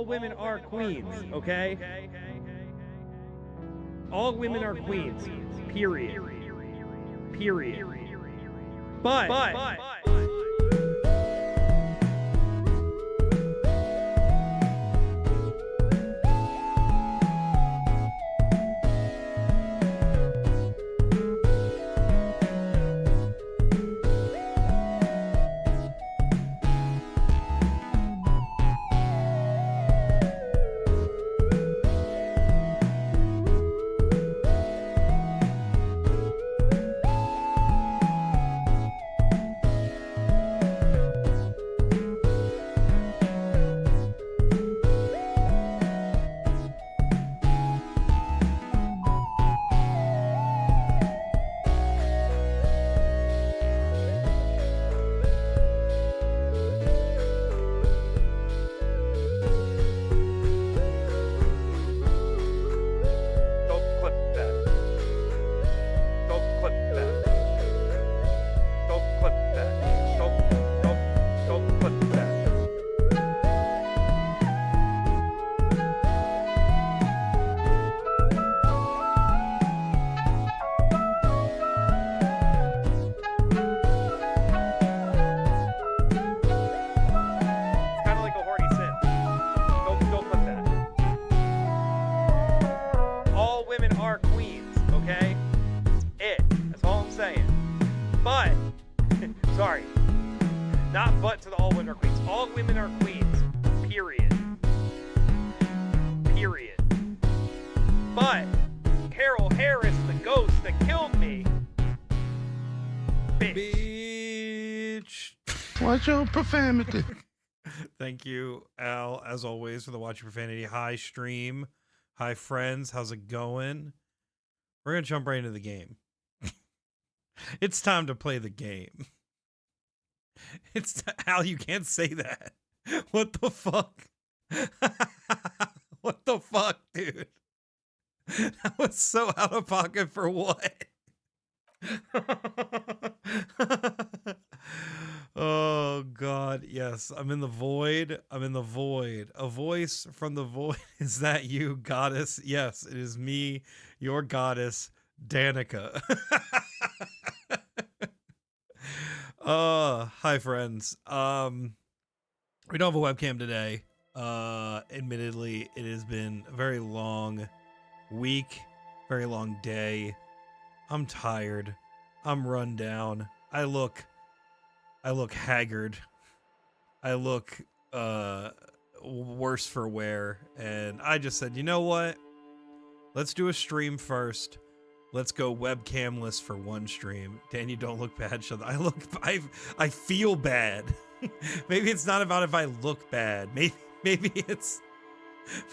all women are queens, okay? All women are queens. Period. Period. But profanity. Thank you, Al, as always, for the Watch Your Profanity. Hi, stream. Hi, friends. How's it going? We're going to jump right into the game. It's time to play the game. Al, you can't say that. What the fuck? What the fuck, dude? That was so out of pocket for what? Oh God, yes, I'm in the void. I'm in the void. A voice from the void. Is that you, goddess? Yes, it is me, your goddess, Danica. Hi friends. We don't have a webcam today. Admittedly, it has been a very long week, very long day. I'm tired. I'm run down. I look haggard. I look worse for wear. And I just said, you know what? Let's do a stream first. Let's go webcamless for one stream. Dan, you don't look bad. I feel bad. Maybe it's not about if I look bad. Maybe it's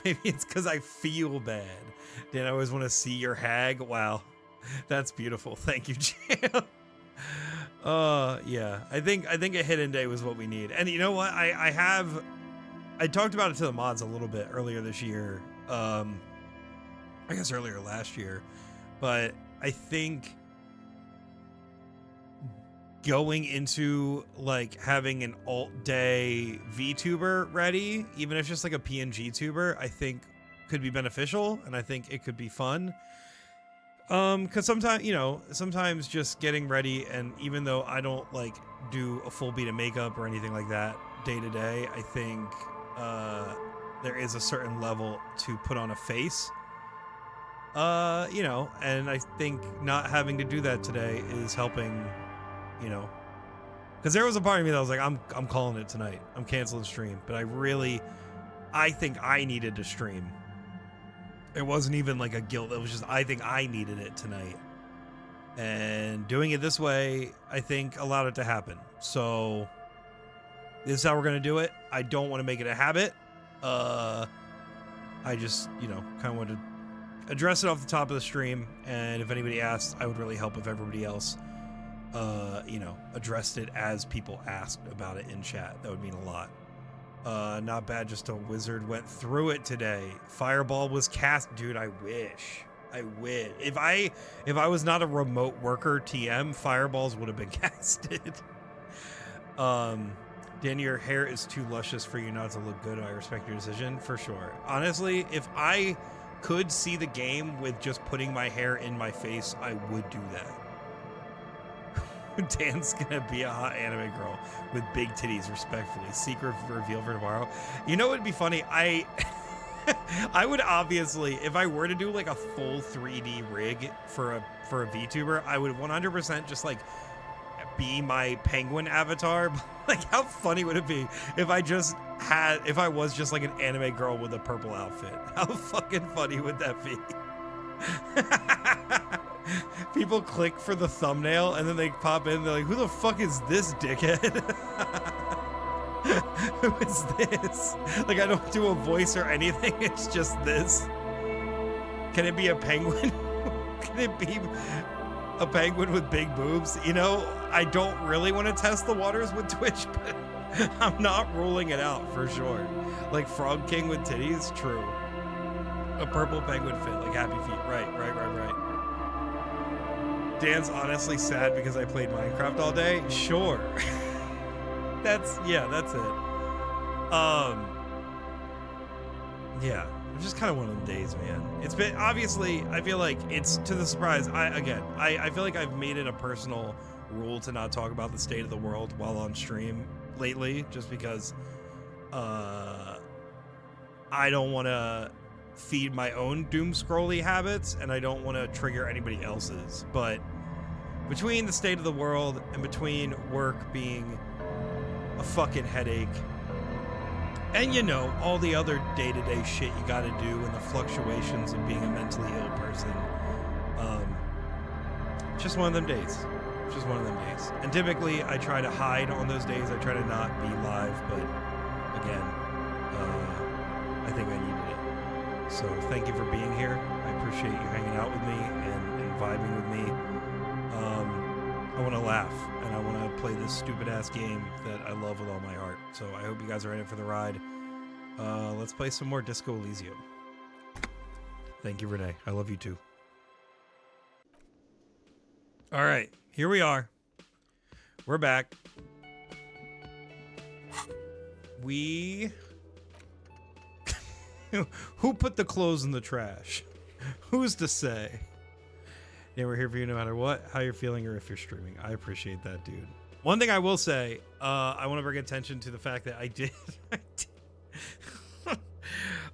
because I feel bad. Dan, I always want to see your hag. Wow. That's beautiful. Thank you, Jam. Yeah. I think a hidden day was what we need. And you know what? I talked about it to the mods a little bit earlier this year. I guess earlier last year. But I think going into like having an alt day VTuber ready, even if it's just like a PNG tuber, I think could be beneficial, and I think it could be fun. Because sometimes just getting ready, and even though I don't like do a full beat of makeup or anything like that day to day, I think there is a certain level to put on a face. And I think not having to do that today is helping, because there was a part of me that was like, I'm calling it tonight. I'm canceling stream. But I think I needed to stream. It wasn't even like a guilt. It was just, I think I needed it tonight. And doing it this way, I think allowed it to happen. So this is how we're going to do it. I don't want to make it a habit. I just, kind of want to address it off the top of the stream. And if anybody asks, I would really help if everybody else, addressed it as people asked about it in chat. That would mean a lot. Not bad, just a wizard went through it today. Fireball was cast. Dude, I wish. If I was not a remote worker TM, fireballs would have been casted. Danny, your hair is too luscious for you not to look good. I respect your decision, for sure. Honestly, if I could see the game with just putting my hair in my face, I would do that. Dan's gonna be a hot anime girl with big titties, respectfully. Secret reveal for tomorrow. You know what would be funny? I would obviously, if I were to do like a full 3D rig for a VTuber, I would 100% just like be my penguin avatar. Like, how funny would it be if I was just like an anime girl with a purple outfit? How fucking funny would that be? People click for the thumbnail and then they pop in, they're like, who the fuck is this dickhead? Who is this? Like, I don't do a voice or anything, it's just this. Can it be a penguin? Can it be a penguin with big boobs? You know, I don't really want to test the waters with Twitch, but I'm not ruling it out for sure. Like Frog King with titties, true. A purple penguin fit, like Happy Feet, right. Dan's honestly sad because I played Minecraft all day, sure. That's it. Yeah, it's just kind of one of them days, man. It's been, obviously, I feel like it's to the surprise. I feel like I've made it a personal rule to not talk about the state of the world while on stream lately, just because I don't want to feed my own doom scrolly habits, and I don't want to trigger anybody else's. But between the state of the world and between work being a fucking headache, and you know, all the other day-to-day shit you gotta do, and the fluctuations of being a mentally ill person, just one of them days. And typically I try to hide on those days. I try to not be live, but again, I think I needed it. So thank you for being here. I appreciate you hanging out with me and vibing with me. I want to laugh, and I want to play this stupid-ass game that I love with all my heart. So I hope you guys are in it for the ride. Let's play some more Disco Elysium. Thank you, Renee. I love you too. All right, here we are. We're back. Who put the clothes in the trash? Who's to say? Yeah, we're here for you no matter what, how you're feeling, or if you're streaming. I appreciate that, dude. One thing I will say, I want to bring attention to the fact that I did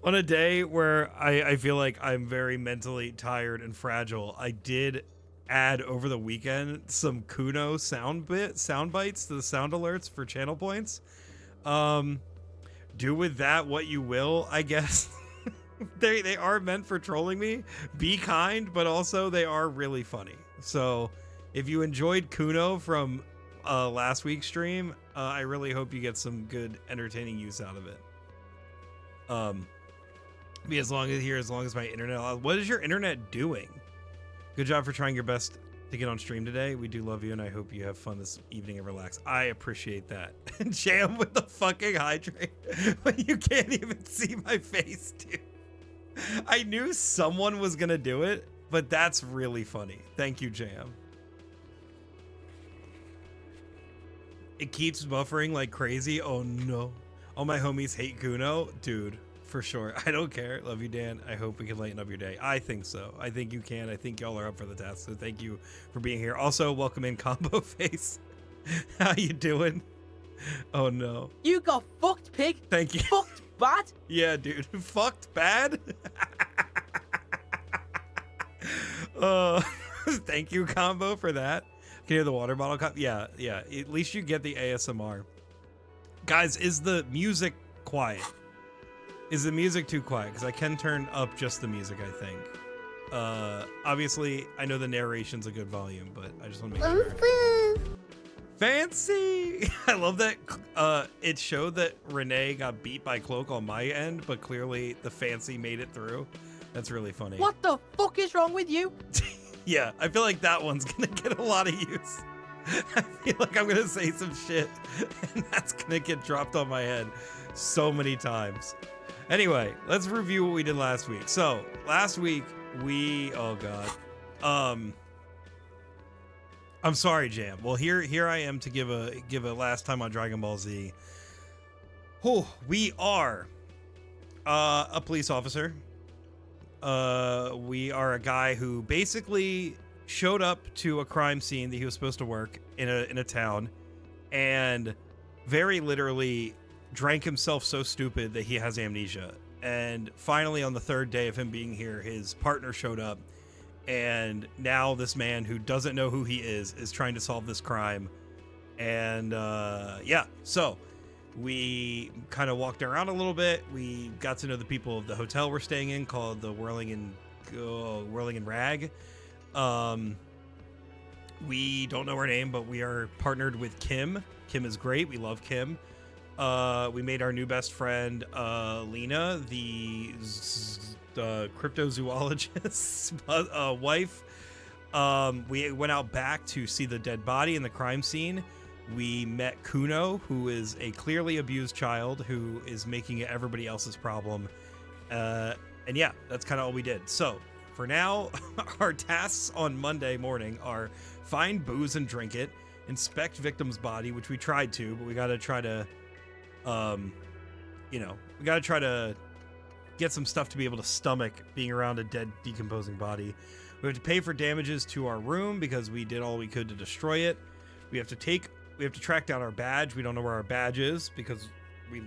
on a day where I feel like I'm very mentally tired and fragile, I did add over the weekend some Kuno sound bites to the sound alerts for channel points. Do with that what you will, I guess. They are meant for trolling me. Be kind, but also they are really funny. So if you enjoyed Kuno from last week's stream, I really hope you get some good entertaining use out of it. Be as long as my internet. What is your internet doing? Good job for trying your best to get on stream today. We do love you, and I hope you have fun this evening and relax. I appreciate that. Jam with the fucking hydrate when you can't even see my face, dude. I knew someone was gonna do it, but that's really funny. Thank you, Jam. It keeps buffering like crazy. Oh no. All my homies hate Kuno. Dude, for sure. I don't care. Love you, Dan. I hope we can lighten up your day. I think so. I think you can. I think y'all are up for the task. So thank you for being here. Also, welcome in Combo Face. How you doing? Oh no. You got fucked, pig. Thank you. Fucked bad? Yeah, dude. Fucked bad? Thank you, Combo, for that. Can you hear the water bottle cup? Yeah. At least you get the ASMR. Guys, is the music quiet? Is the music too quiet? Because I can turn up just the music, I think. Obviously, I know the narration's a good volume, but I just want to make sure. Fancy! I love that it showed that Renee got beat by Cloak on my end, but clearly the Fancy made it through. That's really funny. What the fuck is wrong with you? Yeah, I feel like that one's gonna get a lot of use. I feel like I'm gonna say some shit, and that's gonna get dropped on my head so many times. Anyway, let's review what we did last week. So, last week, oh god. I'm sorry, Jam. Well, here I am to give a last time on Dragon Ball Z. We are a police officer. We are a guy who basically showed up to a crime scene that he was supposed to work in a town, and very literally drank himself so stupid that he has amnesia. And finally, on the third day of him being here, his partner showed up, and now this man who doesn't know who he is trying to solve this crime. And yeah, so we kind of walked around a little bit. We got to know the people of the hotel we're staying in, called the Whirling and Rag. We don't know her name, but we are partnered with Kim. Kim is great. We love Kim. We made our new best friend, Lena, the cryptozoologist's wife. We went out back to see the dead body in the crime scene. We met Kuno, who is a clearly abused child who is making it everybody else's problem. And yeah, that's kind of all we did. So for now, our tasks on Monday morning are find booze and drink it, inspect victim's body, which we tried to, but we got to try to, we got to try to get some stuff to be able to stomach being around a dead, decomposing body. We have to pay for damages to our room because we did all we could to destroy it. We have to track down our badge. We don't know where our badge is because we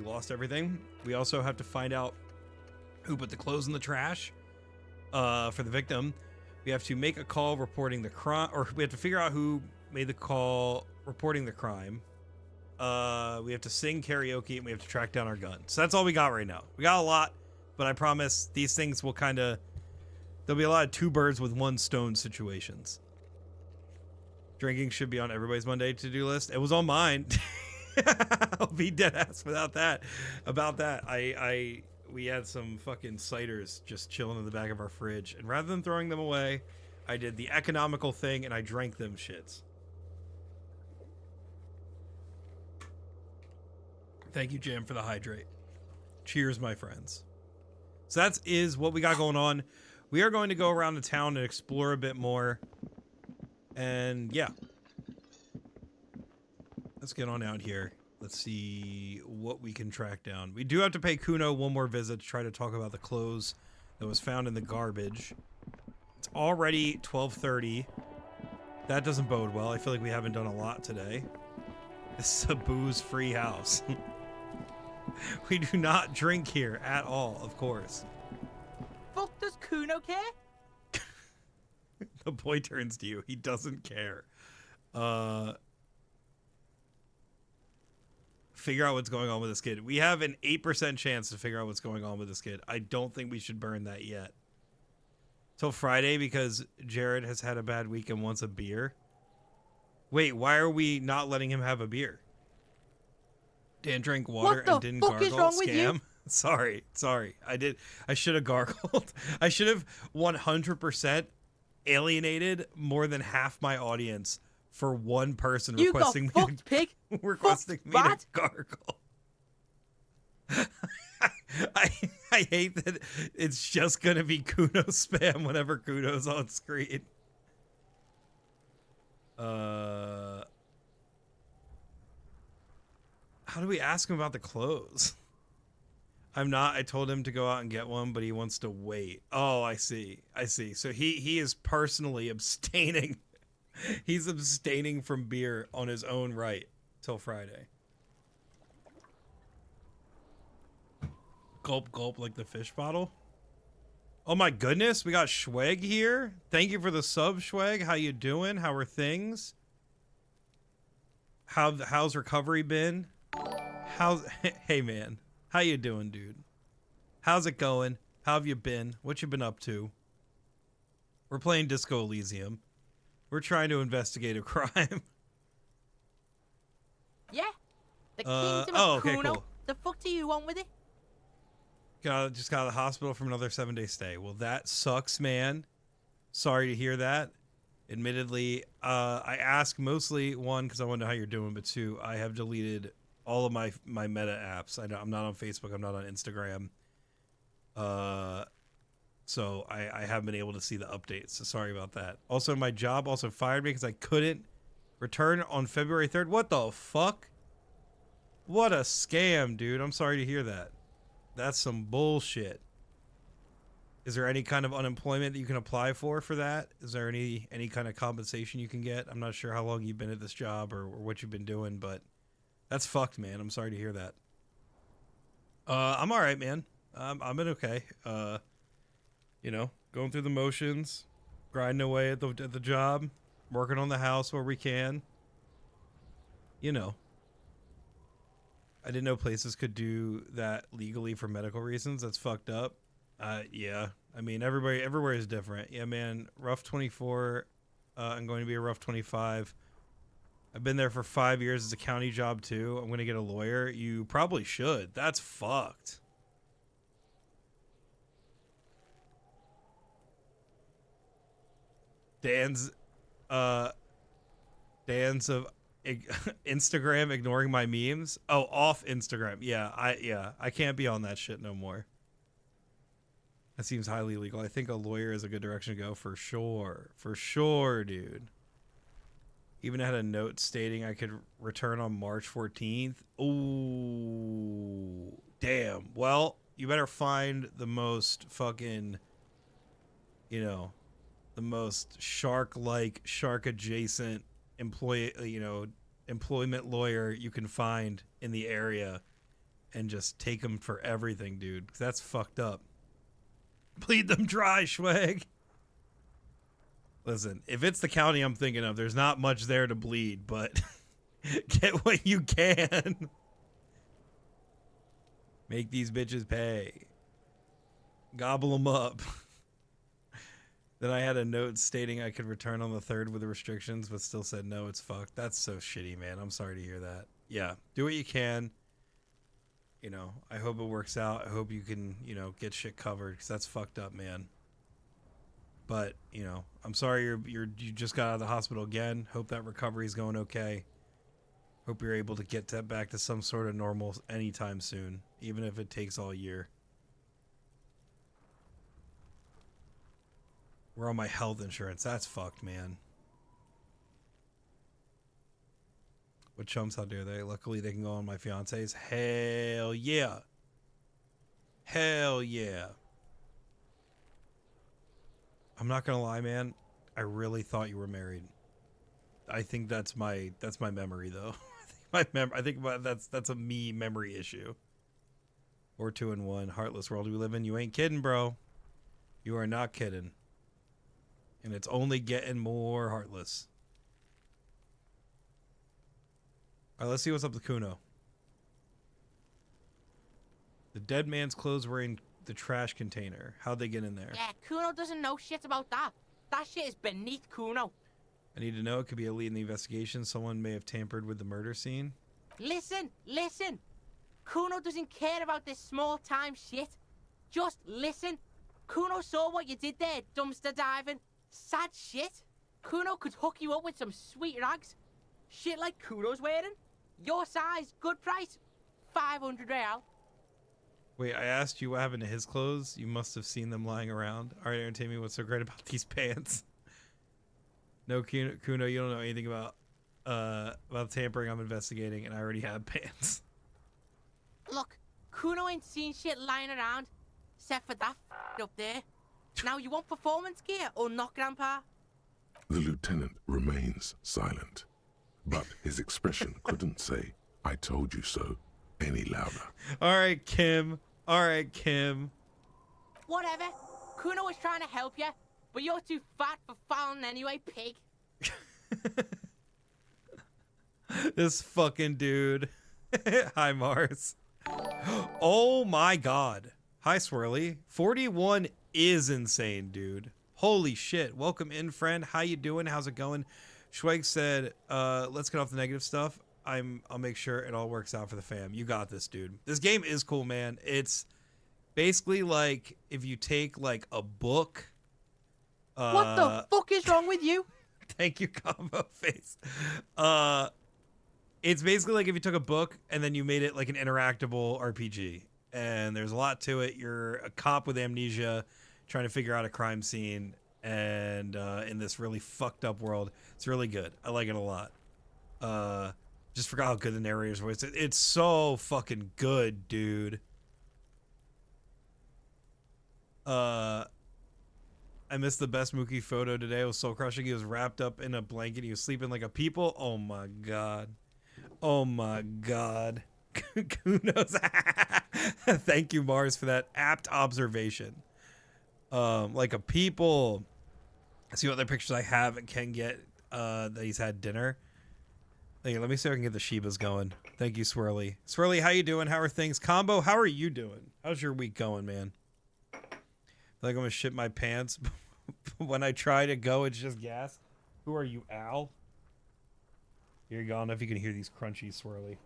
lost everything. We also have to find out who put the clothes in the trash for the victim. We have to make a call reporting the crime, or we have to figure out who made the call reporting the crime. We have to sing karaoke, and we have to track down our gun. So that's all we got right now. We got a lot, but I promise these things will there'll be a lot of two birds with one stone situations. Drinking should be on everybody's Monday to-do list. It was on mine. I'll be dead ass about that. We had some fucking ciders just chilling in the back of our fridge, and rather than throwing them away, I did the economical thing and I drank them shits. Thank you, Jam, for the hydrate. Cheers, my friends. So that is what we got going on. We are going to go around the town and explore a bit more. And yeah, let's get on out here. Let's see what we can track down. We do have to pay Kuno one more visit to try to talk about the clothes that was found in the garbage. It's already 12:30. That doesn't bode well. I feel like we haven't done a lot today. This is a booze-free house. We do not drink here at all, of course. Fuck does Kuno care? The boy turns to you. He doesn't care. Figure out what's going on with this kid. We have an 8% chance to figure out what's going on with this kid. I don't think we should burn that yet. Till Friday because Jared has had a bad week and wants a beer. Wait, why are we not letting him have a beer? Dan drank water and didn't gargle. What the fuck is wrong with you? Sorry. I should have gargled. I should have 100% alienated more than half my audience for one person requesting me to gargle. I hate that it's just gonna be Kuno spam whenever Kuno's on screen. How do we ask him about the clothes? I told him to go out and get one, but he wants to wait. Oh, I see. So he is personally abstaining. He's abstaining from beer on his own right till Friday. Gulp, gulp like the fish bottle. Oh my goodness, we got Schweg here. Thank you for the sub, Schweg. How you doing? How are things? How's recovery been? Hey man, how you doing, dude? How's it going? How have you been? What you been up to? We're playing Disco Elysium. We're trying to investigate a crime. Yeah. The kingdom of Kuno. Cool. The fuck do you want with it? Just got out of the hospital from another 7-day stay. Well, that sucks, man. Sorry to hear that. Admittedly, I ask mostly, one, because I want to know how you're doing, but two, I have deleted all of my meta apps. I'm not on Facebook. I'm not on Instagram. So I haven't been able to see the updates. So sorry about that. Also, my job also fired me because I couldn't return on February 3rd. What the fuck? What a scam, dude. I'm sorry to hear that. That's some bullshit. Is there any kind of unemployment that you can apply for that? Is there any kind of compensation you can get? I'm not sure how long you've been at this job or what you've been doing, but that's fucked, man. I'm sorry to hear that. I'm all right, man. I'm been okay. You know, going through the motions, grinding away at the job, working on the house where we can. You know. I didn't know places could do that legally for medical reasons. That's fucked up. Yeah. I mean, everywhere is different. Yeah, man. Rough 24. I'm going to be a rough 25. I've been there for 5 years as a county job too. I'm going to get a lawyer. You probably should. That's fucked. Dan's of Instagram ignoring my memes. Oh, off Instagram. Yeah, I can't be on that shit no more. That seems highly illegal. I think a lawyer is a good direction to go for sure. For sure, dude. Even had a note stating I could return on March 14th. Ooh, damn. Well, you better find the most fucking, you know, the most shark-like, shark-adjacent employment lawyer you can find in the area and just take them for everything, dude. 'Cause that's fucked up. Bleed them dry, Schwag. Listen, if it's the county I'm thinking of, there's not much there to bleed, but get what you can. Make these bitches pay. Gobble them up. Then I had a note stating I could return on the 3rd with the restrictions, but still said no, it's fucked. That's so shitty, man. I'm sorry to hear that. Yeah, do what you can. You know, I hope it works out. I hope you can, you know, get shit covered, because that's fucked up, man. But, you know, I'm sorry you just got out of the hospital again. Hope that recovery is going okay. Hope you're able to get back to some sort of normal anytime soon, even if it takes all year. We're on my health insurance. That's fucked, man. What chumps, how dare they? Luckily, they can go on my fiance's. Hell yeah. Hell yeah. I'm not gonna lie, man. I really thought you were married. I think that's my memory, though. I think that's a me memory issue. Or 2 in 1. Heartless world we live in. You ain't kidding, bro. You are not kidding. And it's only getting more heartless. All right, let's see what's up with Kuno. The dead man's clothes were in the trash container. How'd they get in there? Yeah, Kuno doesn't know shit about that. That shit is beneath Kuno. I need to know. It could be a lead in the investigation. Someone may have tampered with the murder scene. Listen. Kuno doesn't care about this small-time shit. Just listen. Kuno saw what you did there, dumpster diving. Sad shit. Kuno could hook you up with some sweet rags. Shit like Kuno's wearing. Your size, good price. 500 real. Wait, I asked you what happened to his clothes. You must have seen them lying around. All right, entertain me. What's so great about these pants? No, Kuno, you don't know anything about tampering. I'm investigating, and I already have pants. Look, Kuno ain't seen shit lying around, except for that up there. Now, you want performance gear or not, Grandpa? The lieutenant remains silent, but his expression couldn't say, "I told you so," any louder. All right, Kim. Whatever. Kuno was trying to help you, but you're too fat for fouling anyway, pig. This fucking dude. Hi, Mars. Oh my god. Hi, Swirly. 41 is insane, dude. Holy shit. Welcome in, friend. How you doing? How's it going? Schweig said, let's get off the negative stuff. I'll make sure it all works out for the fam. You got this, dude. This game is cool, man. It's basically like if you take like a book. What the fuck is wrong with you? Thank you, combo face. It's basically like if you took a book and then you made it like an interactable RPG. And there's a lot to it. You're a cop with amnesia trying to figure out a crime scene, and in this really fucked up world. It's really good. I like it a lot. Just forgot how good the narrator's voice is. It's so fucking good, dude. I missed the best Mookie photo today. It was soul crushing. He was wrapped up in a blanket. He was sleeping like a people. Oh my god. Oh my god. Kunos. Thank you, Mars, for that apt observation. Like a people. See what other pictures I have and can get that he's had dinner. Hey, let me see if I can get the Shibas going. Thank you, Swirly. Swirly, how you doing? How are things? Combo, how are you doing? How's your week going, man? I feel like I'm gonna shit my pants. When I try to go, it's just gas. Who are you, Al? Here you go. I don't know if you can hear these crunchy, Swirly.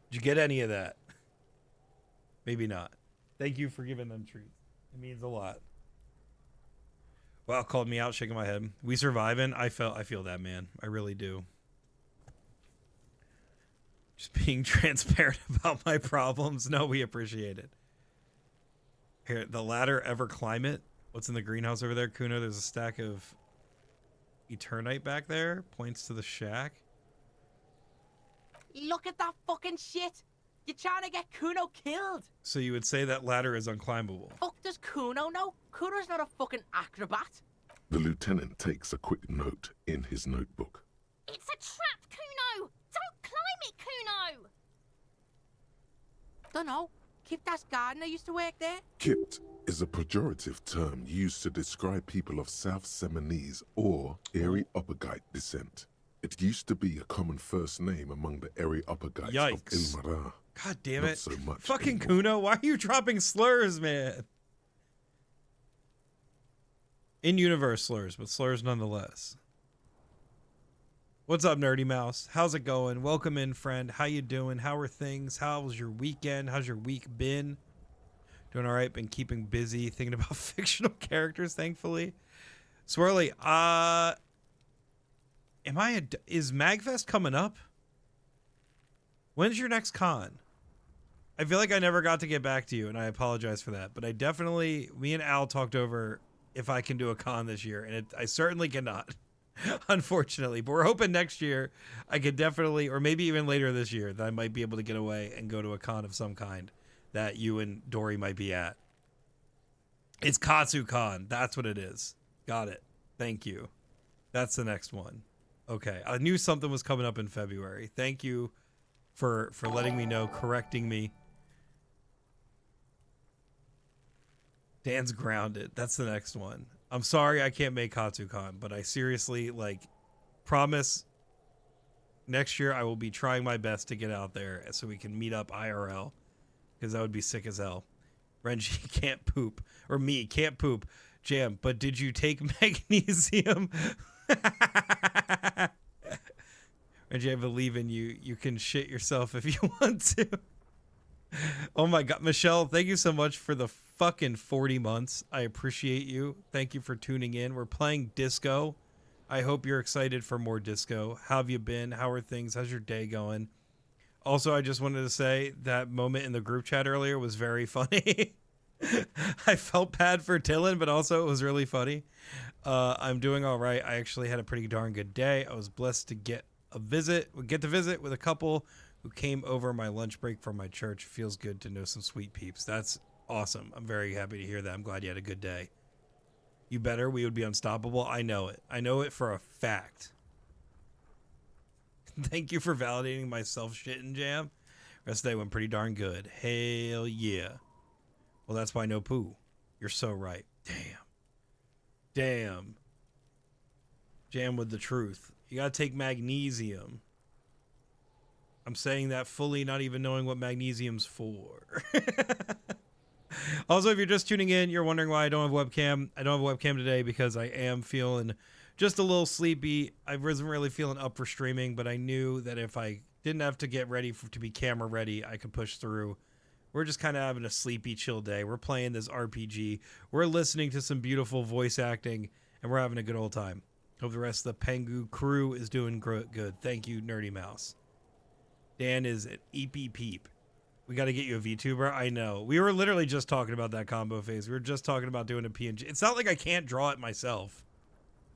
Did you get any of that? Maybe not. Thank you for giving them treats. It means a lot. Wow, called me out, shaking my head. We surviving. I feel that, man. I really do. Just being transparent about my problems. No, we appreciate it. Here, the ladder ever climb it? What's in the greenhouse over there, Kuno? There's a stack of Eternite back there. Points to the shack. Look at that fucking shit. You're trying to get Kuno killed. So you would say that ladder is unclimbable. Fuck does Kuno know? Kuno's not a fucking acrobat. The lieutenant takes a quick note in his notebook. It's a trap, Kuno! Don't climb it, Kuno! Dunno. Kiptas gardener used to work there. Kipt is a pejorative term used to describe people of South Seminese or Areopagite descent. It used to be a common first name among the Areopagites Yikes. of Ilmara. God damn Not it. so much Fucking anymore. Kuno, why are you dropping slurs, man? In-universe slurs, but slurs nonetheless. What's up, Nerdy Mouse? How's it going? Welcome in, friend. How you doing? How are things? How was your weekend? How's your week been? Doing all right. Been keeping busy, thinking about fictional characters, thankfully. Swirly, is MagFest coming up? When's your next con? I feel like I never got to get back to you, and I apologize for that. But me and Al talked over if I can do a con this year, and I certainly cannot, unfortunately. But we're hoping next year I could definitely, or maybe even later this year, that I might be able to get away and go to a con of some kind that you and Dory might be at. It's KatsuCon. That's what it is. Got it. Thank you. That's the next one. Okay. I knew something was coming up in February. Thank you for letting me know, correcting me. Dan's grounded. That's the next one. I'm sorry I can't make KatsuCon, but I seriously, promise next year I will be trying my best to get out there so we can meet up IRL, because that would be sick as hell. Renji can't poop. Or me, can't poop. Jam, but did you take magnesium? Renji, I believe in you. You can shit yourself if you want to. Oh my god, Michelle, thank you so much for the fucking 40 months. I appreciate you. Thank you for tuning in. We're playing disco. I hope you're excited for more disco. How have you been? How are things? How's your day going? Also, I just wanted to say that moment in the group chat earlier was very funny. I felt bad for Dylan, but also it was really funny. I'm doing all right. I actually had a pretty darn good day. I was blessed to get to visit with a couple who came over my lunch break from my church. Feels good to know some sweet peeps. That's awesome. I'm very happy to hear that. I'm glad you had a good day. You better. We would be unstoppable. I know it. I know it for a fact. Thank you for validating my self-shitting jam. Rest of the day went pretty darn good. Hell yeah. Well, that's why no poo. You're so right. Damn. Jam with the truth. You gotta take magnesium. I'm saying that fully, not even knowing what magnesium's for. Also, if you're just tuning in, you're wondering why I don't have webcam. I don't have a webcam today because I am feeling just a little sleepy. I wasn't really feeling up for streaming, but I knew that if I didn't have to get ready to be camera ready, I could push through. We're just kind of having a sleepy, chill day. We're playing this RPG. We're listening to some beautiful voice acting, and we're having a good old time. Hope the rest of the Pengu crew is doing good. Thank you, Nerdy Mouse. Dan is an EP peep. We got to get you a VTuber. I know. We were literally just talking about that combo phase. We were just talking about doing a PNG. It's not like I can't draw it myself.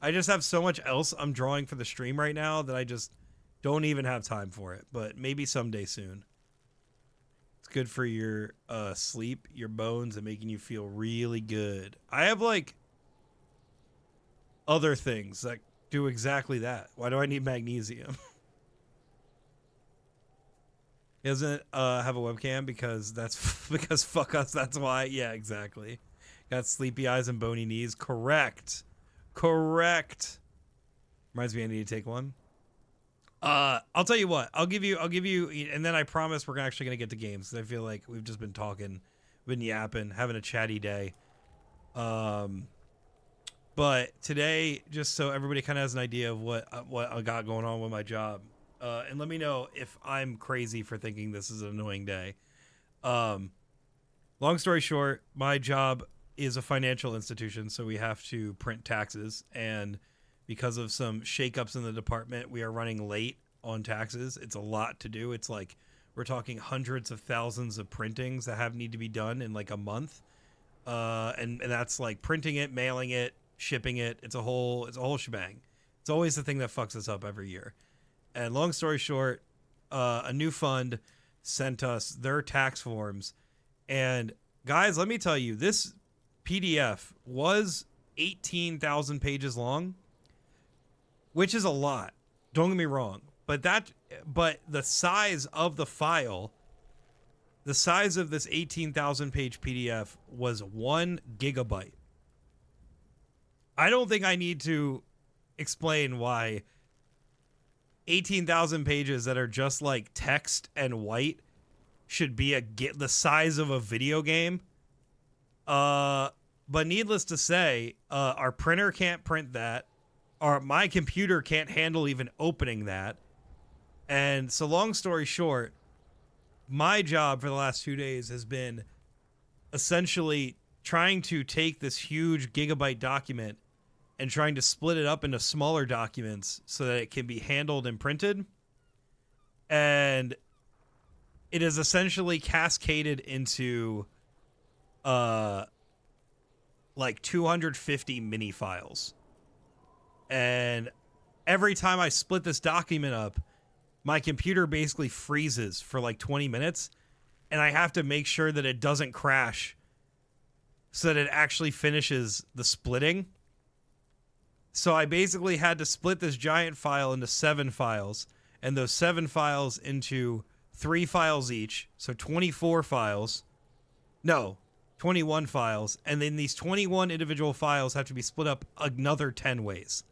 I just have so much else I'm drawing for the stream right now that I just don't even have time for it. But maybe someday soon. It's good for your sleep, your bones, and making you feel really good. I have like other things that do exactly that. Why do I need magnesium? He doesn't have a webcam because because fuck us. That's why. Yeah, exactly. Got sleepy eyes and bony knees. Correct. Reminds me I need to take one. I'll tell you what. I'll give you, and then I promise we're actually gonna get to games. 'Cause I feel like we've just been talking, been yapping, having a chatty day. But today, just so everybody kind of has an idea of what I got going on with my job, and let me know if I'm crazy for thinking this is an annoying day. Long story short, my job is a financial institution, so we have to print taxes, and because of some shakeups in the department, we are running late on taxes. It's a lot to do. It's like we're talking hundreds of thousands of printings that need to be done in like a month, and that's like printing it, mailing it, shipping it. It's a whole shebang. It's always the thing that fucks us up every year. And long story short, a new fund sent us their tax forms, and guys, let me tell you, this PDF was 18,000 pages long, which is a lot. Don't get me wrong, but the size of the file, the size of this 18,000 page PDF was 1 gigabyte. I don't think I need to explain why 18,000 pages that are just like text and white should be the size of a video game. But needless to say, our printer can't print that. My computer can't handle even opening that. And so long story short, my job for the last 2 days has been essentially trying to take this huge gigabyte document and trying to split it up into smaller documents so that it can be handled and printed. And it is essentially cascaded into like 250 mini files. And every time I split this document up, my computer basically freezes for like 20 minutes, and I have to make sure that it doesn't crash so that it actually finishes the splitting. So I basically had to split this giant file into 7 files, and those 7 files into 3 files each, so 24 files. No, 21 files, and then these 21 individual files have to be split up another 10 ways.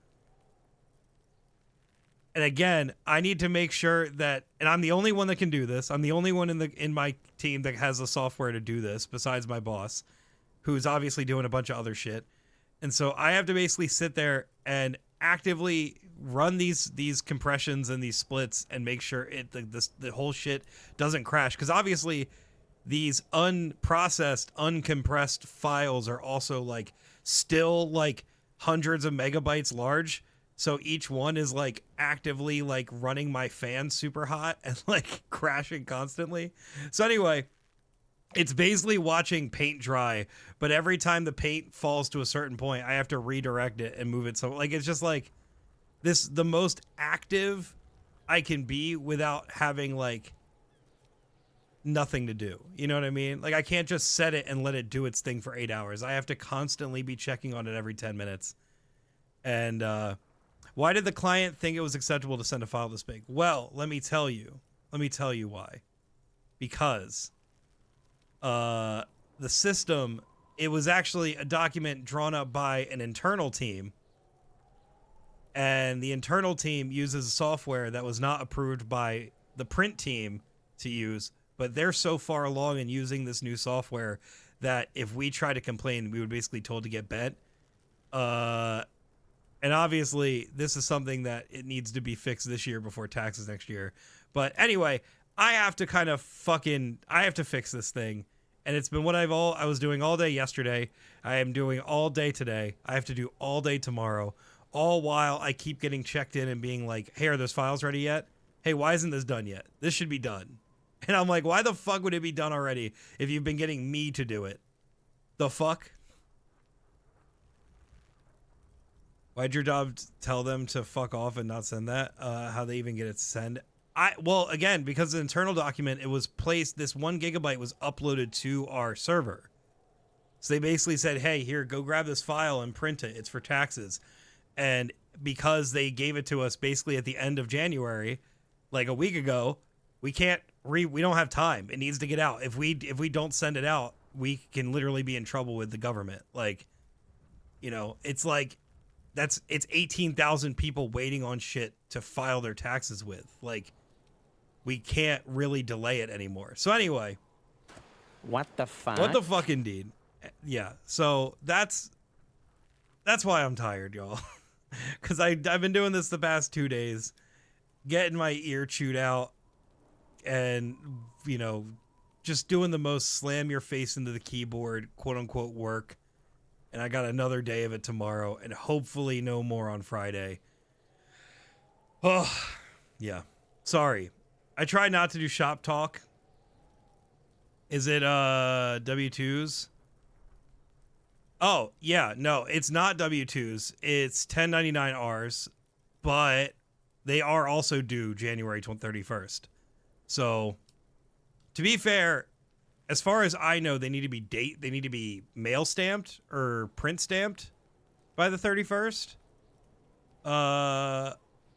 And again, I need to make sure that, and I'm the only one that can do this. I'm the only one in my team that has the software to do this, besides my boss, who's obviously doing a bunch of other shit. And so I have to basically sit there and actively run these compressions and these splits and make sure the whole shit doesn't crash. Because obviously these unprocessed, uncompressed files are also like still like hundreds of megabytes large. So each one is like actively like running my fan super hot and like crashing constantly. So anyway, it's basically watching paint dry, but every time the paint falls to a certain point, I have to redirect it and move it. So like, it's just like the most active I can be without having like nothing to do. You know what I mean? Like I can't just set it and let it do its thing for 8 hours. I have to constantly be checking on it every 10 minutes. And, why did the client think it was acceptable to send a file this big? Well, let me tell you why. Because the system, it was actually a document drawn up by an internal team, and the internal team uses software that was not approved by the print team to use, but they're so far along in using this new software that if we try to complain, we would basically told to get bent. And obviously this is something that it needs to be fixed this year before taxes next year. But anyway, I have to fix this thing. And it's been what I was doing all day yesterday. I am doing all day today. I have to do all day tomorrow. All while I keep getting checked in and being like, hey, are those files ready yet? Hey, why isn't this done yet? This should be done. And I'm like, why the fuck would it be done already if you've been getting me to do it? The fuck? Why'd your job tell them to fuck off and not send that? How they even get it to send? Well, again, because the internal document, it was placed, this 1 gigabyte was uploaded to our server. So they basically said, hey, here, go grab this file and print it. It's for taxes. And because they gave it to us basically at the end of January, like a week ago, we don't have time. It needs to get out. If we don't send it out, we can literally be in trouble with the government. Like, you know, it's like, it's 18,000 people waiting on shit to file their taxes with. Like, we can't really delay it anymore. So anyway. What the fuck? What the fuck indeed. Yeah. So that's why I'm tired, y'all. Because I've been doing this the past 2 days, getting my ear chewed out and, you know, just doing the most slam your face into the keyboard, quote unquote, work. And I got another day of it tomorrow, and hopefully no more on Friday. Oh, yeah. Sorry. I try not to do shop talk. Is it W-2s? Oh, yeah. No, it's not W-2s. It's 1099-Rs, but they are also due January 31st. So, to be fair, as far as I know, they need to be mail stamped or print stamped by the 31st.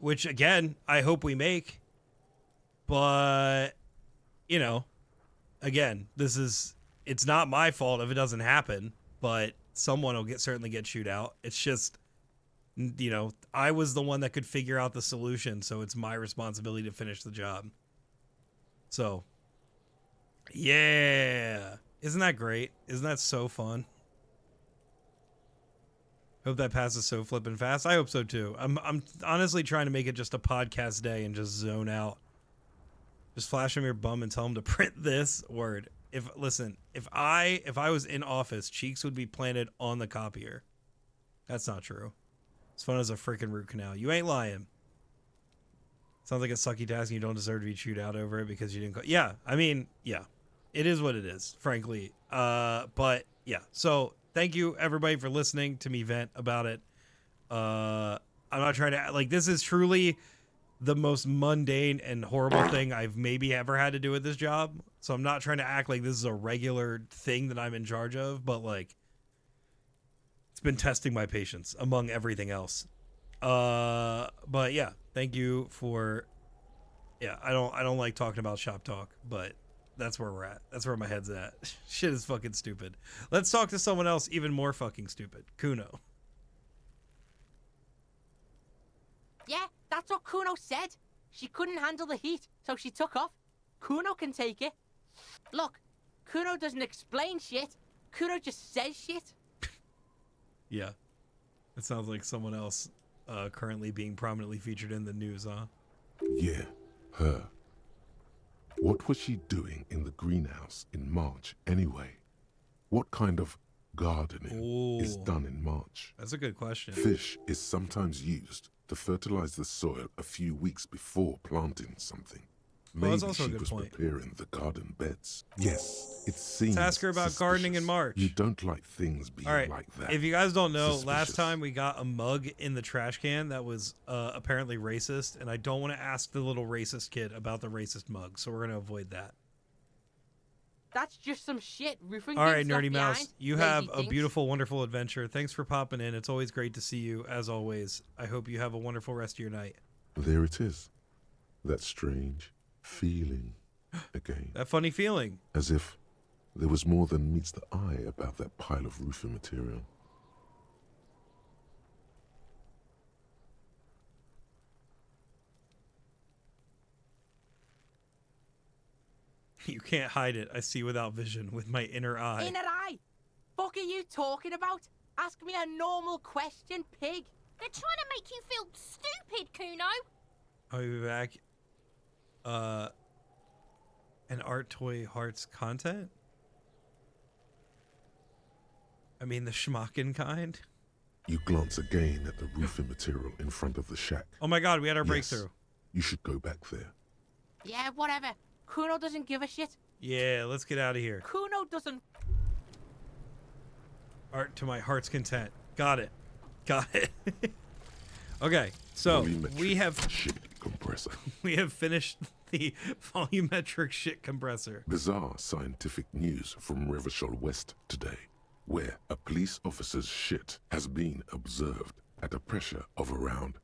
Which again, I hope we make. But, you know, again, it's not my fault if it doesn't happen, but someone will certainly get chewed out. It's just, you know, I was the one that could figure out the solution, so it's my responsibility to finish the job. So, yeah. Isn't that great? Isn't that so fun? Hope that passes so flippin' fast. I hope so too. I'm honestly trying to make it just a podcast day and just zone out. Just flash them your bum and tell them to print this word. If I was in office, cheeks would be planted on the copier. That's not true. As fun as a freaking root canal. You ain't lying. Sounds like a sucky task and you don't deserve to be chewed out over it because you didn't yeah, I mean, yeah. It is what it is, frankly. But yeah. So thank you everybody for listening to me vent about it. I'm not trying to, like, this is truly the most mundane and horrible thing I've maybe ever had to do with this job. So I'm not trying to act like this is a regular thing that I'm in charge of, but like, it's been testing my patience among everything else. But yeah, thank you for, yeah, I don't like talking about shop talk, but that's where we're at. That's where my head's at. Shit is fucking stupid. Let's talk to someone else even more fucking stupid. Kuno. Yeah, that's what Kuno said. She couldn't handle the heat, so she took off. Kuno can take it. Look, Kuno doesn't explain shit. Kuno just says shit. Yeah. It sounds like someone else currently being prominently featured in the news, huh? Yeah, her. What was she doing in the greenhouse in March anyway? What kind of gardening is done in March? That's a good question. Fish is sometimes used to fertilize the soil a few weeks before planting something. Maybe that's also a she good was point. preparing the garden beds. Yes, it seems Let's ask her about gardening in suspicious. March. You don't like things being All right. like that. If you guys don't know, last Suspicious. time we got a mug in the trash can that was apparently racist, and I don't want to ask the little racist kid about the racist mug, so we're going to avoid that. That's just some shit. Roofing All right, Dinks left Nerdy Mouse, behind. you Lazy have a dinks. beautiful, wonderful adventure. Thanks for popping in. It's always great to see you, as always. I hope you have a wonderful rest of your night. There it is. That strange feeling again. That funny feeling. As if there was more than meets the eye about that pile of roofing material. You can't hide it. I see without vision with my inner eye. Inner eye? Fuck are you talking about? Ask me a normal question, pig. They're trying to make you feel stupid, Kuno. I'll be back. An Art Toy Hearts content? I mean the schmuckin' kind? You glance again at the roofing material in front of the shack. Oh my god, we had our Yes, breakthrough. you should go back there. Yeah, whatever. Kuno doesn't give a shit. Yeah, let's get out of here. Kuno doesn't. Art to my heart's content. Got it. Got it. Okay, so Volumetric we have shit compressor. finished the volumetric shit compressor. Bizarre scientific news from Revachol West today, where a police officer's shit has been observed at a pressure of around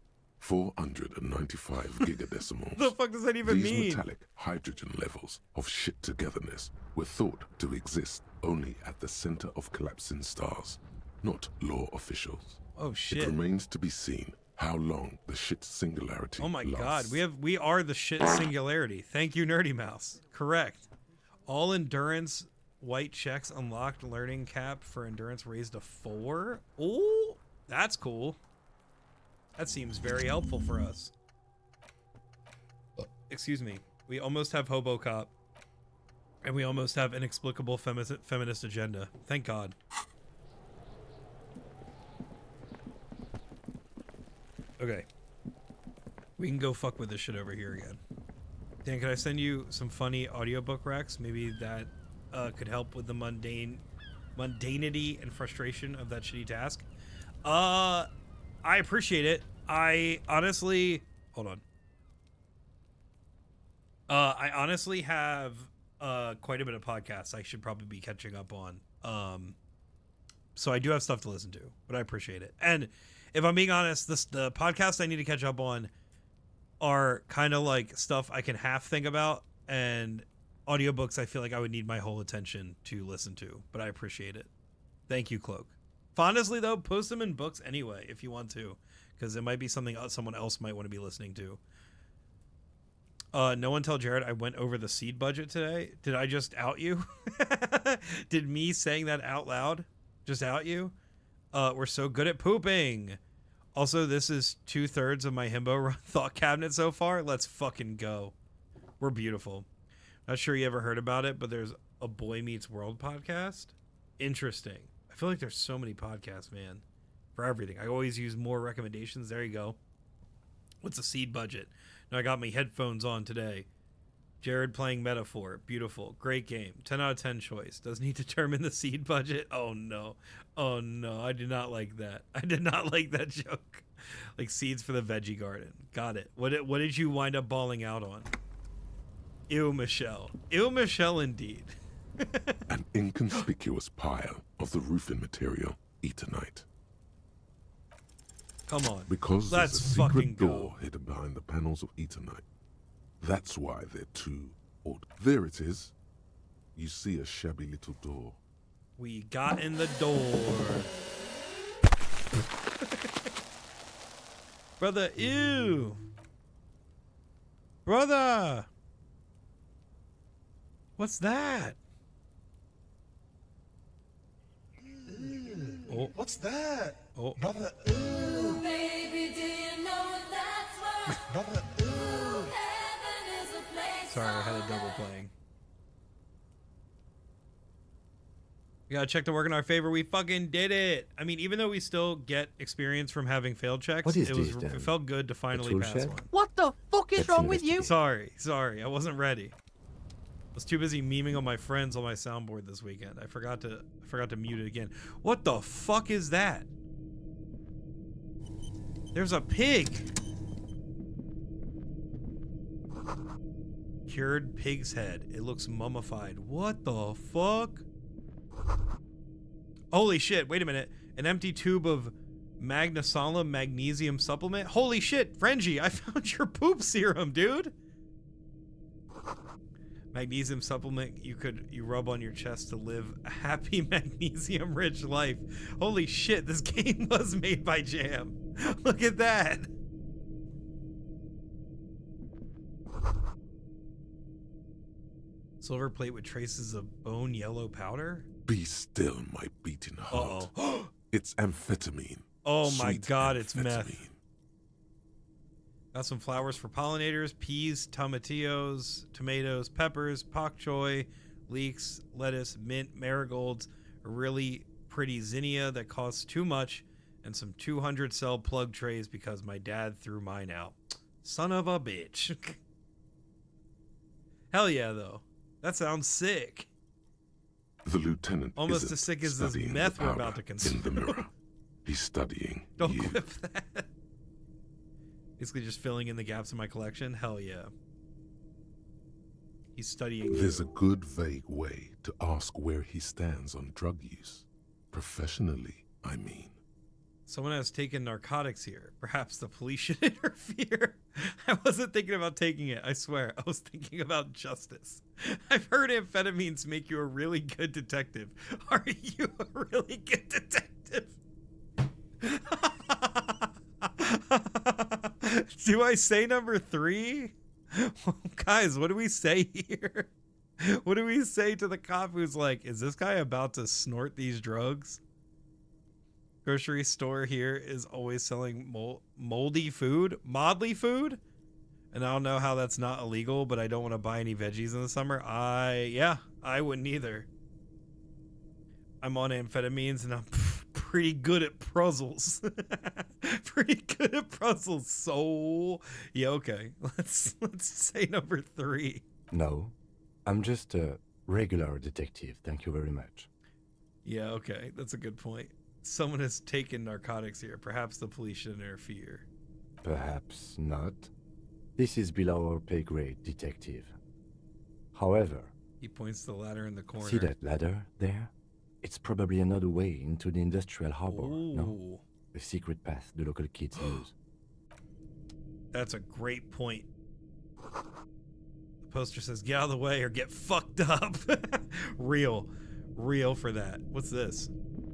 495 gigadecimals. The fuck does that even These mean? metallic hydrogen levels of shit togetherness were thought to exist only at the center of collapsing stars, not law officials. Oh It shit. remains to be seen how long the shit singularity Oh my lasts. god, we are the shit singularity. Thank you, Nerdy Mouse. Correct. All endurance white checks unlocked. Learning cap for endurance raised to 4. Oh, that's cool. That seems very helpful for us. Excuse me. We almost have Hobo Cop. And we almost have inexplicable feminist agenda. Thank God. Okay. We can go fuck with this shit over here again. Dan, can I send you some funny audiobook recs? Maybe that could help with the mundanity and frustration of that shitty task. I appreciate it. I honestly... Hold on. I honestly have quite a bit of podcasts I should probably be catching up on. So I do have stuff to listen to, but I appreciate it. And if I'm being honest, the podcasts I need to catch up on are kind of like stuff I can half think about, and audiobooks I feel like I would need my whole attention to listen to, but I appreciate it. Thank you, Cloak. Honestly, though, post them in books anyway if you want to, because it might be something someone else might want to be listening to. No one tell Jared I went over the seed budget today. Did I just out you? Did me saying that out loud just out you? We're so good at pooping. Also, this is 2/3 of my himbo thought cabinet so far. Let's fucking go. We're beautiful. Not sure you ever heard about it, but there's a Boy Meets World podcast. Interesting. I feel like there's so many podcasts, man, for everything. I always use more recommendations. There you go. What's a seed budget? Now I got my headphones on today. Jared playing Metaphor. Beautiful. Great game. 10 out of 10 choice. Does he determine the seed budget? Oh no. Oh no. I did not like that. I did not like that joke. Like seeds for the veggie garden. Got it. What did you wind up balling out on? Ew, Michelle. Ew, Michelle indeed. An inconspicuous pile of the roofing material, Eternite. Come on. Because Let's there's a fucking secret go. door hidden behind the panels of Eternite. That's why they're too old. There it is. You see a shabby little door. We got in the door. Brother, ew. Brother. What's that? Oh, What's that? oh. Brother, Baby, do you know that's what brother, heaven is a place? Sorry, I had a double playing. We gotta check to work in our favor. We fucking did it. I mean, even though we still get experience from having failed checks, What is it this, then? it felt good to finally tool pass shed? one. What the fuck is Let's wrong with you? Sorry, I wasn't ready. I was too busy memeing on my friends on my soundboard this weekend. I forgot to mute it again. What the fuck is that? There's a pig. Cured pig's head. It looks mummified. What the fuck? Holy shit, wait a minute. An empty tube of Magnesola magnesium supplement? Holy shit, Frenzy, I found your poop serum, dude. Magnesium supplement you rub on your chest to live a happy magnesium rich life. Holy shit, this game was made by Jam. Look at that. Silver plate with traces of bone yellow powder? Be still, my beating heart. Uh-oh. It's amphetamine. Oh my Sweet god, it's meth. amphetamine. Got some flowers for pollinators, peas, tomatillos, tomatoes, peppers, pak choi, leeks, lettuce, mint, marigolds, a really pretty zinnia that costs too much, and some 200 cell plug trays because my dad threw mine out. Son of a bitch. Hell yeah, though. That sounds sick. The lieutenant Almost isn't as sick as this studying meth the we're about powder to consume. in the mirror. He's studying Don't you. clip that. Basically just filling in the gaps in my collection. Hell yeah. He's studying. There's a good vague way to ask where he stands on drug use. Professionally, I mean. Someone has taken narcotics here. Perhaps the police should interfere. I wasn't thinking about taking it, I swear. I was thinking about justice. I've heard amphetamines make you a really good detective. Are you a really good detective? Do I say number 3? Guys, what do we say here? What do we say to the cop who's like, is this guy about to snort these drugs? Grocery store here is always selling moldy food, moddly food. And I don't know how that's not illegal, but I don't want to buy any veggies in the summer. I wouldn't either. I'm on amphetamines and I'm pretty good at puzzles. Pretty good at puzzles. So, yeah, okay. Let's say number 3. No, I'm just a regular detective. Thank you very much. Yeah, okay. That's a good point. Someone has taken narcotics here. Perhaps the police should interfere. Perhaps not. This is below our pay grade, detective. However, He points to the ladder in the corner. see that ladder there? It's probably another way into the industrial harbor, no? Ooh, The secret path the local kids use. that's a great point. The poster says, get out of the way or get fucked up. Real for that. What's this?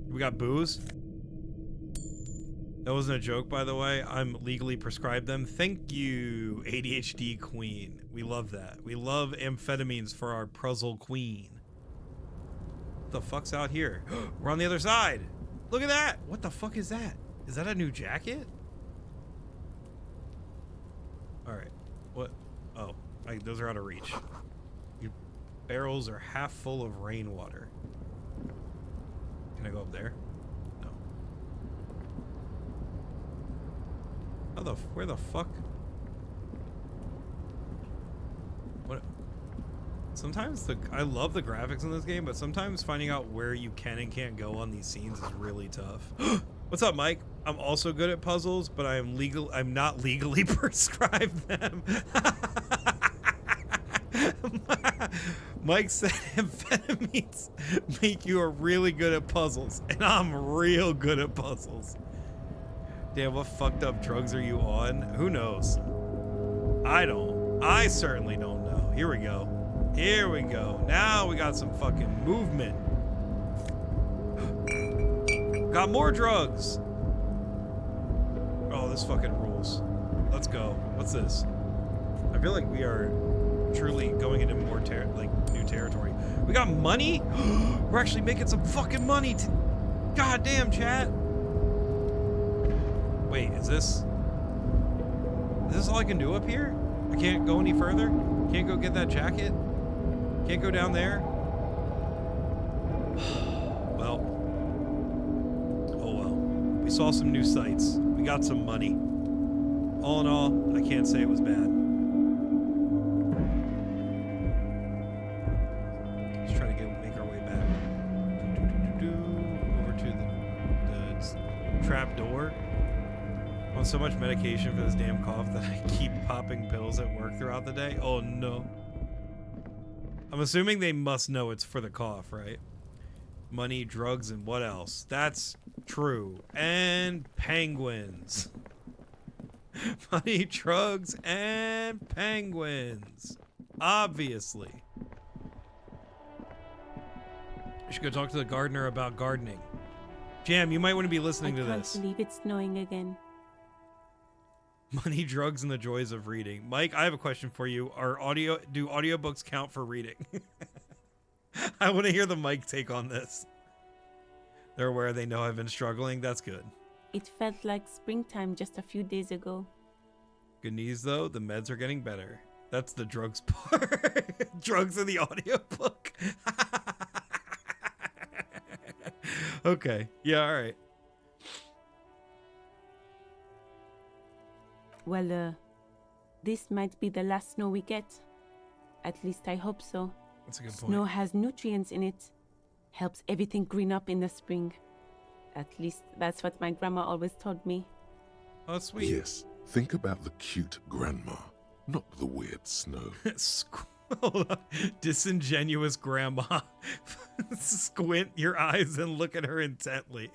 We got booze? That wasn't a joke, by the way. I'm legally prescribed them. Thank you, ADHD queen. We love that. We love amphetamines for our puzzle queen. What the fuck's out here? We're on the other side. Look at that. What the fuck is that? Is that a new jacket? All right. What? Oh, those are out of reach. Your barrels are half full of rainwater. Can I go up there? No. Where the fuck? What? Sometimes I love the graphics in this game, but sometimes finding out where you can and can't go on these scenes is really tough. What's up, Mike? I'm also good at puzzles, but I'm not legally prescribed them. Mike said amphetamines make you really good at puzzles, and I'm real good at puzzles. Damn, what fucked up drugs are you on? Who knows? I don't. I certainly don't know. Here we go. Here we go. Now we got some fucking movement. Got more drugs. Oh, this fucking rules. Let's go. What's this? I feel like we are truly going into more new territory. We got money? We're actually making some fucking money. Goddamn, chat. Wait, is this all I can do up here? I can't go any further? Can't go get that jacket? Can't go down there? Well. Oh well. We saw some new sights. We got some money. All in all, I can't say it was bad. Let's try to make our way back. Over to the trap door. I'm on so much medication for this damn cough that I keep popping pills at work throughout the day. Oh no. I'm assuming they must know it's for the cough, right? Money, drugs, and what else? That's true. And penguins. Money, drugs, and penguins. Obviously. I should go talk to the gardener about gardening. Jam, you might want to be listening to this. I can't believe it's snowing again. Money, drugs, and the joys of reading. Mike, I have a question for you. Do audiobooks count for reading? I want to hear the Mike take on this. They're aware, they know I've been struggling. That's good. It felt like springtime just a few days ago. Good news, though. The meds are getting better. That's the drugs part. Drugs in the audiobook. Okay. Yeah, all right. Well, this might be the last snow we get. At least I hope so. That's a good point. Snow has nutrients in it. Helps everything green up in the spring. At least that's what my grandma always told me. Oh, sweet. Yes, Think about the cute grandma, not the weird snow. Hold on. Disingenuous grandma. Squint your eyes and look at her intently.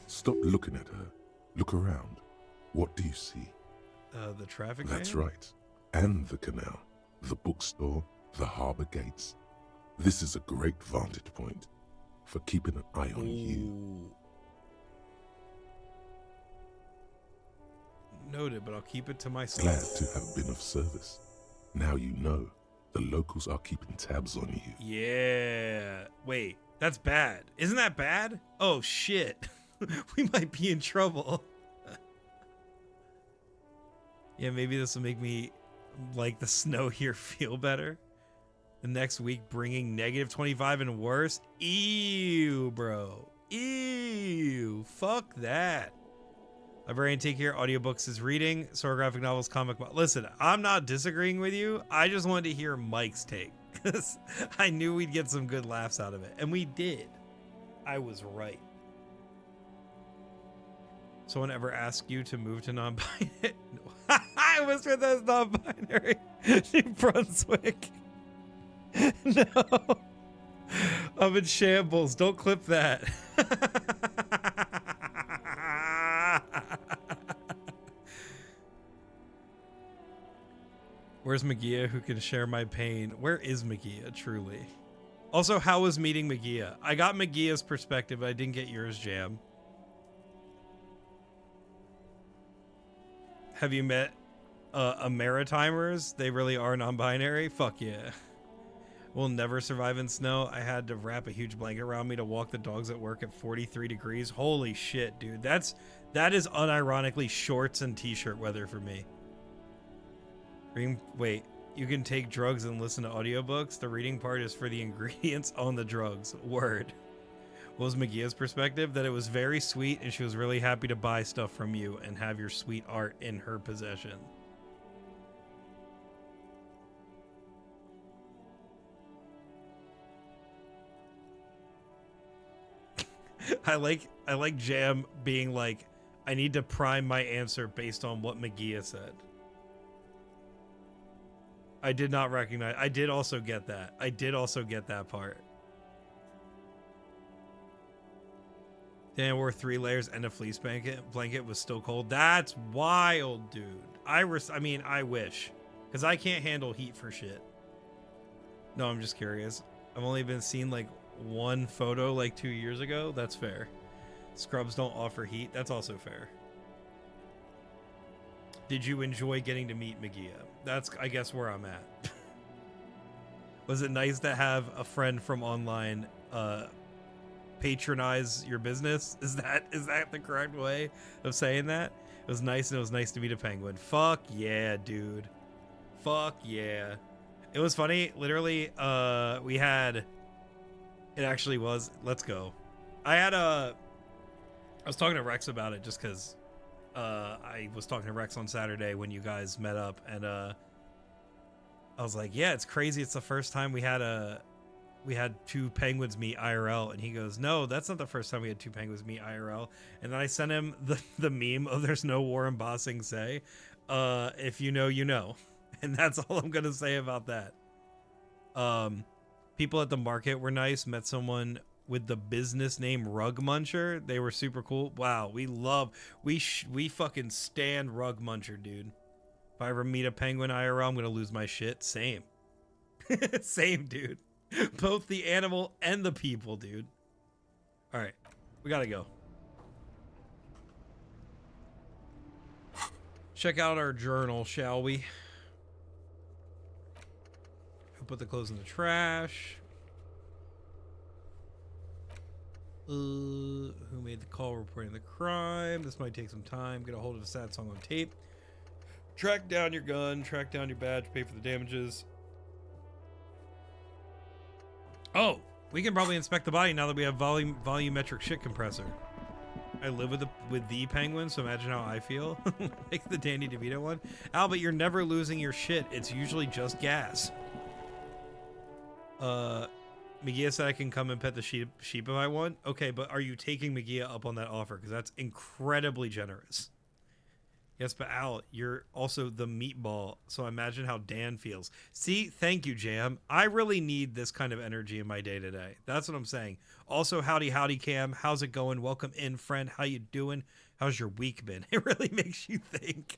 Stop looking at her. Look around. What do you see? The traffic That's man? right. And the canal, the bookstore, the harbor gates. This is a great vantage point for keeping an eye on you. Ooh. Noted, but I'll keep it to myself. Glad to have been of service. Now you know the locals are keeping tabs on you. Yeah. Wait, that's bad. Isn't that bad? Oh, shit. We might be in trouble. Yeah, maybe this will make me like the snow here feel better. The next week bringing negative 25 and worse. Ew, bro. Ew. Fuck that. Librarian take care. Audiobooks is reading. Story graphic novels, comic. Listen, I'm not disagreeing with you. I just wanted to hear Mike's take because I knew we'd get some good laughs out of it, and we did. I was right. Someone ever ask you to move to non-binary? I was for those non-binary. New Brunswick. No. I'm in shambles. Don't clip that. Where's Magia who can share my pain? Where is Magia, truly? Also, how was meeting Magia? I got Magia's perspective, but I didn't get yours, Jam. Have you met Maritimers? They really are non-binary? Fuck yeah. Will never survive in snow. I had to wrap a huge blanket around me to walk the dogs at work at 43 degrees. Holy shit, dude. That is unironically shorts and t-shirt weather for me. Wait, you can take drugs and listen to audiobooks? The reading part is for the ingredients on the drugs. Word. What was Magia's perspective? That it was very sweet and she was really happy to buy stuff from you and have your sweet art in her possession. I like Jam being like, I need to prime my answer based on what Magia said. I did not recognize. I did also get that. I did also get that part. Then I wore 3 layers and a fleece blanket was still cold. That's wild, dude. I mean, I wish. Because I can't handle heat for shit. No, I'm just curious. I've only been seen like one photo like 2 years ago. That's fair. Scrubs don't offer heat. That's also fair. Did you enjoy getting to meet Magia? That's, I guess, where I'm at. Was it nice to have a friend from online patronize your business? Is that the correct way of saying that? It was nice, and it was nice to meet a penguin. Fuck yeah, dude. Fuck yeah. It was funny. Literally, we had... It actually was... Let's go. I was talking to Rex about it just because... I was talking to Rex on Saturday when you guys met up, and I was like, yeah, it's crazy. It's the first time we had 2 penguins meet IRL. And he goes, no, that's not the first time we had 2 penguins meet IRL. And then I sent him the meme of there's no war in Ba Sing Se. If you know, you know. And that's all I'm going to say about that. People at the market were nice. Met someone with the business name Rug Muncher. They were super cool. Wow, we fucking stand Rug Muncher, dude. If I ever meet a penguin IRL, I'm gonna lose my shit. Same. Same, dude. Both the animal and the people, dude. All right, we gotta go. Check out our journal, shall we? Put the clothes in the trash. Who made the call reporting the crime? This might take some time. Get a hold of a sad song on tape. Track down your gun. Track down your badge. Pay for the damages. Oh, we can probably inspect the body now that we have volumetric shit compressor. I live with the penguin, so imagine how I feel. Like the Danny DeVito one. Albert, you're never losing your shit. It's usually just gas. Magia said I can come and pet the sheep if I want. Okay, but are you taking Magia up on that offer? Because that's incredibly generous. Yes, but Al, you're also the meatball, so imagine how Dan feels. See, thank you, Jam. I really need this kind of energy in my day today. That's what I'm saying. Also, howdy, Cam. How's it going? Welcome in, friend. How you doing? How's your week been? It really makes you think.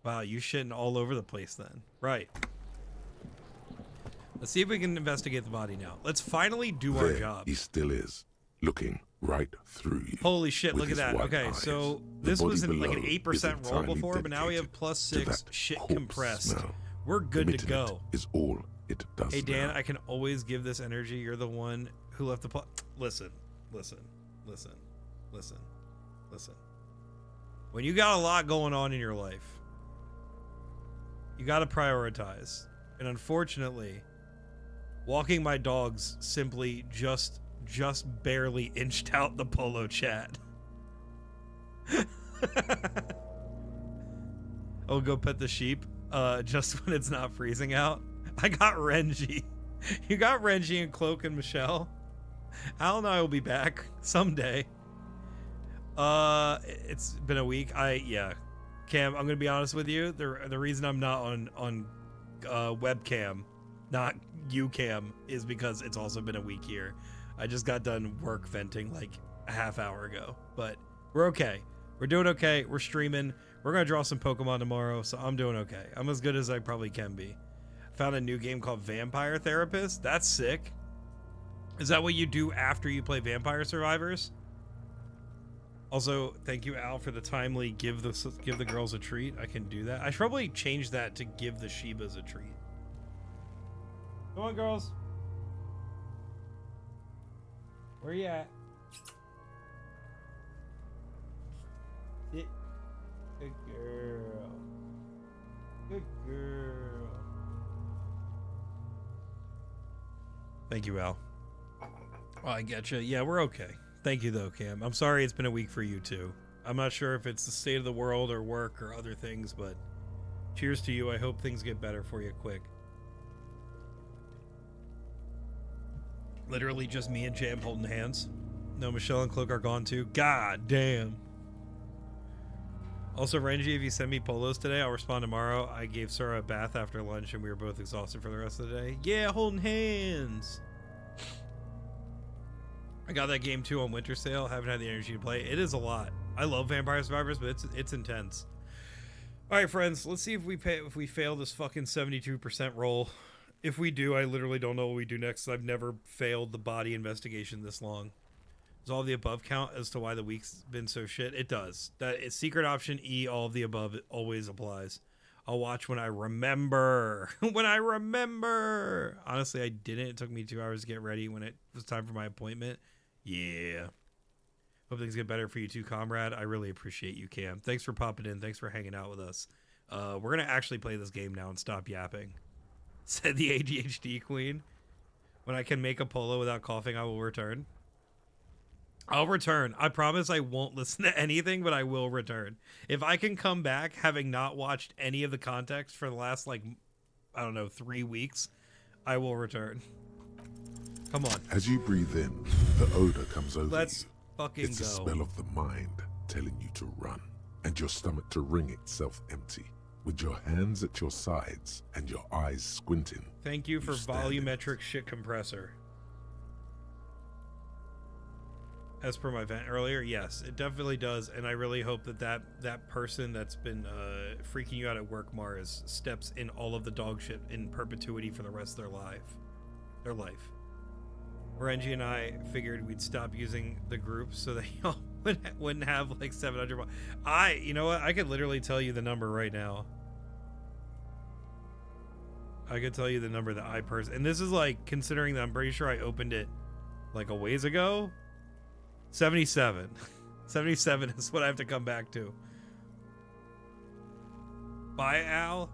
Wow, you shitting all over the place then. Right. Let's see if we can investigate the body now. Let's finally do our There job. he still is, looking right through you. Holy shit, with look at his that. white Okay, eyes. so The this was body like an below 8% is roll entirely before, but now we have dedicated +6 to that shit corpse compressed. smell. We're good to Emitting go. it is all it does. Hey Dan, now. I can always give this energy. You're the one who left the listen. When you got a lot going on in your life, you got to prioritize. And unfortunately, walking my dogs simply just barely inched out the polo chat. Oh, go pet the sheep just when it's not freezing out. I got Renji. You got Renji and Cloak and Michelle. Al and I will be back someday. It's been a week. Cam, I'm gonna be honest with you. The reason I'm not on webcam, not UCam, is because it's also been a week here. I just got done work venting like a half hour ago, but we're okay. We're doing okay. We're streaming. We're gonna draw some Pokemon tomorrow, so I'm doing okay. I'm as good as I probably can be. Found a new game called Vampire Therapist. That's sick. Is that what you do after you play Vampire Survivors? Also, thank you, Al, for the timely give the girls a treat. I can do that. I should probably change that to give the Shibas a treat. Come on, girls. Where you at? Sit. Good girl. Good girl. Thank you, Al. Oh, I get you. Yeah, we're okay. Thank you, though, Cam. I'm sorry it's been a week for you, too. I'm not sure if it's the state of the world or work or other things, but cheers to you. I hope things get better for you quick. Literally just me and Jam holding hands. No, Michelle and Cloak are gone, too. God damn. Also, Renji, if you send me polos today, I'll respond tomorrow. I gave Sora a bath after lunch, and we were both exhausted for the rest of the day. Yeah, holding hands. I got that game too on winter sale. Haven't had the energy to play. It is a lot. I love Vampire Survivors, but it's intense. All right, friends. Let's see if we fail this fucking 72% roll. If we do, I literally don't know what we do next. I've never failed the body investigation this long. Does all of the above count as to why the week's been so shit? It does. That is secret option E. All of the above, it always applies. I'll watch when I remember. When I remember. Honestly, I didn't. It took me 2 hours to get ready when it was time for my appointment. Yeah. Hope things get better for you too, comrade. I really appreciate you, Cam. Thanks for popping in. Thanks for hanging out with us. We're going to actually play this game now and stop yapping. Said the ADHD queen. When I can make a polo without coughing, I will return. I'll return. I promise I won't listen to anything, but I will return. If I can come back having not watched any of the context for the last, like, I don't know, 3 weeks, I will return. Come on. As you breathe in, the odor comes over Let's you. fucking It's go. a smell of the mind telling you to run, and your stomach to wring itself empty, with your hands at your sides and your eyes squinting. Thank you for stand in volumetric shit compressor. As per my vent earlier, yes, it definitely does, and I really hope that person that's been freaking you out at work, Mars, steps in all of the dog shit in perpetuity for the rest of their life. Renji and I figured we'd stop using the group so that y'all wouldn't have like 700. You know what? I could literally tell you the number right now. I could tell you the number that I and this is like considering that I'm pretty sure I opened it like a ways ago. 77. 77 is what I have to come back to. Bye, Al.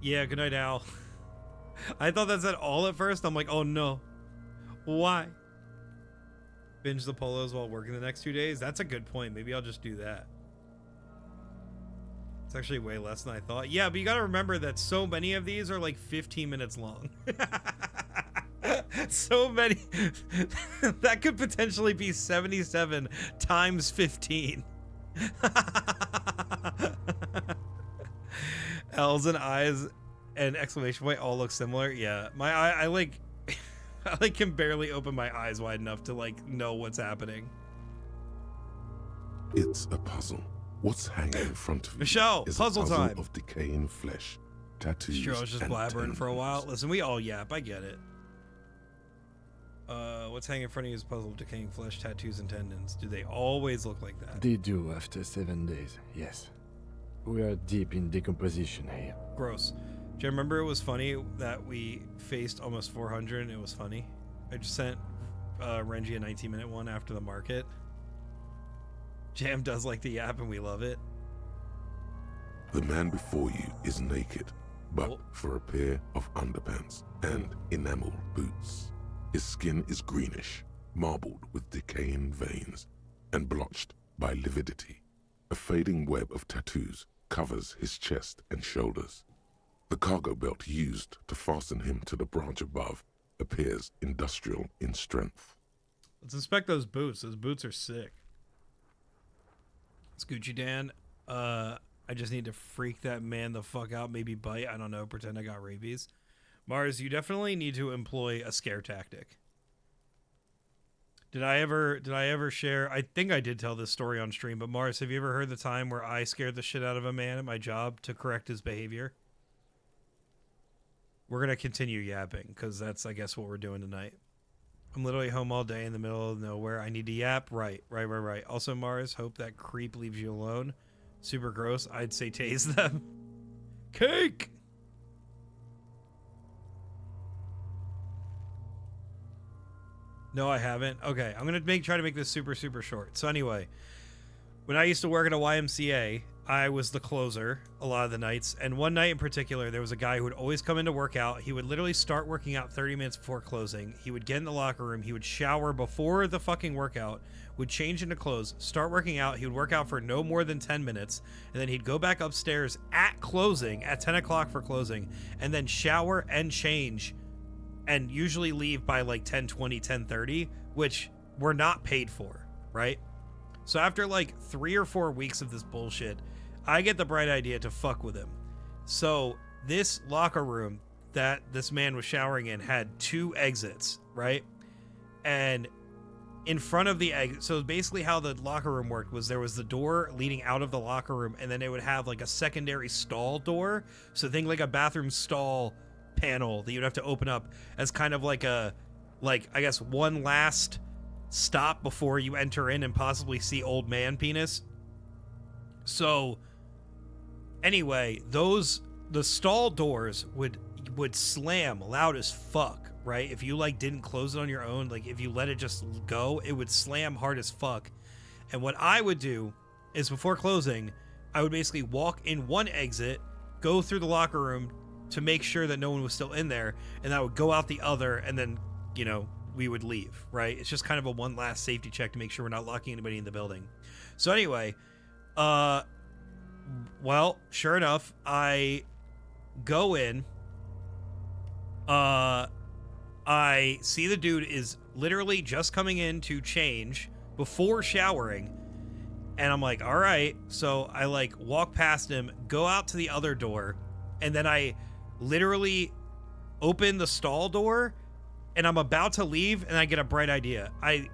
Yeah, good night, Al. I thought that said all at first. I'm like, oh no. Why? Binge the polos while working the next 2 days? That's a good point. Maybe I'll just do that. It's actually way less than I thought. Yeah, but you gotta remember that so many of these are like 15 minutes long. So many. That could potentially be 77 times 15. L's and I's and exclamation point all look similar. Yeah, my I like I like can barely open my eyes wide enough to like know what's happening. It's a puzzle. What's hanging in front of you Michelle, is puzzle a puzzle time. of decaying flesh, tattoos, Sure, I was just and blabbering for a while. tendons. Listen, we all yap. I get it. What's hanging in front of you is a puzzle of decaying flesh, tattoos, and tendons. Do they always look like that? They do after 7 days, yes. We are deep in decomposition here. Gross. Do you remember it was funny that we faced almost 400 and it was funny? I just sent Renji a 19-minute one after the market. Jam does like the yap and we love it. The man before you is naked, but Oh. for a pair of underpants and enamel boots. His skin is greenish, marbled with decaying veins, and blotched by lividity. A fading web of tattoos covers his chest and shoulders. The cargo belt used to fasten him to the branch above appears industrial in strength. Let's inspect those boots. Those boots are sick. Scoochie Dan, I just need to freak that man the fuck out, maybe bite, I don't know, pretend I got rabies. Mars, you definitely need to employ a scare tactic. Did I ever share, I think I did tell this story on stream, but Mars, have you ever heard the time where I scared the shit out of a man at my job to correct his behavior? We're going to continue yapping, because that's, I guess, what we're doing tonight. I'm literally home all day in the middle of nowhere. I need to yap. Right. Also, Mars, hope that creep leaves you alone. Super gross. I'd say tase them. Cake! No, I haven't. Okay, I'm going to try to make this super, super short. So anyway, when I used to work at a YMCA, I was the closer a lot of the nights. And one night in particular, there was a guy who would always come in to work out. He would literally start working out 30 minutes before closing. He would get in the locker room. He would shower before the fucking workout, would change into clothes, start working out. He would work out for no more than 10 minutes. And then he'd go back upstairs at closing, at 10 o'clock for closing, and then shower and change and usually leave by like 10:20, 10:30, which we're not paid for, right? So after like 3 or 4 weeks of this bullshit, I get the bright idea to fuck with him. So this locker room that this man was showering in had 2 exits, right? And in front of the exit, so basically how the locker room worked was there was the door leading out of the locker room, and then it would have like a secondary stall door. So think like a bathroom stall panel that you'd have to open up as kind of like a, like, I guess one last stop before you enter in and possibly see old man penis. So anyway, the stall doors would slam loud as fuck, right? If you like didn't close it on your own, like if you let it just go, it would slam hard as fuck. And what I would do is before closing, I would basically walk in one exit, go through the locker room to make sure that no one was still in there, and I would go out the other, and then, you know, we would leave, right? It's just kind of a one last safety check to make sure we're not locking anybody in the building. So anyway, well, sure enough, I go in, I see the dude is literally just coming in to change before showering, and I'm like, all right. So I like walk past him, go out to the other door, and then I literally open the stall door, and I'm about to leave, and I get a bright idea. I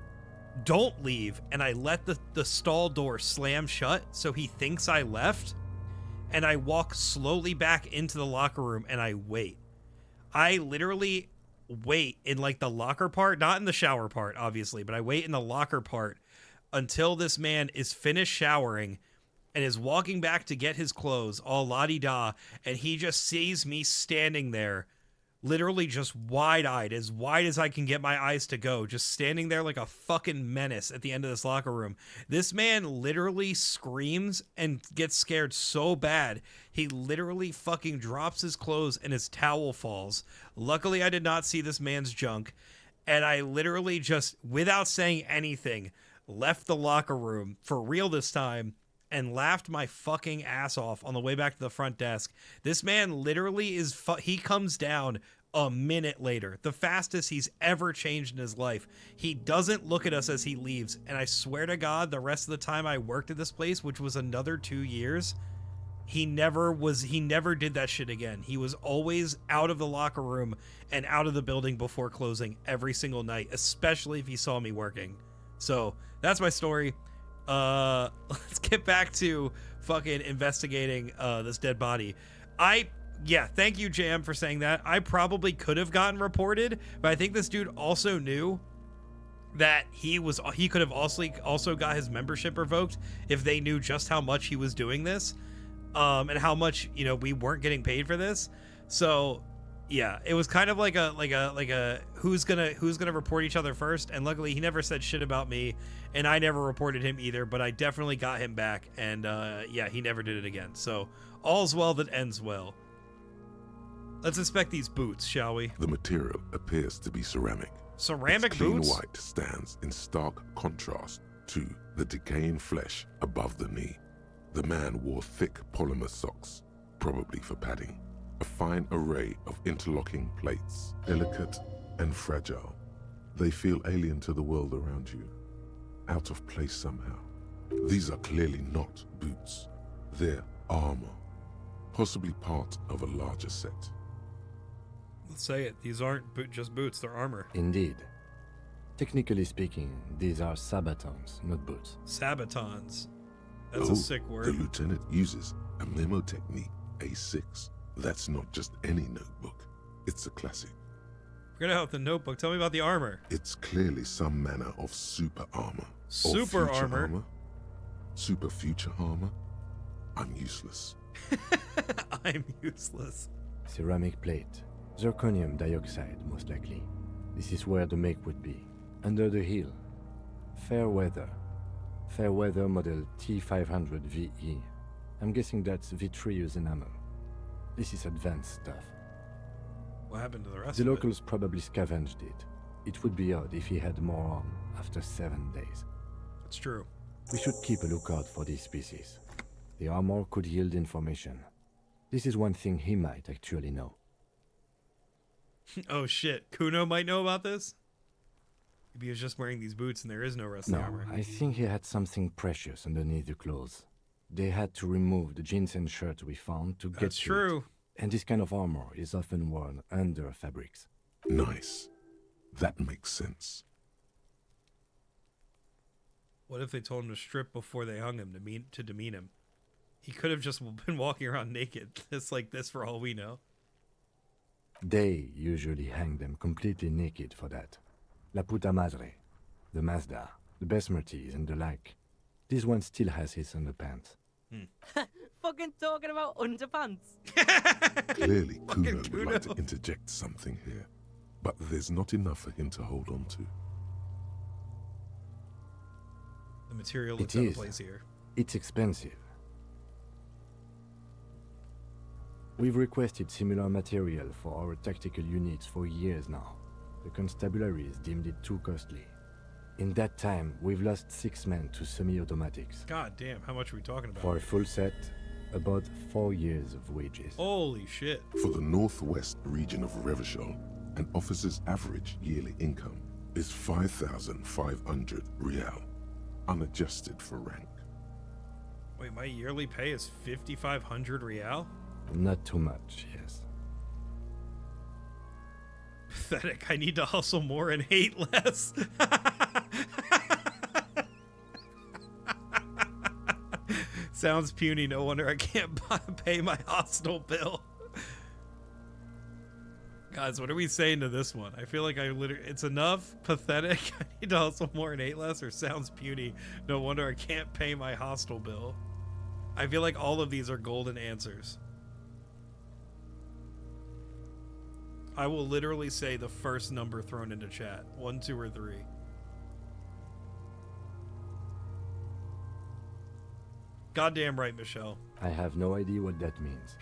don't leave, and I let the stall door slam shut so he thinks I left, and I walk slowly back into the locker room, and I wait. I literally wait in like the locker part, not in the shower part, obviously, but I wait in the locker part until this man is finished showering and is walking back to get his clothes, all la-di-da, and he just sees me standing there, literally just wide-eyed, as wide as I can get my eyes to go, just standing there like a fucking menace at the end of this locker room. This man literally screams and gets scared so bad, he literally fucking drops his clothes and his towel falls. Luckily, I did not see this man's junk, and I literally just, without saying anything, left the locker room, for real this time, and laughed my fucking ass off on the way back to the front desk. This man literally is, he comes down a minute later. The fastest he's ever changed in his life. He doesn't look at us as he leaves. And I swear to God, the rest of the time I worked at this place, which was another 2 years, he never did that shit again. He was always out of the locker room and out of the building before closing every single night, especially if he saw me working. So that's my story. Let's get back to fucking investigating this dead body. Thank you, Jam, for saying that. I probably could have gotten reported, but I think this dude also knew that he could have also got his membership revoked if they knew just how much he was doing this, and how much, you know, we weren't getting paid for this. So yeah, it was kind of like a who's gonna report each other first. And luckily he never said shit about me, and I never reported him either, but I definitely got him back. And he never did it again. So all's well that ends well. Let's inspect these boots, shall we? The material appears to be ceramic. Ceramic Its clean boots? white stands in stark contrast to the decaying flesh above the knee. The man wore thick polymer socks, probably for padding. A fine array of interlocking plates, delicate and fragile. They feel alien to the world around you, out of place somehow. These are clearly not boots. They're armor, possibly part of a larger set. Let's say it. These aren't just boots, they're armor. Indeed. Technically speaking, these are sabatons, not boots. Sabatons. That's a sick word. The lieutenant uses a memo technique A6. That's not just any notebook. It's a classic. Forget about the notebook. Tell me about the armor. It's clearly some manner of super armor. Super or future armor? Super future armor? I'm useless. I'm useless. Ceramic plate. Zirconium dioxide, most likely. This is where the make would be. Under the heel. Fair weather. Fair weather model T500 VE. I'm guessing that's vitreous enamel. This is advanced stuff. What happened to the rest The of it? locals probably scavenged it. It would be odd if he had more on after 7 days. It's true. We should keep a lookout for these species. The armor could yield information. This is one thing he might actually know. Oh shit, Kuno might know about this? Maybe he was just wearing these boots and there is no rest of No, the armor. I think he had something precious underneath the clothes. They had to remove the jeans and shirts we found to get That's to true. it. And this kind of armor is often worn under fabrics. Nice. That makes sense. What if they told him to strip before they hung him to demean him? He could have just been walking around naked, just like this for all we know. They usually hang them completely naked for that. La puta madre, the Mazda, the Besmerties and the like. This one still has his underpants. Fucking talking about underpants. Clearly, Kuno Fucking would like to Kuno. interject something here, but there's not enough for him to hold on to. The material It looks out of is. place here. It's expensive. We've requested similar material for our tactical units for years now. The constabularies deemed it too costly. In that time, we've lost 6 men to semi-automatics. God damn, how much are we talking about? For a full set, about 4 years of wages. Holy shit. For the northwest region of Revachol, an officer's average yearly income is 5,500 real, unadjusted for rank. Wait, my yearly pay is 5,500 real? Not too much, yes. Pathetic. I need to hustle more and hate less. Sounds puny. No wonder I can't pay my hostel bill. Guys, what are we saying to this one? I feel like it's enough. Pathetic. I need to hustle more and hate less, or sounds puny. No wonder I can't pay my hostel bill. I feel like all of these are golden answers. I will literally say the first number thrown into chat. 1, 2, or 3. Goddamn right, Michelle. I have no idea what that means.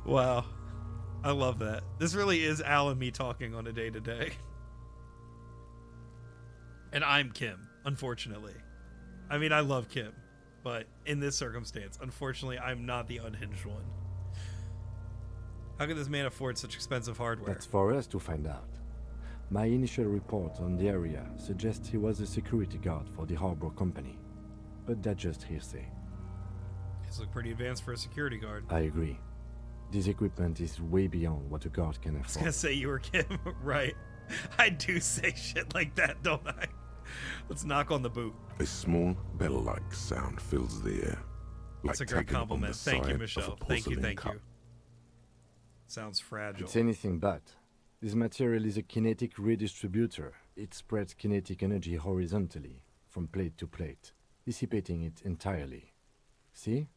Wow. I love that. This really is Al and me talking on a day-to-day. And I'm Kim, unfortunately. I mean, I love Kim, but in this circumstance, unfortunately, I'm not the unhinged one. How could this man afford such expensive hardware? That's for us to find out. My initial report on the area suggests he was a security guard for the harbor company, but that's just hearsay. He's look pretty advanced for a security guard. I agree. This equipment is way beyond what a guard can I was afford. gonna say you were Kim, right? I do say shit like that, don't I? Let's knock on the boot. A small bell-like sound fills the air. That's a great tapping on compliment. the Thank you, side of a Michelle. Thank you, porcelain thank cup. you. Sounds fragile. It's anything but. This material is a kinetic redistributor. It spreads kinetic energy horizontally, from plate to plate, dissipating it entirely. See?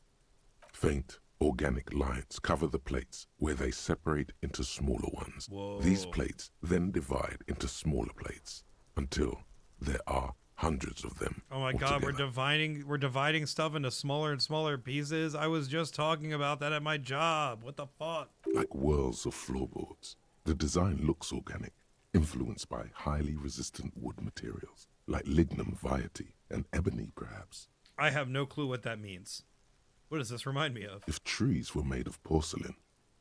Faint, organic lines cover the plates where they separate into smaller ones. Whoa. These plates then divide into smaller plates until there are hundreds of them. Oh my god, altogether. we're dividing stuff into smaller and smaller pieces. I was just talking about that at my job. What the fuck? Like whirls of floorboards. The design looks organic, influenced by highly resistant wood materials, like lignum vitae and ebony perhaps. I have no clue what that means. What does this remind me of? If trees were made of porcelain,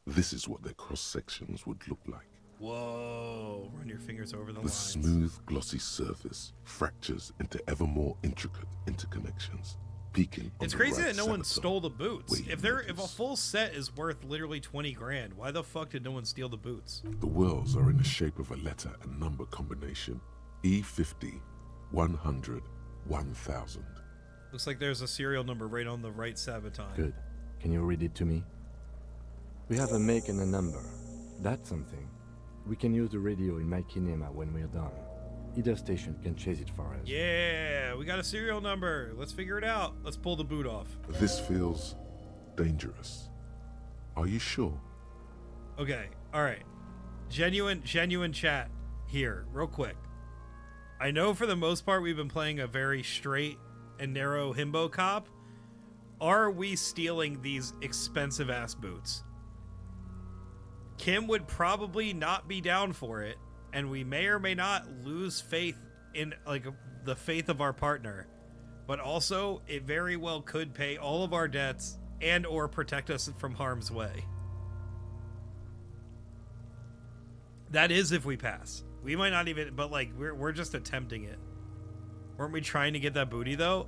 this is what their cross-sections would look like. Whoa, run your fingers over the The lines. smooth, glossy surface fractures into ever more intricate interconnections, peaking on It's the crazy right that no one semitone, stole the boots. where you If a notice. full set is worth literally 20 grand, why the fuck did no one steal the boots? The whirls are in the shape of a letter and number combination. E50, 100, 1000. Looks like there's a serial number right on the right sabotage. Good. Can you read it to me? We have a make and a number. That's something. We can use the radio in my kinema when we're done. Either station can chase it for us. Yeah, we got a serial number. Let's figure it out. Let's pull the boot off. This feels dangerous. Are you sure? Okay, all right. Genuine chat here, real quick. I know for the most part we've been playing a very straight and narrow himbo cop. Are we stealing these expensive ass boots? Kim would probably not be down for it, and we may or may not lose faith in like the faith of our partner. But also, it very well could pay all of our debts and or protect us from harm's way. That is if we pass. We might not even, but like we're just attempting it. Weren't we trying to get that booty though?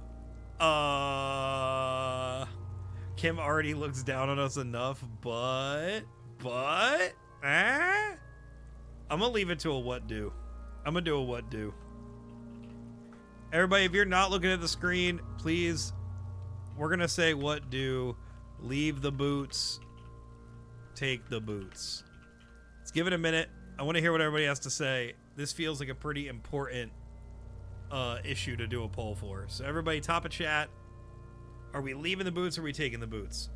Kim already looks down on us enough, but I'm gonna leave it to a what do. I'm gonna do a what do. Everybody, if you're not looking at the screen, please, we're gonna say what do. Leave the boots, take the boots. Let's give it a minute. I want to hear what everybody has to say. This feels like a pretty important issue to do a poll for. So everybody, top of chat. Are we leaving the boots or are we taking the boots?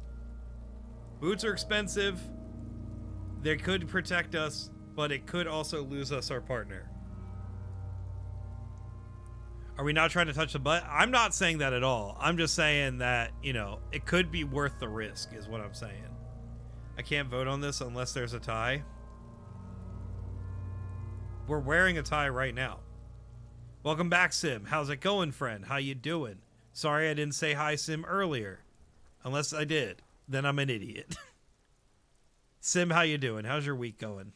Boots are expensive. They could protect us, but it could also lose us our partner. Are we not trying to touch the butt? I'm not saying that at all. I'm just saying that, you know, it could be worth the risk is what I'm saying. I can't vote on this unless there's a tie. We're wearing a tie right now. Welcome back, Sim. How's it going, friend? How you doing? Sorry I didn't say hi, Sim, earlier. Unless I did. Then I'm an idiot. Sim, how you doing? How's your week going?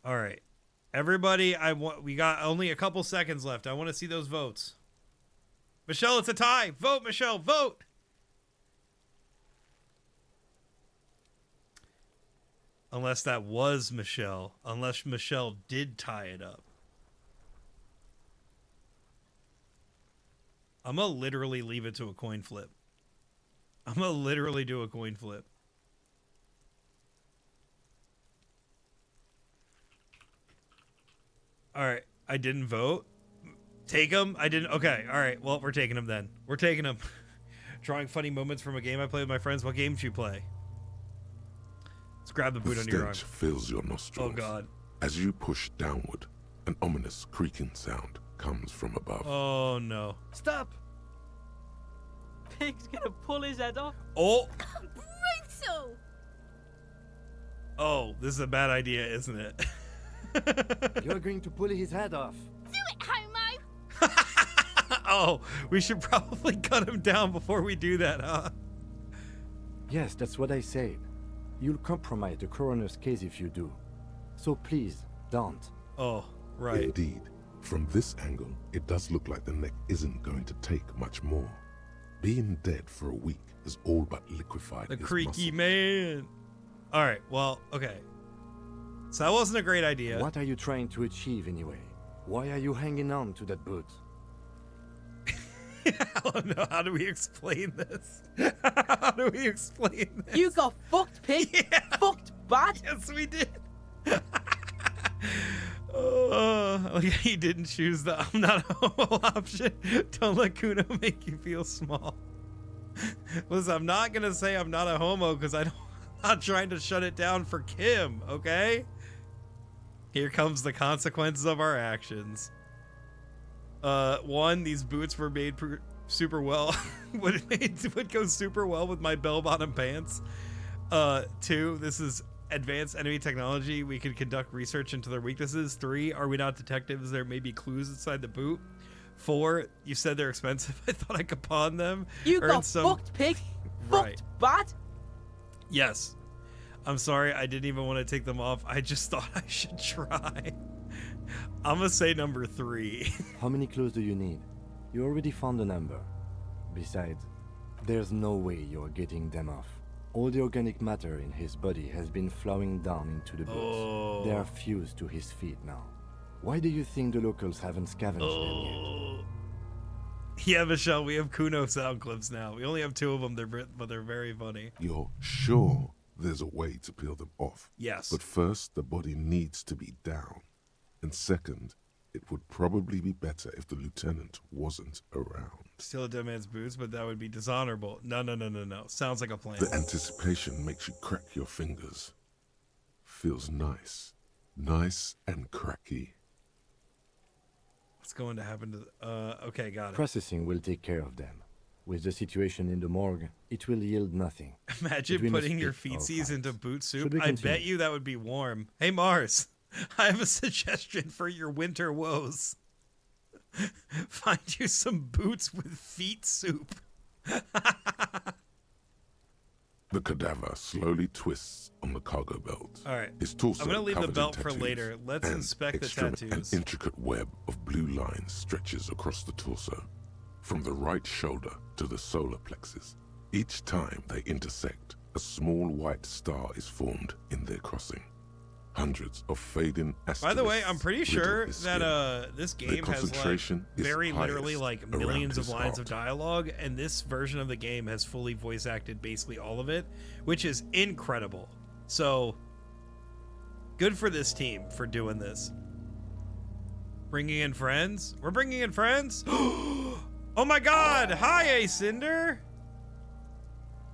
All right. Everybody, we got only a couple seconds left. I want to see those votes. Michelle, it's a tie. Vote, Michelle, vote. Unless that was Michelle. Unless Michelle did tie it up. I'm going to literally leave it to a coin flip. I'm going to literally do a coin flip. All right. I didn't vote. Take them. I didn't. Okay. All right. Well, we're taking them then. We're taking them. Drawing funny moments from a game I play with my friends. What game did you play? Let's grab the boot The under your arm. stench fills your nostrils. Oh, God. As you push downward, an ominous creaking sound comes from above. Oh, no. Stop! Pig's gonna pull his head off. Oh. Brutal! Oh, this is a bad idea, isn't it? You're going to pull his head off. Oh, we should probably cut him down before we do that, huh? Yes, that's what I said. You'll compromise the coroner's case if you do. So please, don't. Oh, right. Indeed, from this angle, it does look like the neck isn't going to take much more. Being dead for a week has all but liquefied The his creaky muscle. man. All right, well, okay. So that wasn't a great idea. What are you trying to achieve anyway? Why are you hanging on to that boot? I don't know. How do we explain this? How do we explain this? You got fucked, pig. Yeah. Fucked bad. Yes, we did. He didn't choose the I'm not a homo option. Don't let Kuno make you feel small. Listen, I'm not going to say I'm not a homo because I'm not trying to shut it down for Kim, okay? Here comes the consequences of our actions. One, these boots were made super well. would go super well with my bell-bottom pants. Two, this is advanced enemy technology. We can conduct research into their weaknesses. Three, are we not detectives? There may be clues inside the boot. Four, you said they're expensive. I thought I could pawn them. You Earn got some... fucked, pig. Right. Fucked bad. Yes. I'm sorry. I didn't even want to take them off. I just thought I should try. I'm going to say number 3. How many clues do you need? You already found a number. Besides, there's no way you're getting them off. All the organic matter in his body has been flowing down into the boots. They are fused to his feet now. Why do you think the locals haven't scavenged them yet? Yeah, Michelle, we have Kuno sound clips now. We only have 2 of them, but they're very funny. You're sure there's a way to peel them off? Yes. But first, the body needs to be down. And second, it would probably be better if the lieutenant wasn't around. Steal a dead man's boots, but that would be dishonorable. No. Sounds like a plan. The anticipation makes you crack your fingers. Feels nice. Nice and cracky. What's going to happen to... okay, got it. Processing will take care of them. With the situation in the morgue, it will yield nothing. Imagine Between putting us your speak, feetsies all into facts. boot soup. Should we I bet continue? you that would be warm. Hey, Mars, I have a suggestion for your winter woes. Find you some boots with feet soup. The cadaver slowly twists on the cargo belt. All right. His torso I'm going to leave the covered in belt for tattoos, later. Let's and inspect the An tattoos. intricate web of blue lines stretches across the torso, from the right shoulder to the solar plexus. Each time they intersect, a small white star is formed in their crossing. Hundreds of fading asterisks. By the way, I'm pretty riddle sure his that skin. this Their game has like concentration is very literally highest like around millions of his lines of heart. dialogue, and this version of the game has fully voice acted basically all of it, which is incredible. So good for this team for doing this. Bringing in friends? We're bringing in friends? Oh my god! Hi, Cinder!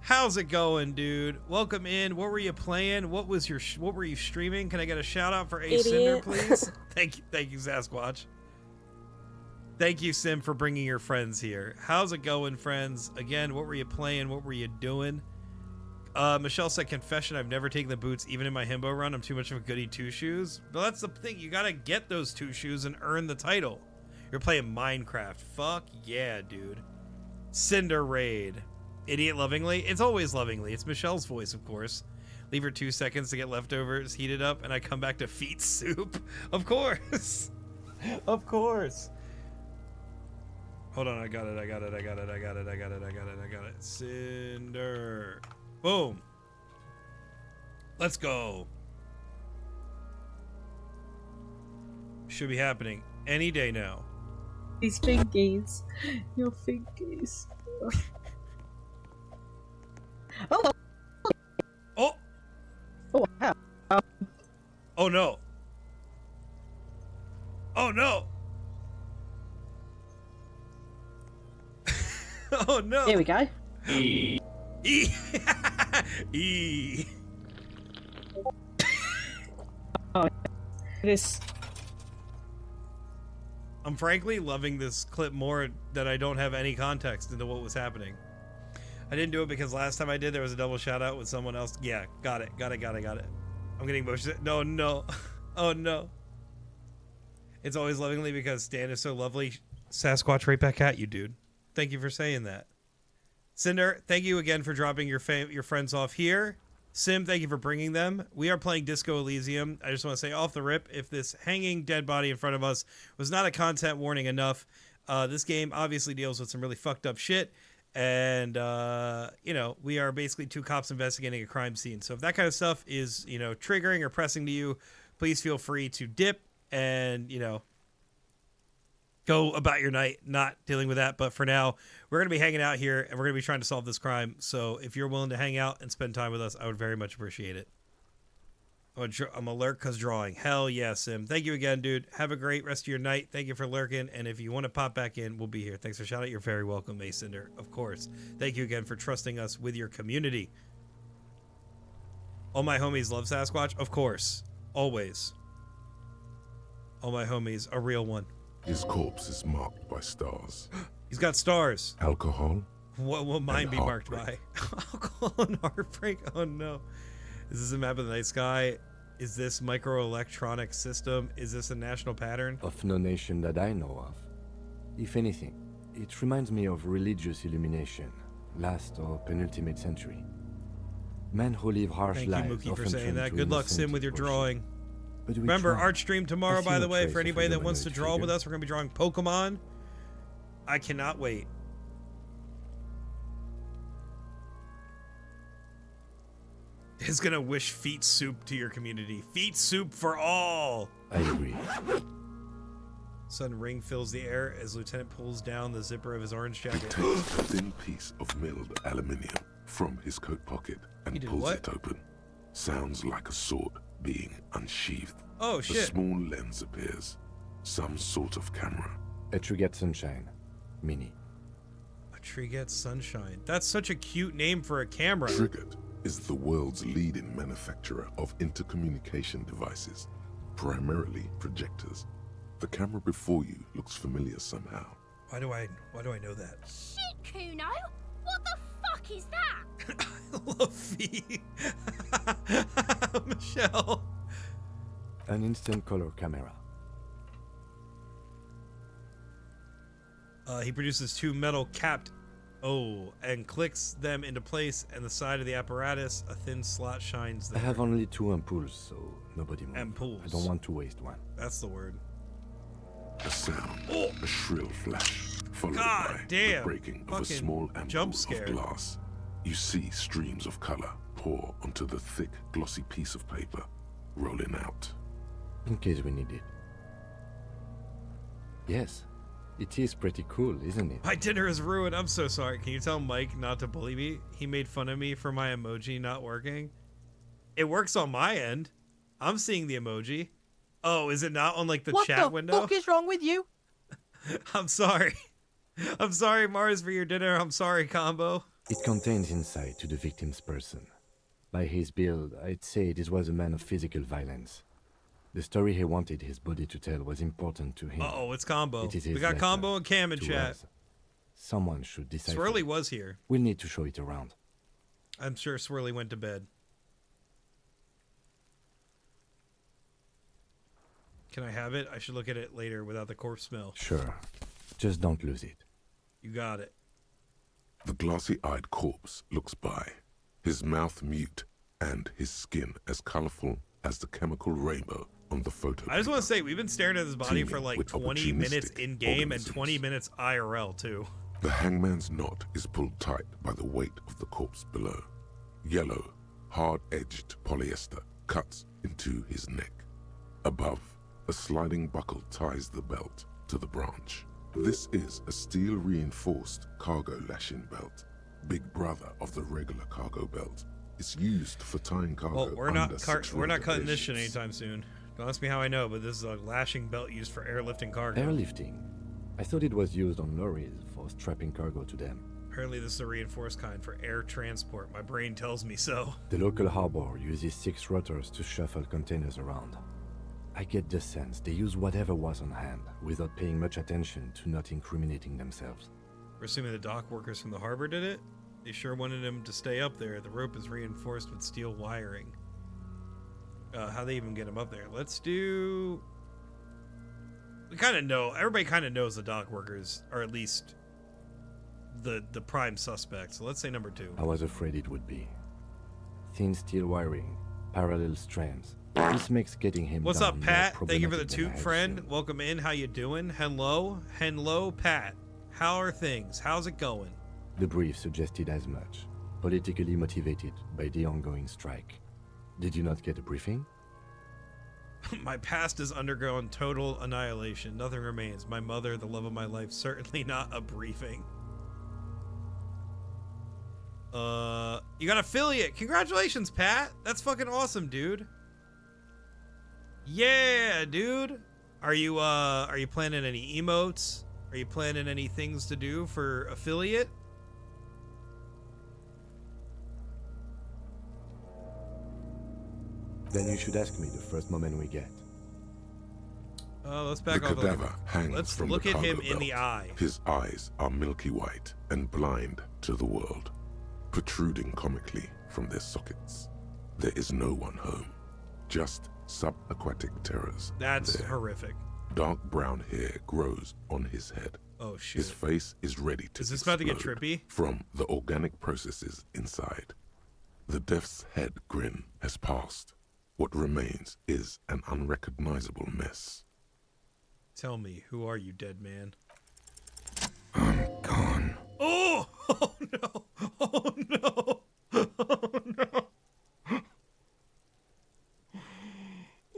How's it going, dude? Welcome in. What were you playing? What were you streaming? Can I get a shout out for Cinder, Idiot. please? Thank you, Sasquatch. Thank you, Sim, for bringing your friends here. How's it going, friends? Again, what were you playing? What were you doing? Michelle said, confession, I've never taken the boots, even in my himbo run. I'm too much of a goody two-shoes. But that's the thing. You gotta get those 2 shoes and earn the title. You're playing Minecraft. Fuck yeah, dude. Cinder Raid. Idiot lovingly. It's always lovingly. It's Michelle's voice, of course. Leave her 2 seconds to get leftovers heated up, and I come back to feet soup. Of course. Of course. Hold on, I got it. Cinder. Boom. Let's go. Should be happening any day now. These fingies. Your fingies. Oh! Oh! Oh, wow. Oh no. Oh no. Oh no. Here we go. E. E. This. I'm frankly loving this clip more that I don't have any context into what was happening. I didn't do it because last time I did, there was a double shout out with someone else. Yeah, got it. I'm getting emotional. No. Oh no. It's always lovingly because Stan is so lovely. Sasquatch right back at you, dude. Thank you for saying that. Cinder, thank you again for dropping your friends off here. Sim, thank you for bringing them. We are playing Disco Elysium. I just want to say off the rip, if this hanging dead body in front of us was not a content warning enough, this game obviously deals with some really fucked up shit. And, you know, we are basically two cops investigating a crime scene. So if that kind of stuff is, you know, triggering or pressing to you, please feel free to dip and, you know, go about your night not dealing with that. But for now, we're going to be hanging out here and we're going to be trying to solve this crime. So if you're willing to hang out and spend time with us, I would very much appreciate it. I'm alert because drawing. Hell yeah, Sim. Thank you again, dude. Have a great rest of your night. Thank you for lurking. And if you want to pop back in, we'll be here. Thanks for shouting out. You're very welcome, Cinder. Of course. Thank you again for trusting us with your community. All my homies love Sasquatch? Of course. Always. All my homies, a real one. His corpse is marked by stars. He's got stars. Alcohol? What will mine be marked by? heartbreak. Alcohol and heartbreak? Oh no. Is this a map of the night sky? Is this microelectronic system? Is this a national pattern? Of no nation that I know of. If anything, it reminds me of religious illumination, last or penultimate century. Men who live harsh Thank you, lives Mookie, for often saying turn that. to Good luck, Sim, innocent with your worship. drawing. But we Remember, try. art stream tomorrow, I see by the no way, trace for of a anybody that wants to humanoid draw with figure. us. We're going to be drawing Pokemon. I cannot wait. Is going to wish feet soup to your community. Feet soup for all. I agree. Sudden ring fills the air as Lieutenant pulls down the zipper of his orange He jacket. takes a thin piece of milled aluminium from his coat pocket He and did pulls what? it open. Sounds like a sword being unsheathed. Oh, A shit. small lens appears. Some sort of camera. A Trigat Sunshine. Mini. A Triget Sunshine. That's such a cute name for a camera. Trigat is the world's leading manufacturer of intercommunication devices, primarily projectors. The camera before you looks familiar somehow. Why do I know that? Shit, Kuno! What the fuck is that? I love feet. Michelle. An instant color camera. He produces two metal capped and clicks them into place, and the side of the apparatus, a thin slot shines I there. have only 2 ampoules, so nobody moves. Ampoules. I don't want to waste one. That's the word. A sound, a shrill flash, followed God by damn. the breaking of a Fucking small ampoule jump of scare. glass. You see streams of color pour onto the thick, glossy piece of paper, rolling out. In case we need it. Yes, it is pretty cool, isn't it? My dinner is ruined. I'm so sorry. Can you tell Mike not to bully me? He made fun of me for my emoji not working. It works on my end. I'm seeing the emoji. Oh, is it not on like the What chat the window? fuck is wrong with you? I'm sorry. I'm sorry, Mars, for your dinner. I'm sorry, Combo. It contains insight to the victim's person. By his build, I'd say this was a man of physical violence. The story he wanted his body to tell was important to him. Uh-oh, it's Combo. It is We his got letter Combo and Cam in to chat. us. Someone should decide. Swirly was here. We'll need to show it around. I'm sure Swirly went to bed. Can I have it? I should look at it later without the corpse smell. Sure. Just don't lose it. You got it. The glossy-eyed corpse looks by, his mouth mute and his skin as colorful as the chemical rainbow on the photo. I just want to paper. say, we've been staring at this body for Teeming like with 20 minutes opportunistic in-game and 20 organisms. minutes IRL, too. The hangman's knot is pulled tight by the weight of the corpse below. Yellow, hard-edged polyester cuts into his neck. Above, a sliding buckle ties the belt to the branch. This is a steel-reinforced cargo lashing belt, big brother of the regular cargo belt. It's used for tying cargo. Well, we're not under we're not cutting this shit regulations. anytime soon. Don't ask me how I know, but this is a lashing belt used for airlifting cargo. Airlifting. I thought it was used on lorries for strapping cargo to them. Apparently this is a reinforced kind for air transport. My brain tells me so. The local harbor uses 6 rotors to shuffle containers around. I get the sense they use whatever was on hand without paying much attention to not incriminating themselves. We're assuming the dock workers from the harbor did it? They sure wanted him to stay up there. The rope is reinforced with steel wiring. How they even get him up there? Let's do We kind of know. Everybody kind of knows the dock workers, or at least the prime suspect. So let's say number 2. I was afraid it would be. Thin steel wiring, parallel strands. This makes getting him What's down up, more Pat? Thank you for the problematic than I toot, had friend. assumed. Welcome in. How you doing? Hello, Pat. How are things? How's it going? The brief suggested as much. Politically motivated by the ongoing strike. Did you not get a briefing? My past has undergone total annihilation. Nothing remains. My mother, the love of my life, certainly not a briefing. You got affiliate. Congratulations, Pat. That's fucking awesome, dude. Yeah, dude. Are you planning any emotes? Are you planning any things to do for affiliate? Then you should ask me the first moment we get. Let's back The off. cadaver hangs Let's from look the at him cargo in the belt. eye. His eyes are milky white and blind to the world, protruding comically from their sockets. There is no one home, just subaquatic terrors. That's there. horrific. Dark brown hair grows on his head. Oh shit. His face is ready to Is this about to get explode trippy? from the organic processes inside. The death's head grin has passed. What remains is an unrecognizable mess. Tell me, who are you, dead man? I'm gone. Oh! Oh no! Oh no! Oh no!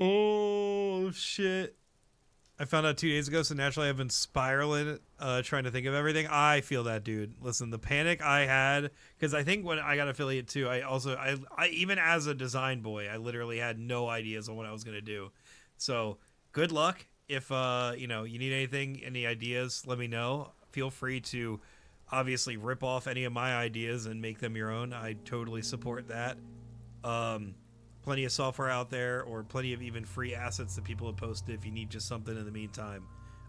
Oh shit! I found out 2 days ago, so naturally I've been spiraling, trying to think of everything. I feel that, dude. Listen, the panic I had, because I think when I got affiliate too, I even as a design boy, I literally had no ideas on what I was gonna do. So good luck. If you need anything, any ideas, let me know. Feel free to obviously rip off any of my ideas and make them your own. I totally support that. Plenty of software out there, or plenty of even free assets that people have posted if you need just something in the meantime.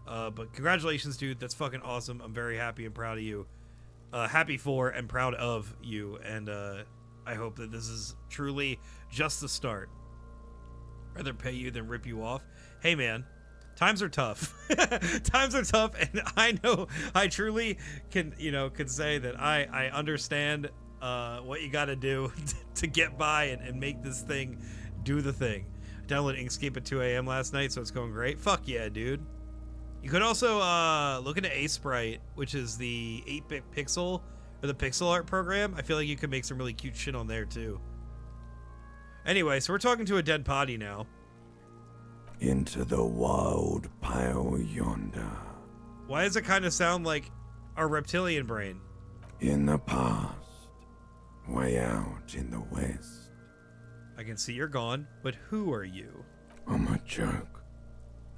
But congratulations, dude. That's fucking awesome. I'm very happy and proud of you. Happy for and proud of you. And I hope that this is truly just the start. Rather pay you than rip you off. Hey, man. Times are tough. Times are tough, and I know I truly can say that I understand what you got to do to get by and make this thing do the thing. I downloaded Inkscape at 2 a.m. last night, so it's going great. Fuck yeah, dude. You could also look into A-Sprite, which is the 8-bit pixel or the pixel art program. I feel like you could make some really cute shit on there too. Anyway, so we're talking to a dead body now. Into the wild pale yonder. Why does it kind of sound like a reptilian brain? In the past, way out in the west. I can see you're gone, but who are you? I'm a joke.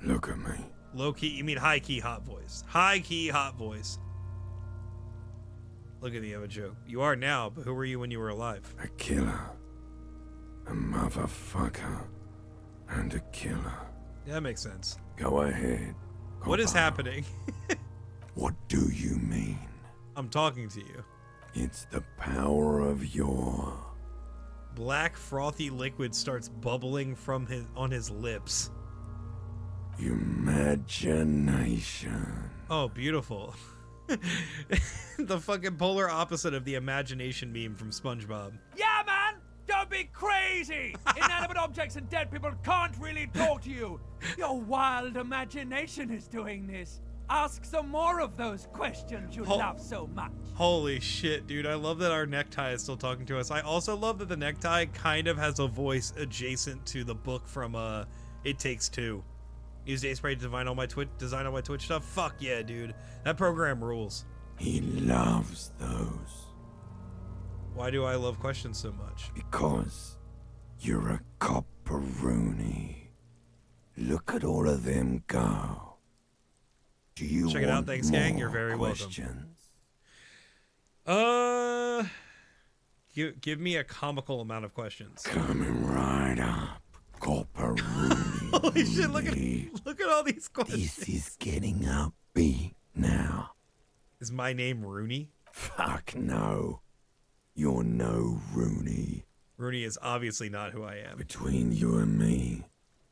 Look at me. Low key, you mean high key hot voice. High key hot voice. Look at me, I'm a joke. You are now, but who were you when you were alive? A killer. A motherfucker. And a killer. Yeah, that makes sense. Go ahead. What is Copper. happening? What do you mean? I'm talking to you. It's the power of your... Black frothy liquid starts bubbling from his lips. Imagination. Oh, beautiful. The fucking polar opposite of the imagination meme from SpongeBob. Yeah, man! Don't be crazy! Inanimate objects and dead people can't really talk to you. Your wild imagination is doing this. Ask some more of those questions you love so much. Holy shit, dude. I love that our necktie is still talking to us. I also love that the necktie kind of has a voice adjacent to the book from It Takes Two. Use A-Spray to design all my Twitch stuff. Fuck yeah, dude. That program rules. He loves those. Why do I love questions so much? Because you're a copperoonie. Look at all of them go. Do you Check it out, thanks, gang. You're very questions? welcome. Give me a comical amount of questions. Coming right up, copperoonie. Holy shit! Look at all these questions. This is getting upbeat now. Is my name Rooney? Fuck no. You're no Rooney. Rooney is obviously not who I am. Between you and me,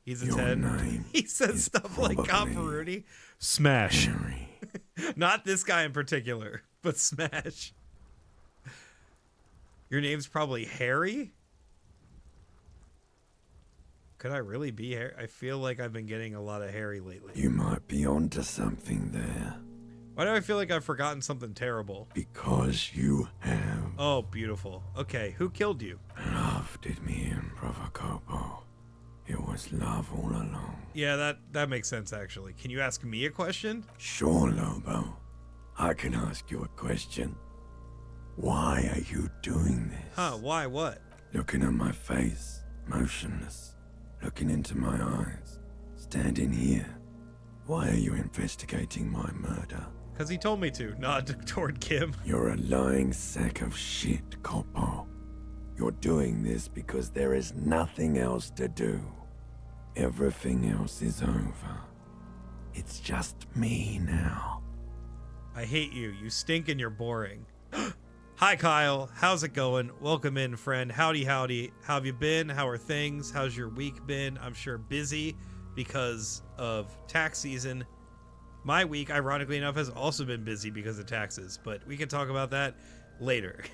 He's a Your 10. name He says is stuff like probably Copperoonie. Smash. Harry. Not this guy in particular, but Smash. Your name's probably Harry? Could I really be Harry? I feel like I've been getting a lot of Harry lately. You might be onto something there. Why do I feel like I've forgotten something terrible? Because you have. Oh, beautiful. Okay, who killed you? Love did me in, Provocopo. It was love all along. Yeah, that makes sense, actually. Can you ask me a question? Sure, Lobo. I can ask you a question. Why are you doing this? Huh, why, what? Looking at my face, motionless. Looking into my eyes. Standing here. Why are you investigating my murder? Because he told me to, nod toward Kim. You're a lying sack of shit, Copo. You're doing this because there is nothing else to do. Everything else is over. It's just me now. I hate you. You stink and you're boring. Hi, Kyle. How's it going? Welcome in, friend. Howdy, howdy. How have you been? How are things? How's your week been? I'm sure busy because of tax season. My week, ironically enough, has also been busy because of taxes, but we can talk about that later.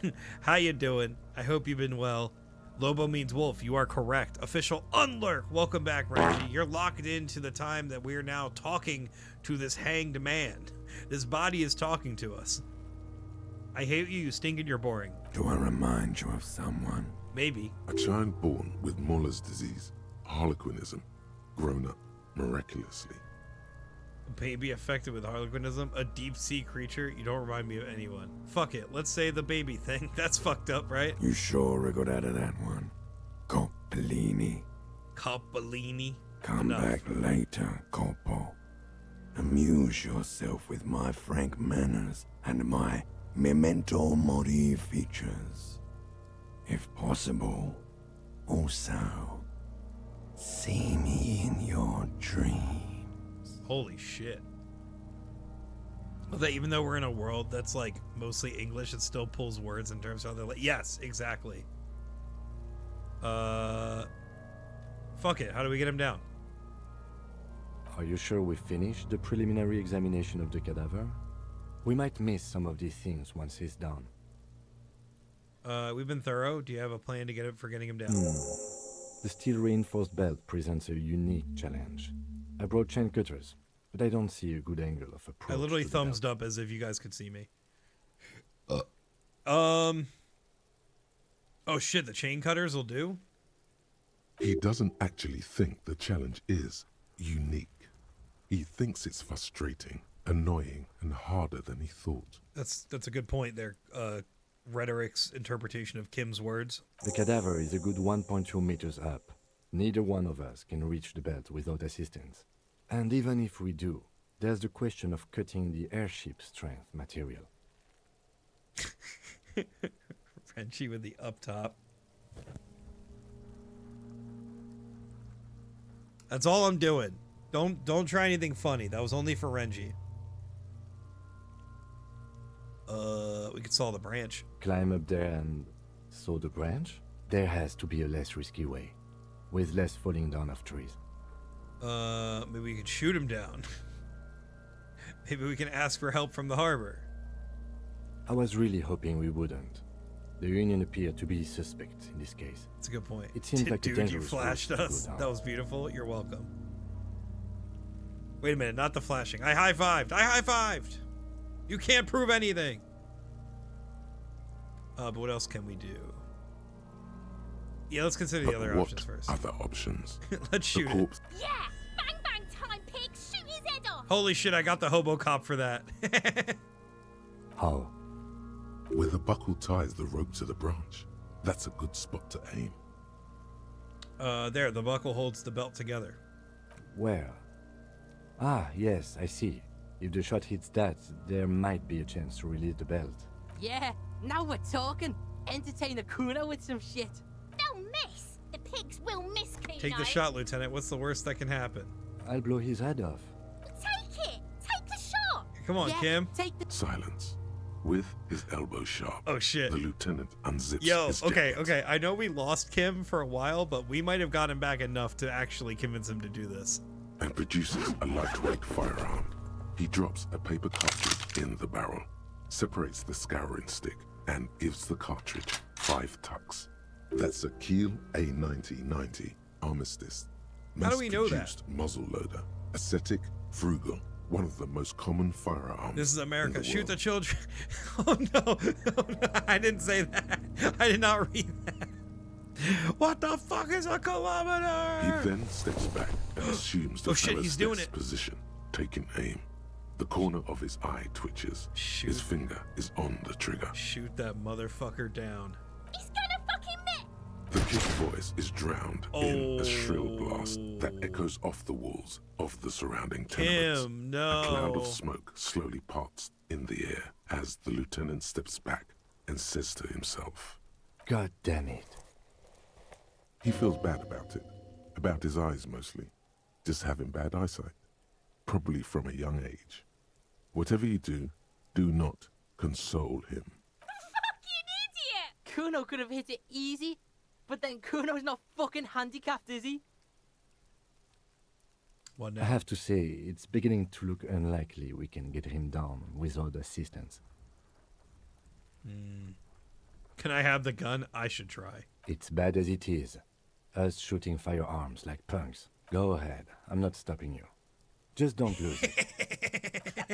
How you doing? I hope you've been well. Lobo means wolf. You are correct. Official unlurk. Welcome back, Reggie. You're locked into the time that we're now talking to this hanged man. This body is talking to us. I hate you. You stink and you're boring. Do I remind you of someone? Maybe. A child born with Muller's disease, harlequinism, grown up miraculously. A baby affected with harlequinism? A deep sea creature? You don't remind me of anyone. Fuck it. Let's say the baby thing. That's fucked up, right? You sure wriggled out of that one? Coppolini. Coppolini? Come back later, Corpo. Amuse yourself with my frank manners and my memento mori features. If possible, also, see me in your dreams. Holy shit. Well, that even though we're in a world that's like mostly English, it still pulls words in terms of how they're like, yes, exactly. Fuck it. How do we get him down? Are you sure we finished the preliminary examination of the cadaver? We might miss some of these things once he's done. We've been thorough. Do you have a plan to getting him down? The steel reinforced belt presents a unique challenge. I brought chain cutters, but I don't see a good angle of approach. I literally to the thumbs belt. up as if you guys could see me. Oh shit, the chain cutters will do? He doesn't actually think the challenge is unique. He thinks it's frustrating, annoying, and harder than he thought. That's a good point there. Rhetoric's interpretation of Kim's words. The cadaver is a good 1.2 meters up. Neither one of us can reach the belt without assistance. And even if we do, there's the question of cutting the airship strength material. Frenchie with the up top. That's all I'm doing. Don't try anything funny. That was only for Renji. We could saw the branch. Climb up there and saw the branch? There has to be a less risky way, with less falling down of trees. Maybe we could shoot him down. Maybe we can ask for help from the harbor. I was really hoping we wouldn't. The Union appeared to be suspect in this case. That's a good point. It seems like a Dude, you dangerous flashed route to us. go down. That was beautiful. You're welcome. Wait a minute, not the flashing. I high-fived. I high-fived. You can't prove anything. But what else can we do? Yeah, let's consider the other what options first. Other options? Let's shoot it. corpse. Yeah! Bang bang time, pig! Shoot his head off! Holy shit, I got the hobo cop for that. How? Where the buckle ties the rope to the branch. That's a good spot to aim. There, the buckle holds the belt together. Where? Ah, yes, I see. If the shot hits that, there might be a chance to release the belt. Yeah, now we're talking. Entertain a Kuno with some shit. They'll miss! The pigs will miss, Kuno! Take the shot, Lieutenant. What's the worst that can happen? I'll blow his head off. Take it! Take the shot! Come on, Yeah, Kim. Take the... Silence. With his elbow sharp, Oh shit. the lieutenant unzips Yo, his okay, jacket okay. I know we lost Kim for a while, but we might have gotten back enough to actually convince him to do this. and produces a lightweight firearm. He drops a paper cartridge in the barrel, separates the scouring stick, and gives the cartridge 5 tucks. That's a Kiel A9090 Armistice. How do we know that? Mass-produced muzzleloader, ascetic, frugal, one of the most common firearms. This is America. in the Shoot world. the children. Oh no. Oh, no. I didn't say that. I did not read that. What the fuck is a kilometer? He then steps back and assumes the Oh, shit, he's doing fellow's it. position, taking aim. The corner of his eye twitches. Shoot. His finger is on the trigger. Shoot that motherfucker down. He's gonna fucking miss. The kid's voice is drowned in a shrill blast that echoes off the walls of the surrounding tenements. Kim, no. A cloud of smoke slowly parts in the air as the lieutenant steps back and says to himself, God damn it. he feels bad about his eyes mostly, just having bad eyesight, probably from a young age. Whatever you do, do not console him. Fucking idiot. Kuno could have hit it easy, but then Kuno's not fucking handicapped, is he? What I now? have to say, it's beginning to look unlikely we can get him down without assistance. Can I have the gun? I should try. It's bad as it is. Us shooting firearms like punks. Go ahead, I'm not stopping you. Just don't lose it.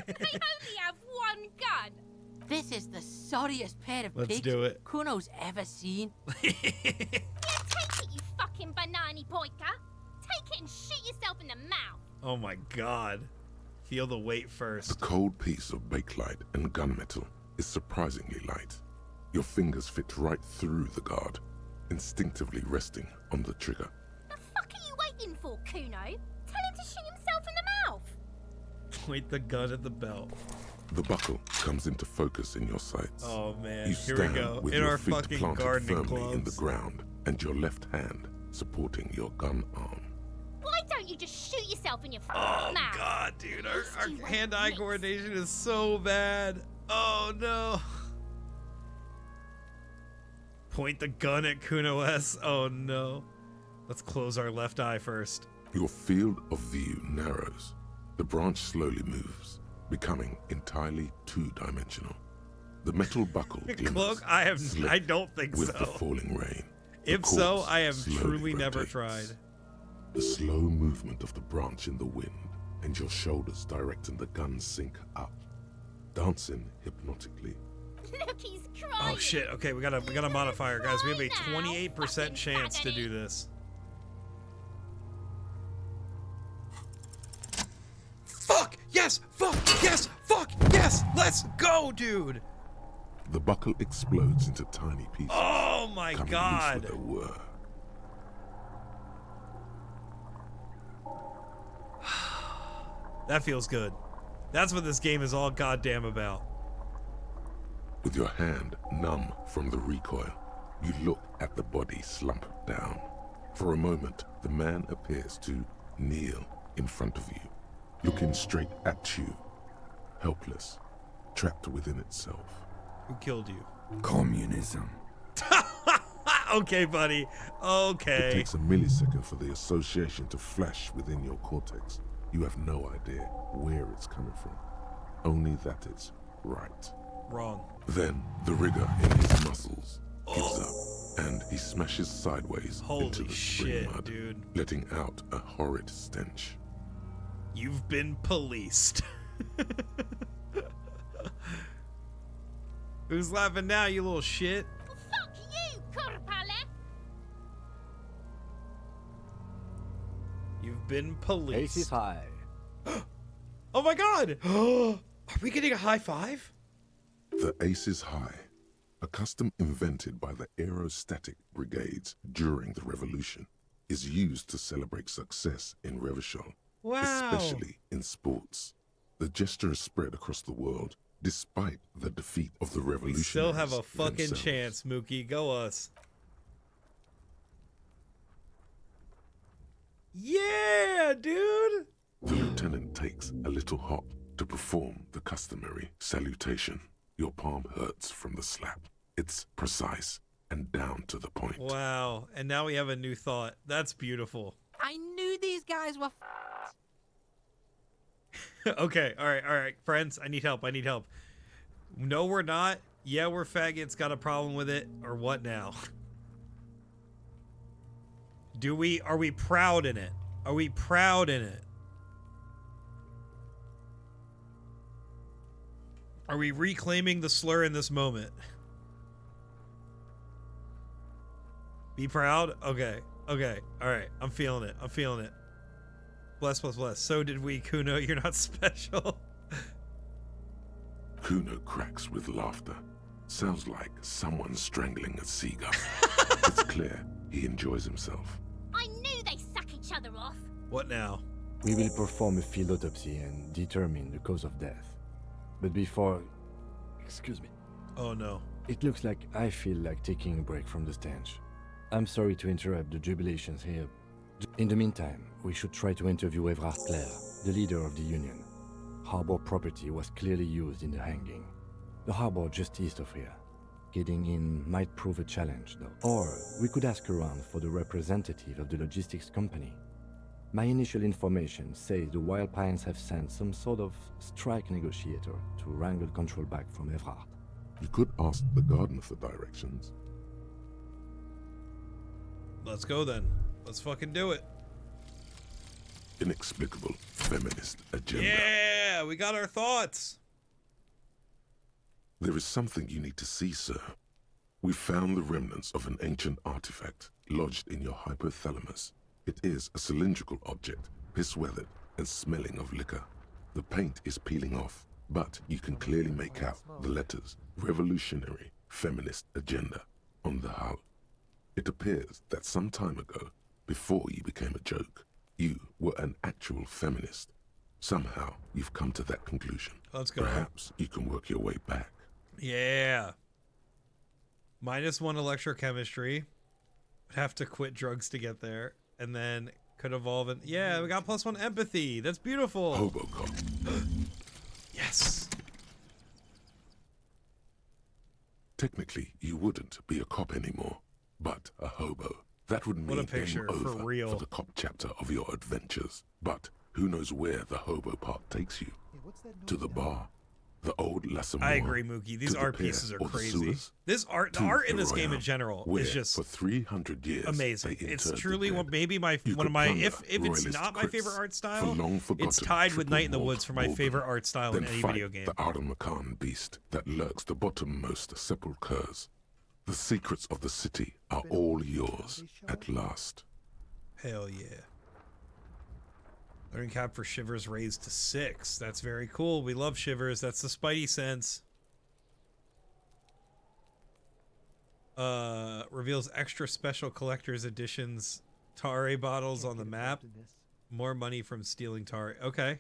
They only have one gun. This is the sorriest pair of Let's pigs do it. Kuno's ever seen. Yeah, take it, you fucking banana pointer. Take it and shoot yourself in the mouth. Oh my god. Feel the weight first. The cold piece of bakelite and gunmetal is surprisingly light. Your fingers fit right through the guard, instinctively resting on the trigger. The fuck are you waiting for, Kuno? Tell him to shoot himself in the mouth. Point the gun at the belt. The buckle comes into focus in your sights. Oh man, You here stand we go. with In your our feet fucking planted gardening firmly in the gloves. ground and your left hand supporting your gun arm. Why don't you just shoot yourself in your Oh fucking mouth? god, dude, our Tasty white hand-eye mix. coordination is so bad. Oh no. Point the gun at Kuno S. Oh no. Let's close our left eye first. Your field of view narrows. The branch slowly moves, becoming entirely two-dimensional. The metal buckle glimmers, Cloak? slick I don't think with so. the falling rain. The If so, corpse I have slowly truly never rotates. tried. The slow movement of the branch in the wind and your shoulders directing the gun sync up, dancing hypnotically. Look, he's crying. Oh shit, okay, we got a modifier, guys. We have a 28% chance to do this. Fuck! Yes! Fuck! Yes! Fuck! Yes! Let's go, dude! The buckle explodes into tiny pieces. Oh my coming god! loose with a whir. That feels good. That's what this game is all goddamn about. With your hand numb from the recoil, you look at the body slump down. For a moment, the man appears to kneel in front of you, looking straight at you, helpless, trapped within itself. Who killed you? Communism. Okay, buddy. It Okay. takes a millisecond for the association to flash within your cortex. You have no idea where it's coming from, only that it's right. Wrong. Then the rigor in his muscles gives up, and he smashes sideways into Holy the spring shit, mud, dude. letting out a horrid stench. You've been policed. Who's laughing now, you little shit? Fuck you, Corpale. You've been policed. Ace is high. Oh my god! Are we getting a high five? The Ace is High, a custom invented by the aerostatic brigades during the revolution, is used to celebrate success in Revachol, Wow. especially in sports. The gesture is spread across the world, despite the defeat of the We revolutionaries. still have a fucking themselves. chance, Mookie. Go us. Yeah, dude! The lieutenant takes a little hop to perform the customary salutation. Your palm hurts from the slap. It's precise and down to the point. Wow. And now we have a new thought. That's beautiful. I knew these guys were Okay, all right, friends, I need help. No, we're not. Yeah, we're faggots, got a problem with it, or what now? Are we proud in it? Are we proud in it? Are we reclaiming the slur in this moment? Be proud? Okay, all right, I'm feeling it. Bless. So did we, Kuno. You're not special. Kuno cracks with laughter. Sounds like someone strangling a seagull. It's clear he enjoys himself. I knew they suck each other off. What now? We will perform a field autopsy and determine the cause of death. But before... Excuse me. Oh no. It looks like I feel like taking a break from the stench. I'm sorry to interrupt the jubilations here. In the meantime, we should try to interview Evrard Clare, the leader of the Union. Harbor property was clearly used in the hanging. The harbor just east of here. Getting in might prove a challenge, though. Or we could ask around for the representative of the logistics company. My initial information says the Wild Pines have sent some sort of strike negotiator to wrangle control back from Evrard. You could ask the garden for directions. Let's go then. Let's fucking do it. Inexplicable feminist agenda. Yeah, we got our thoughts. There is something you need to see, sir. We found the remnants of an ancient artifact lodged in your hypothalamus. It is a cylindrical object, piss-weathered and smelling of liquor. The paint is peeling off, but you can clearly make out the letters Revolutionary Feminist Agenda on the hull. It appears that some time ago, before you became a joke, you were an actual feminist. Somehow, you've come to that conclusion. Let's go. Perhaps you can work your way back. Yeah. -1 electrochemistry. Would have to quit drugs to get there. And then could evolve in... Yeah, we got +1 empathy. That's beautiful. Hobocop. Yes. Technically, you wouldn't be a cop anymore, but a hobo. That would mean What a picture, game over for real. for the cop chapter of your adventures. But who knows where the hobo part takes you? To the bar, the old Lassamore. I agree, Mookie. These to art the pier pieces are or the crazy. sewers, The art to in this the game in Royale, general where is just for 300 years amazing. they It's interred the truly dead. maybe You one of could my plunder if it's royalist not my crypts favorite art for style, long-forgotten it's tied with triple Night in the malt Woods for my bourbon. favorite art style Then in any fight video game. the Aramakan beast that lurks the bottommost sepulchres. The secrets of the city are all yours at last. Hell yeah. Learning cap for Shivers raised to 6. That's very cool. We love Shivers. That's the Spidey sense. Reveals extra special collector's editions Tare bottles on the map. More money from stealing Tare. Okay.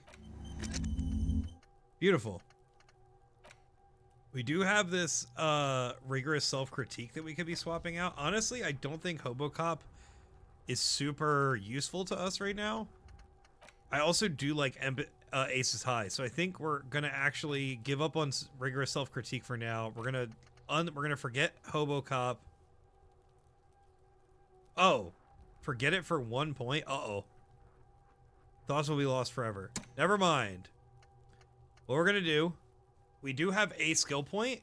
Beautiful. We do have this rigorous self-critique that we could be swapping out. Honestly, I don't think Hobocop is super useful to us right now. I also do like Aces High, so I think we're gonna actually give up on rigorous self-critique for now. We're gonna forget Hobocop. Oh, forget it for 1 point. Uh-oh. Thoughts will be lost forever. Never mind. What we're gonna do, we do have a skill point,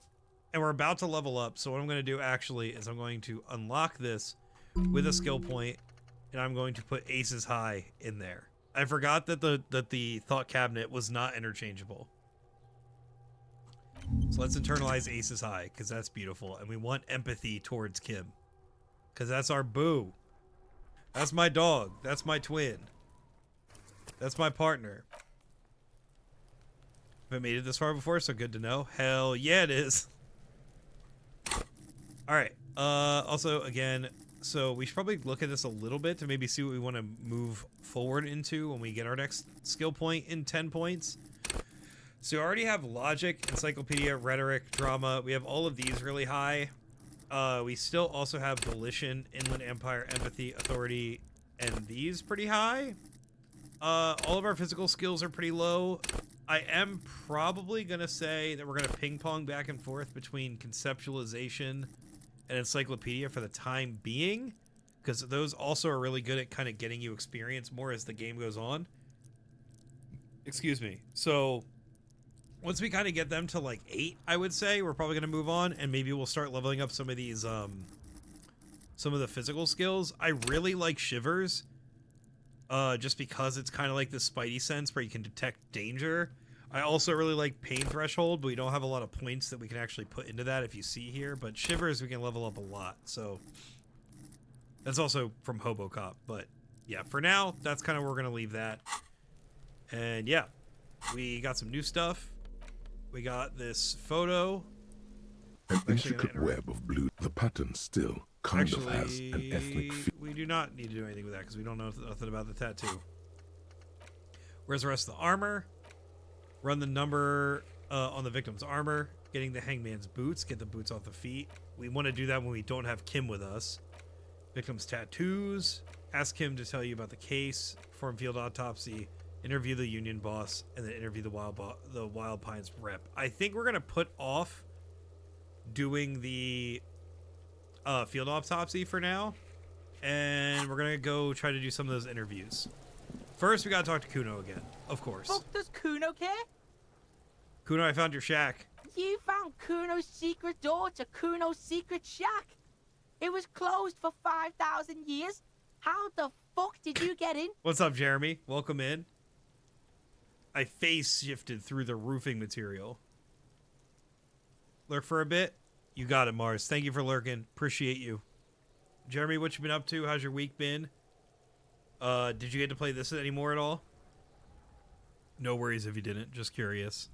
and we're about to level up. So what I'm gonna do actually is I'm going to unlock this with a skill point, and I'm going to put Aces High in there. I forgot that the thought cabinet was not interchangeable. So let's internalize Aces High, because that's beautiful. And we want empathy towards Kim. Because that's our boo. That's my dog. That's my twin. That's my partner. Haven't made it this far before, so good to know. Hell yeah, it is. Alright. Also, again... So we should probably look at this a little bit to maybe see what we want to move forward into when we get our next skill point in 10 points. So we already have logic, encyclopedia, rhetoric, drama. We have all of these really high. We still also have volition, inland empire, empathy, authority, and these pretty high. All of our physical skills are pretty low. I am probably going to say that we're going to ping pong back and forth between conceptualization and encyclopedia for the time being, because those also are really good at kind of getting you experience more as the game goes on. Excuse me. So once we kind of get them to like 8, I would say we're probably going to move on, and maybe we'll start leveling up some of these, some of the physical skills. I really like Shivers, just because it's kind of like the Spidey sense where you can detect danger. I also really like Pain Threshold, but we don't have a lot of points that we can actually put into that if you see here. But Shivers, we can level up a lot, so that's also from Hobocop. But yeah, for now, that's kind of where we're going to leave that. And yeah, we got some new stuff. We got this photo. An intricate web of blue. The pattern still kind of has an ethnic feel. We do not need to do anything with that because we don't know nothing about the tattoo. Where's the rest of the armor? Run the number on the victim's armor. Getting the hangman's boots. Get the boots off the feet. We want to do that when we don't have Kim with us. Victim's tattoos. Ask him to tell you about the case. Perform field autopsy. Interview the union boss. And then interview the Wild Pines rep. I think we're going to put off doing the field autopsy for now. And we're going to go try to do some of those interviews. First, we got to talk to Kuno again. Of course. Fuck does Kuno care? Kuno, I found your shack. You found Kuno's secret door to Kuno's secret shack. It was closed for 5,000 years. How the fuck did you get in? What's up, Jeremy? Welcome in. I phase shifted through the roofing material. Lurk for a bit? You got it, Mars. Thank you for lurking. Appreciate you. Jeremy, what you been up to? How's your week been? Did you get to play this anymore at all? No worries if you didn't. Just curious.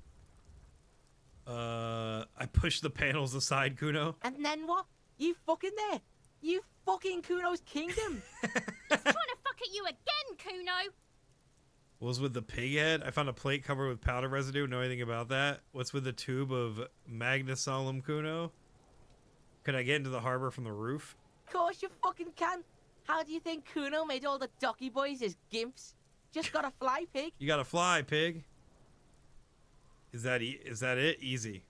I pushed the panels aside, Kuno. And then what? You fucking there. You fucking Kuno's kingdom. He's trying to fuck at you again, Kuno. What was with the pig head? I found a plate covered with powder residue. Know anything about that? What's with the tube of Magnesolum, Kuno? Can I get into the harbor from the roof? Of course you fucking can. How do you think Kuno made all the docky boys his gimps? Just gotta fly, pig. You gotta fly, pig. Is that it? Easy.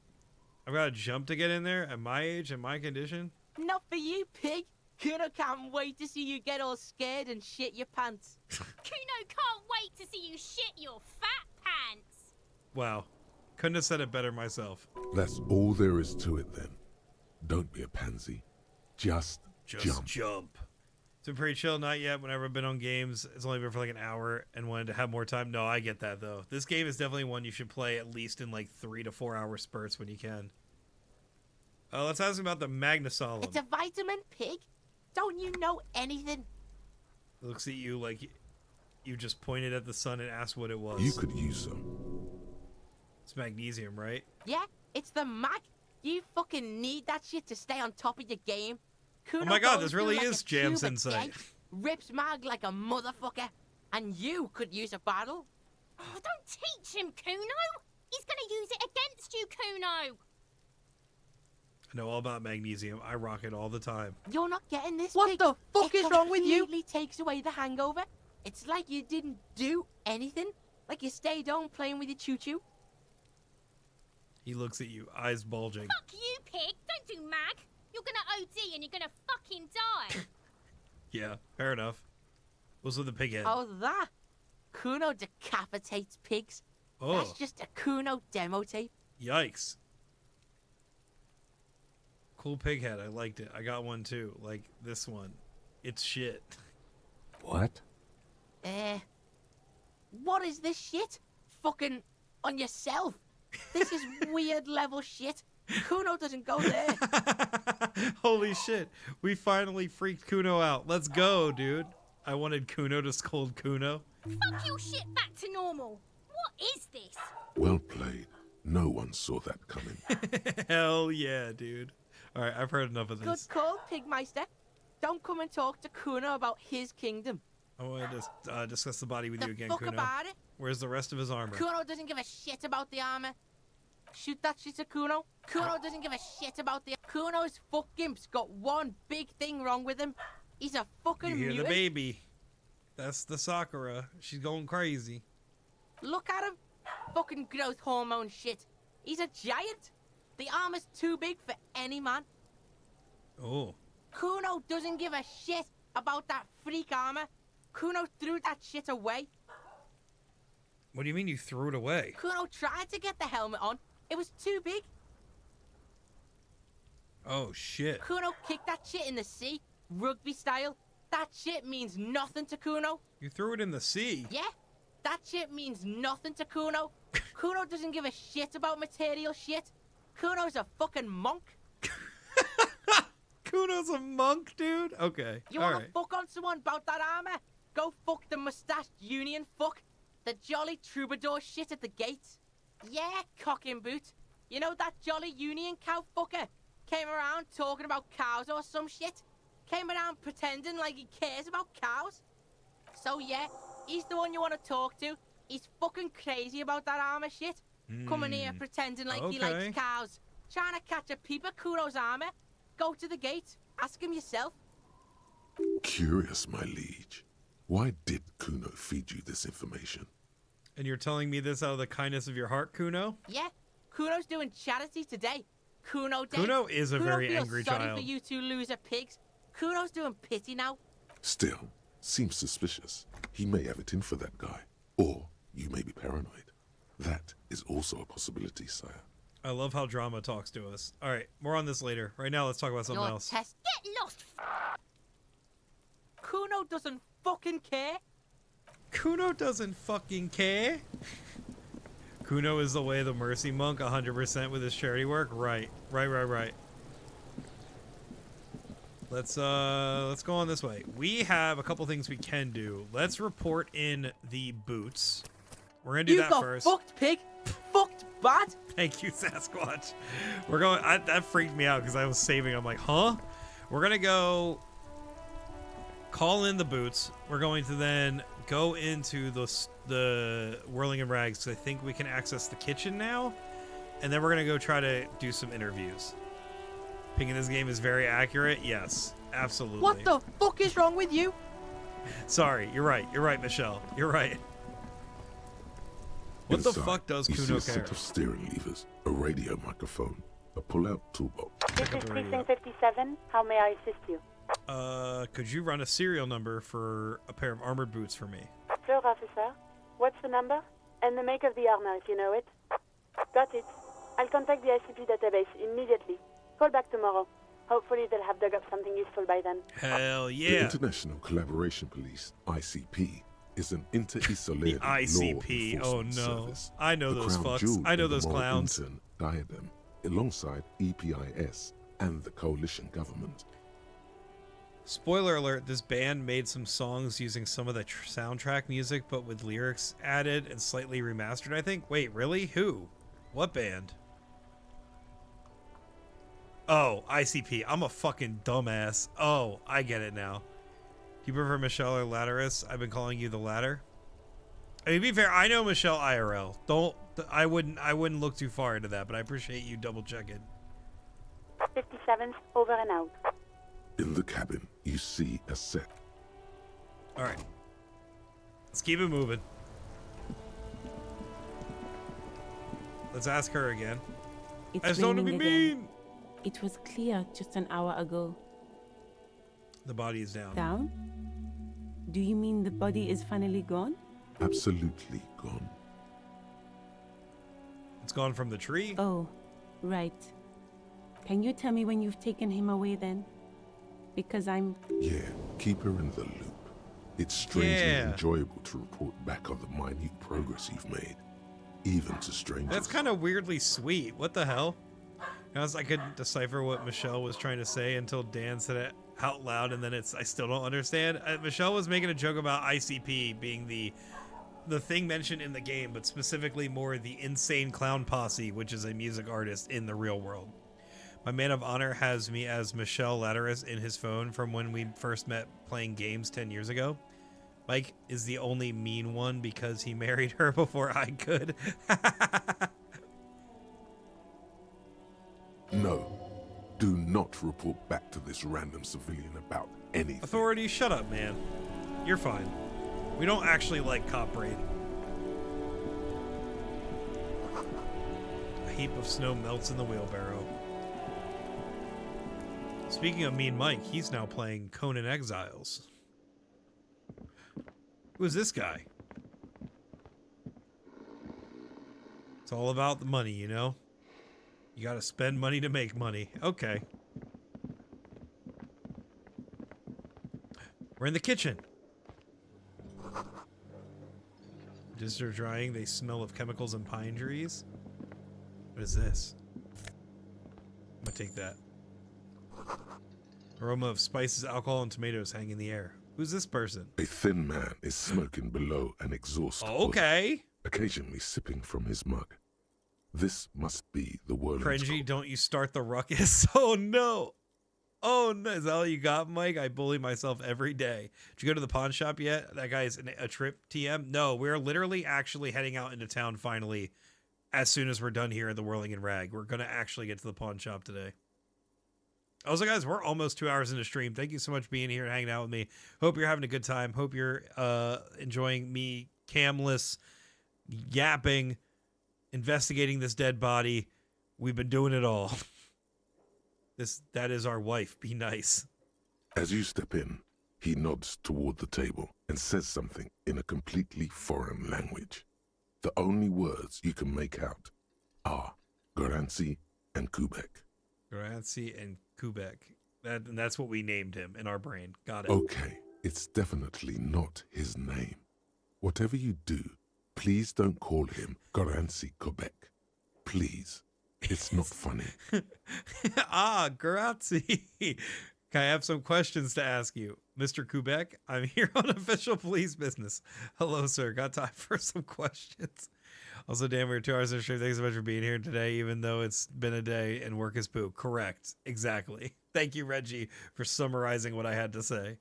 I've got to jump to get in there at my age and my condition? Not for you, pig. Kuno can't wait to see you get all scared and shit your pants. Kuno can't wait to see you shit your fat pants. Wow. Couldn't have said it better myself. That's all there is to it then. Don't be a pansy. Just jump. It's been pretty chill, not yet. Whenever I've been on games, it's only been for like an hour and wanted to have more time. No, I get that though. This game is definitely one you should play at least in like 3 to 4 hour spurts when you can. Let's ask about the Magnesolum. It's a vitamin, pig. Don't you know anything? It looks at you like you just pointed at the sun and asked what it was. You could use some. It's magnesium, right? Yeah, it's the mag. You fucking need that shit to stay on top of your game. Kuno oh my god, goes this really through like is a Jam tube a Sensei. day, rips mag like a motherfucker, and you could use a battle. Oh, don't teach him, Kuno. He's gonna use it against you, Kuno. I know all about magnesium. I rock it all the time. You're not getting this, What pig. the fuck is wrong with you? It completely takes away the hangover. It's like you didn't do anything. Like you stayed home playing with your choo-choo. He looks at you, eyes bulging. Fuck you, pig. Don't do mag. You're gonna OD and you're gonna fucking die. Yeah, fair enough. What's with the pig head? Oh, that? Kuno decapitates pigs. Oh. That's just a Kuno demo tape. Yikes. Cool pig head. I liked it. I got one too. Like this one. It's shit. What? What is this shit? Fucking on yourself. This is weird level shit. Kuno doesn't go there. Holy shit. We finally freaked Kuno out. Let's go, dude. I wanted Kuno to scold Kuno. Fuck your shit back to normal. What is this? Well played. No one saw that coming. Hell yeah, dude. Alright, I've heard enough of this. Good call, Pigmeister. Don't come and talk to Kuno about his kingdom. I want to just discuss the body with you again, fuck Kuno. about it? Where's the rest of his armor? Kuno doesn't give a shit about the armor. Shoot that shit to Kuno. Kuno doesn't give a shit about the... Kuno's fuck gimp's got one big thing wrong with him. He's a fucking You hear mutant. the baby. That's the Sakura. She's going crazy. Look at him. fucking growth hormone shit. He's a giant. The armor's too big for any man. Oh. Kuno doesn't give a shit about that freak armor. Kuno threw that shit away. What do you mean you threw it away? Kuno tried to get the helmet on. It was too big. Oh, shit. Kuno kicked that shit in the sea, rugby style. That shit means nothing to Kuno. You threw it in the sea? Yeah, that shit means nothing to Kuno. Kuno doesn't give a shit about material shit. Kuno's a fucking monk. Kuno's a monk, dude? Okay, You wanna fuck on someone about that armor? Go fuck the mustached union fuck. The jolly troubadour shit at the gate. Yeah, cocking boot. You know that jolly union cow fucker? Came around talking about cows or some shit. Came around pretending like he cares about cows. So yeah, he's the one you want to talk to. He's fucking crazy about that armor shit. Coming here pretending like he likes cows. Trying to catch a peep at Kuno's armor. Go to the gate. Ask him yourself. Curious, my liege. Why did Kuno feed you this information? And you're telling me this out of the kindness of your heart, Kuno? Yeah, Kuno's doing charity today. Kuno Day. Kuno is a Kuno very feels angry sorry child. for you two loser pigs. Kuno's doing pity now. Still, seems suspicious. He may have it in for that guy. Or you may be paranoid. That is also a possibility, sire. I love how drama talks to us. All right, more on this later. Right now, let's talk about something else. Get lost. Kuno doesn't fucking care. Kuno doesn't fucking care. Kuno is the way of the mercy monk 100% with his charity work. Right. Let's go on this way. We have a couple things we can do. Let's report in the boots. We're gonna do that first. You got fucked, pig. Fucked bad. Thank you, Sasquatch. We're going. That freaked me out because I was saving. I'm like, huh? We're gonna go call in the boots. We're going to then go into the whirling and rags. So I think we can access the kitchen now, and then we're gonna go try to do some interviews. Ping in this game is very accurate. Yes, absolutely. What the fuck is wrong with you? Sorry, you're right. You're right, Michelle. You're right. What Inside, the fuck does you Kuno see a care? set of steering levers, a radio microphone, a pull-out toolbox. This is Precinct 57. How may I assist you? Could you run a serial number for a pair of armored boots for me? Sure, officer. What's the number? And the make of the armor, if you know it. Got it. I'll contact the ICP database immediately. Call back tomorrow. Hopefully they'll have dug up something useful by then. Hell The yeah. International Collaboration Police, ICP, is an inter-Israeli The ICP, law oh enforcement no. service. I know The those crown fucks. jewel I know in the those moral clowns. intern diadem, alongside EPIS and the coalition government. Spoiler alert, this band made some songs using some of the soundtrack music, but with lyrics added and slightly remastered, I think. Wait, really? Who? What band? Oh, ICP. I'm a fucking dumbass. Oh, I get it now. Do you prefer Michelle or Latterus? I've been calling you the latter. I mean, to be fair, I know Michelle IRL. I wouldn't look too far into that, but I appreciate you double checking. 57's over and out. In the cabin, you see a set. All right. Let's keep it moving. Let's ask her again. It's I just don't want to be raining again. mean. It was clear just an hour ago. The body is down. Down? Do you mean the body is finally gone? Absolutely gone. It's gone from the tree? Oh, right. Can you tell me when you've taken him away then? Because I'm... Yeah, keep her in the loop. It's strangely Yeah. enjoyable to report back on the minute progress you've made, even to strangers. That's kind of weirdly sweet. What the hell? I couldn't decipher what Michelle was trying to say until Dan said it out loud, and then I still don't understand. Michelle was making a joke about ICP being the thing mentioned in the game, but specifically more the Insane Clown Posse, which is a music artist in the real world. My man of honor has me as Michelle Latterus in his phone from when we first met playing games 10 years ago. Mike is the only mean one because he married her before I could. No, do not report back to this random civilian about anything. Authority, shut up, man. You're fine. We don't actually like cop raid. heap of snow melts in the wheelbarrow. Speaking of Mean Mike, he's now playing Conan Exiles. Who's this guy? It's all about the money, you know? You gotta spend money to make money. Okay. We're in the kitchen. Dishes are drying. They smell of chemicals and pine trees. What is this? I'm gonna take that. Aroma of spices, alcohol, and tomatoes hang in the air. Who's this person? A thin man is smoking below an exhaust hood, Okay. occasionally sipping from his mug. This must be the Whirling Cringy, don't you start the ruckus. Oh no. Oh no. Is that all you got, Mike? I bully myself every day. Did you go to the pawn shop yet? That guy's a trip, TM? No, we're literally actually heading out into town finally as soon as we're done here at the Whirling and Rag. We're going to actually get to the pawn shop today. Also, guys, we're almost 2 hours into stream. Thank you so much for being here and hanging out with me. Hope you're having a good time. Hope you're enjoying me camless, yapping, investigating this dead body. We've been doing it all. That is our wife. Be nice. As you step in, he nods toward the table and says something in a completely foreign language. The only words you can make out are Garancy and Kubek. Garancy and Kubek. That's what we named him in our brain. Got it. Okay, it's definitely not his name. Whatever you do, please don't call him Garancy Kubek. Please. It's not funny. Grazie. I have some questions to ask you. Mr. Kubek, I'm here on official police business. Hello, sir. Got time for some questions? Also, damn, we're 2 hours in stream. Thanks so much for being here today, even though it's been a day and work is poo. Correct. Exactly. Thank you, Reggie, for summarizing what I had to say.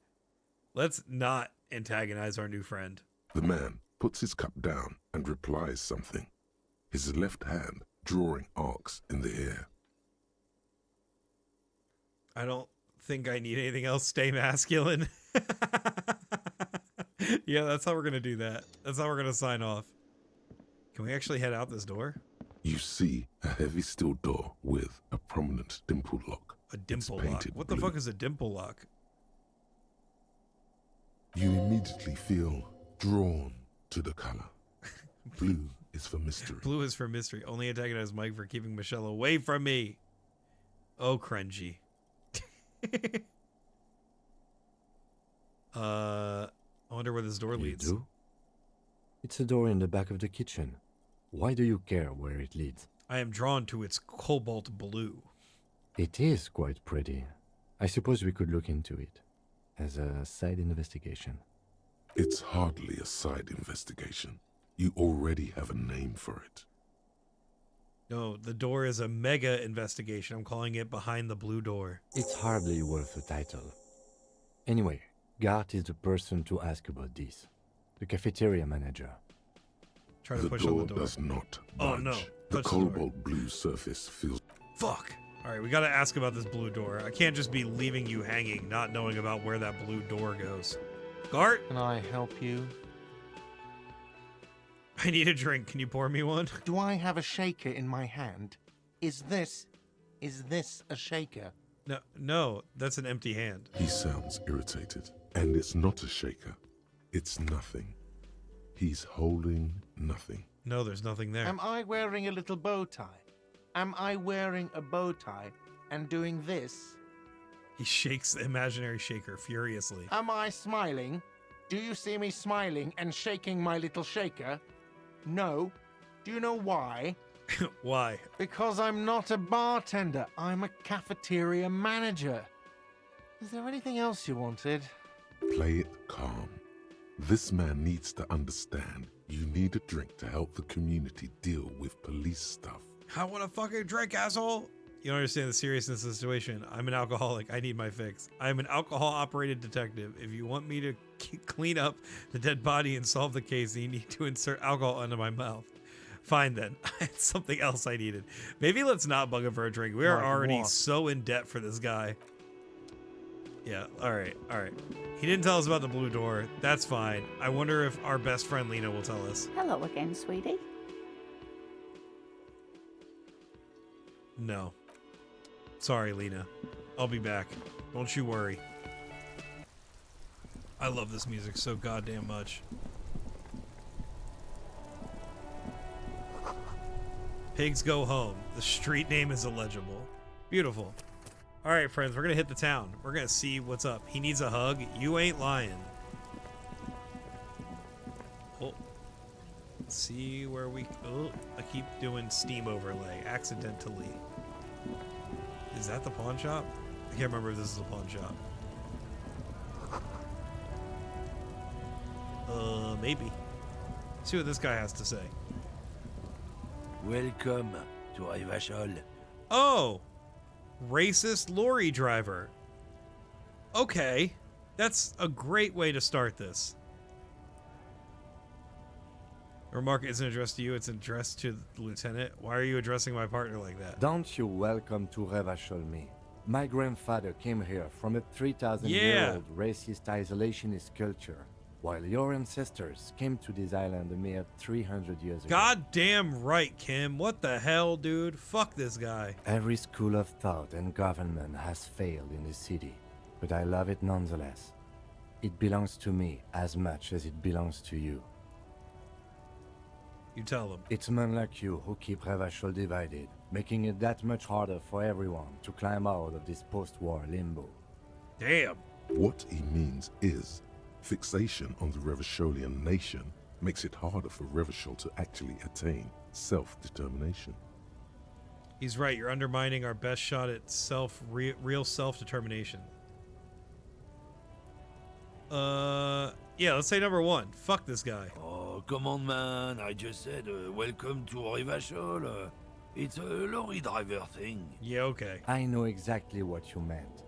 Let's not antagonize our new friend. The man puts his cup down and replies something. His left hand drawing arcs in the air. I don't think I need anything else. Stay masculine. Yeah, that's how we're going to do that. That's how we're going to sign off. Can we actually head out this door? You see a heavy steel door with a prominent dimple lock. A dimple lock? What the fuck is a dimple lock? You immediately feel drawn to the color. Blue is for mystery. Blue is for mystery. Only antagonize Mike for keeping Michelle away from me. Oh, cringy. I wonder where this door leads. You do? It's a door in the back of the kitchen. Why do you care where it leads? I am drawn to its cobalt blue. It is quite pretty. I suppose we could look into it as a side investigation. It's hardly a side investigation. You already have a name for it. No, the door is a mega investigation. I'm calling it Behind the Blue Door. It's hardly worth a title. Anyway, Gart is the person to ask about this. The cafeteria manager. Try to The push on the door. does not Oh budge. no. The Touch the door. cobalt blue surface feels... Fuck. Alright, we gotta ask about this blue door. I can't just be leaving you hanging, not knowing about where that blue door goes. Gart? Can I help you? I need a drink. Can you pour me one? Do I have a shaker in my hand? Is this a shaker? No, that's an empty hand. He sounds irritated. And it's not a shaker. It's nothing. He's holding nothing. No, there's nothing there. Am I wearing a little bow tie? Am I wearing a bow tie and doing this? He shakes the imaginary shaker furiously. Am I smiling? Do you see me smiling and shaking my little shaker? No. Do you know why? Why? Because I'm not a bartender. I'm a cafeteria manager. Is there anything else you wanted? Play it calm. This man needs to understand you need a drink to help the community deal with police stuff. I want a fucking drink, asshole! You don't understand the seriousness of the situation. I'm an alcoholic. I need my fix. I'm an alcohol-operated detective. If you want me to clean up the dead body and solve the case, then you need to insert alcohol into my mouth. Fine then. It's something else I needed. Maybe let's not bug him for a drink. We are Like already what? so in debt for this guy. Yeah, alright. He didn't tell us about the blue door. That's fine. I wonder if our best friend Lena will tell us. Hello again, sweetie. No. Sorry, Lena. I'll be back. Don't you worry. I love this music so goddamn much. Pigs go home. The street name is illegible. Beautiful. All right, friends, we're gonna hit the town. We're gonna see what's up. He needs a hug. You ain't lying. Oh. Let's see where we... Oh, I keep doing Steam overlay accidentally. Is that the pawn shop? I can't remember if this is a pawn shop. Maybe. See what this guy has to say. Welcome to Revachol. Oh! Racist lorry driver. Okay. That's a great way to start this. The remark isn't addressed to you, it's addressed to the lieutenant. Why are you addressing my partner like that? Don't you welcome to Revachol me. My grandfather came here from a 3,000-year-old racist isolationist culture, while your ancestors came to this island a mere 300 years ago. Goddamn right, Kim. What the hell, dude? Fuck this guy. Every school of thought and government has failed in this city, but I love it nonetheless. It belongs to me as much as it belongs to you. You tell them. It's men like you who keep Revachol divided, making it that much harder for everyone to climb out of this post-war limbo. Damn. What he means is, fixation on the Revacholian nation makes it harder for Revachol to actually attain self-determination. He's right. You're undermining our best shot at real self-determination. Yeah, let's say number one. Fuck this guy. Oh, come on, man. I just said welcome to Revachol. It's a lorry driver thing. Yeah, okay. I know exactly what you meant.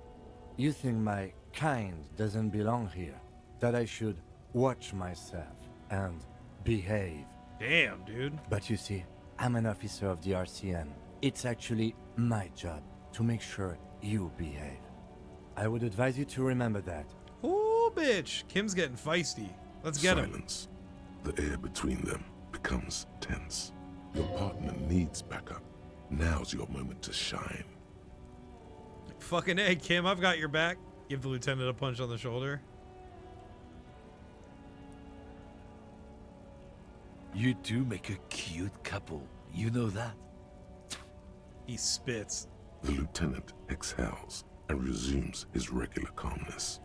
You think my kind doesn't belong here, that I should watch myself and behave. Damn, dude. But you see, I'm an officer of the RCM. It's actually my job to make sure you behave. I would advise you to remember that. Ooh, bitch. Kim's getting feisty. Let's get him. Silence. The air between them becomes tense. Your partner needs backup. Now's your moment to shine. Fucking A, Kim. I've got your back. Give the lieutenant a punch on the shoulder. You two make a cute couple. You know that? He spits. The lieutenant exhales and resumes his regular calmness.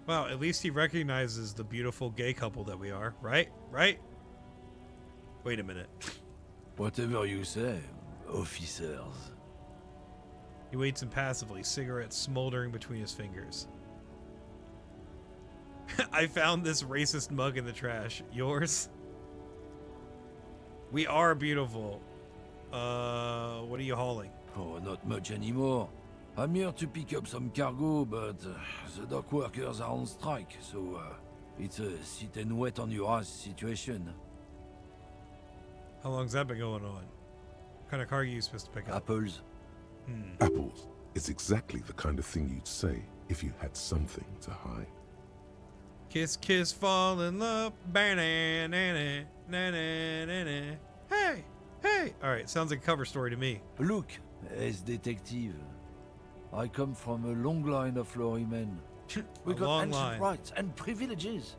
Wow, at least he recognizes the beautiful gay couple that we are, right? Right? Wait a minute. Whatever you say, officers. He waits impassively, cigarette smoldering between his fingers. I found this racist mug in the trash. Yours? We are beautiful. What are you hauling? Oh, not much anymore. I'm here to pick up some cargo, but the dock workers are on strike, so it's a sit and wait on your ass situation. How long's that been going on? What kind of cargo are you supposed to pick up? Apples. Apples is exactly the kind of thing you'd say if you had something to hide. Kiss, kiss, fall in love. Hey, hey. All right, sounds like a cover story to me. Look, as detective, I come from a long line of lorrymen. We got ancient rights and privileges.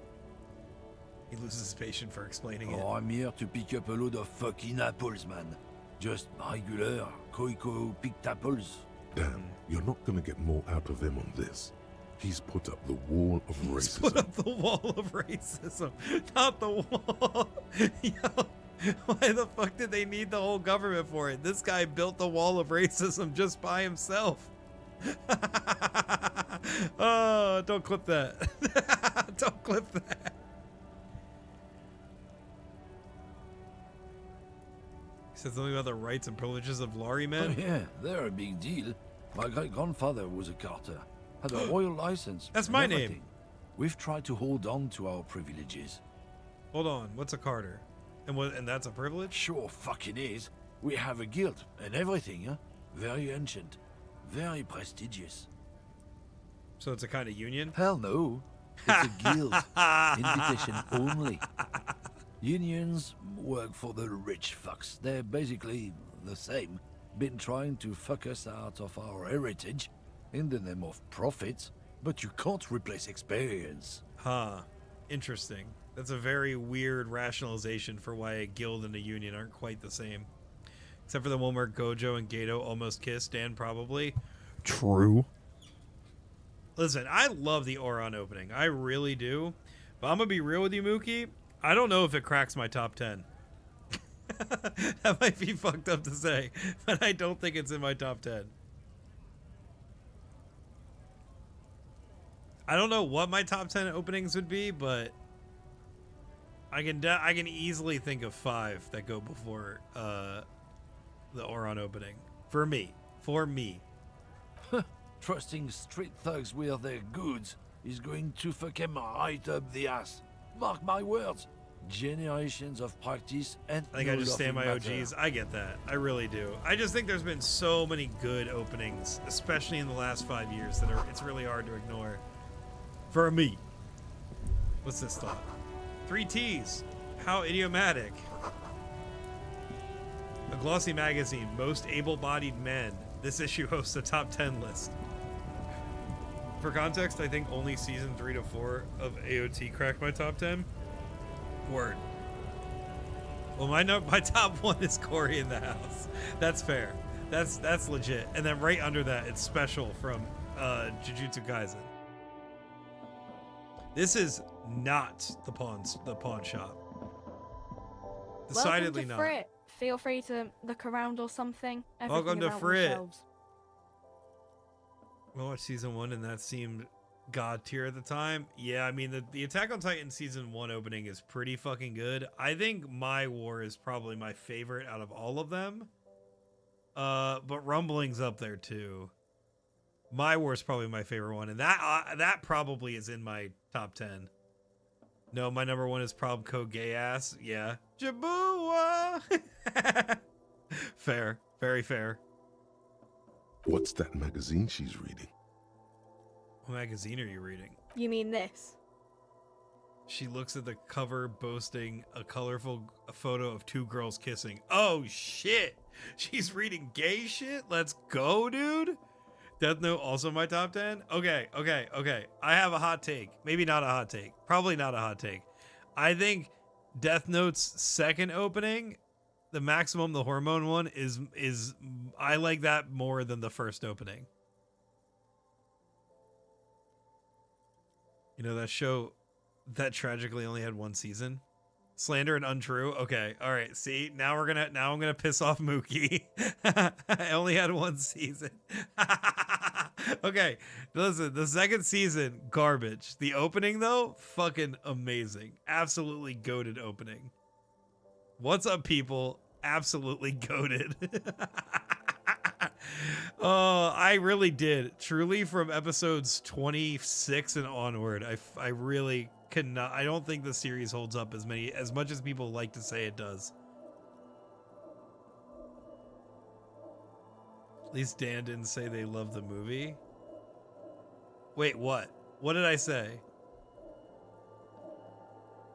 He loses his patience for explaining it. Oh, I'm here to pick up a load of fucking apples, man. Just regular Koiko picked apples. Damn, you're not gonna get more out of him on this. He's put up the wall of racism. He's put up the wall of racism, not the wall. Yo, why the fuck did they need the whole government for it? This guy built the wall of racism just by himself. Oh, don't clip that. Don't clip that. He said something about the rights and privileges of lorrymen. Oh, yeah, they're a big deal. My great-grandfather was a carter. Had a royal license. That's my everything. name. We've tried to hold on to our privileges. Hold on, what's a carter? And that's a privilege? Sure fucking is. We have a guild and everything, huh? Very ancient. Very prestigious. So it's a kind of union? Hell no. It's a guild. Invitation only. Unions work for the rich fucks. They're basically the same. been trying to fuck us out of our heritage in the name of profit, but you can't replace experience. Huh. Interesting. That's a very weird rationalization for why a guild and a union aren't quite the same. Except for the one where Gojo and Gato almost kissed, Dan probably. True. Listen, I love the Oron opening. I really do. But I'm going to be real with you, Mookie. I don't know if it cracks my top 10. That might be fucked up to say, but I don't think it's in my top 10. I don't know what my top 10 openings would be, but I can easily think of 5 that go before the Oron opening. For me. Trusting street thugs with their goods is going to fuck him right up the ass. Mark my words. Generations of practice and I think I just stand my OGs. I get that. I really do. I just think there's been so many good openings, especially in the last 5 years, that it's really hard to ignore. For me. What's this thought? 3 T's. How idiomatic. A glossy magazine, most able-bodied men. This issue hosts a top 10 list. For context, I think only season 3 to 4 of AOT cracked my top 10. Word. Well, my top 1 is Cory in the House. That's fair. That's legit. And then right under that, it's Special from Jujutsu Kaisen. This is not the pawn shop. Decidedly Welcome to not. Frit. Feel free to look around or something. Welcome to Everything around the Frit. shelves. I watched season 1 and that seemed god tier at the time. Yeah, I mean the Attack on Titan season 1 opening is pretty fucking good. I think My War is probably my favorite out of all of them. But Rumbling's up there too. My War is probably my favorite one, and that probably is in my top 10. No, my number 1 is Prob Code Gay Ass. Yeah. Jabua! Fair. Very fair. What's that magazine she's reading? What magazine are you reading? You mean this? She looks at the cover boasting a colorful photo of 2 girls kissing. Oh, shit. She's reading gay shit? Let's go, dude. Death Note also my top 10? Okay. I have a hot take. Maybe not a hot take. Probably not a hot take. I think Death Note's second opening, the Maximum, the hormone one, is I like that more than the first opening. You know, that show that tragically only had 1 season? Slander and Untrue? Okay, all right. See, now I'm gonna piss off Mookie. I only had 1 season. Okay, listen, the second season, garbage. The opening, though, fucking amazing. Absolutely goated opening. What's up, people? Absolutely goated. Oh, I really did. Truly, from episodes 26 and onward, I really cannot. I don't think the series holds up as much as people like to say it does. At least Dan didn't say they love the movie. Wait, what? What did I say?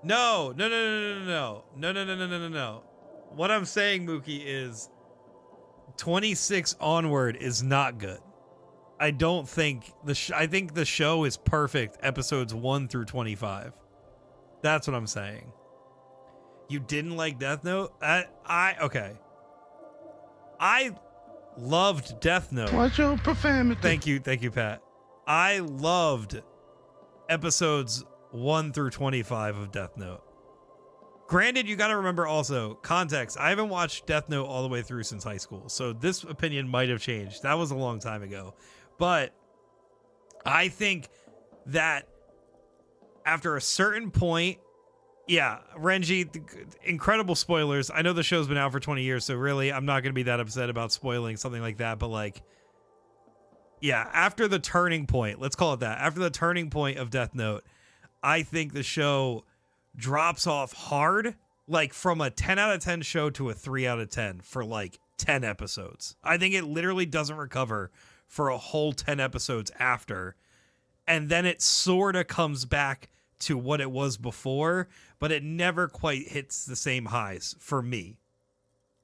No. What I'm saying, Mookie, is 26 onward is not good. I don't think I think the show is perfect episodes 1 through 25. That's what I'm saying. You didn't like Death Note? Okay. I loved Death Note. Watch your profanity. Thank you, Pat. I loved episodes 1 through 25 of Death Note. Granted, you got to remember also context. I haven't watched Death Note all the way through since high school, so this opinion might have changed. That was a long time ago. But I think that after a certain point, yeah, Renji, incredible spoilers. I know the show's been out for 20 years, so really, I'm not going to be that upset about spoiling something like that. But like, yeah, after the turning point, let's call it that. After the turning point of Death Note, I think the show drops off hard, like from a 10 out of 10 show to a 3 out of 10 for like 10 episodes. I think it literally doesn't recover for a whole 10 episodes after. And then it sort of comes back to what it was before, but it never quite hits the same highs for me.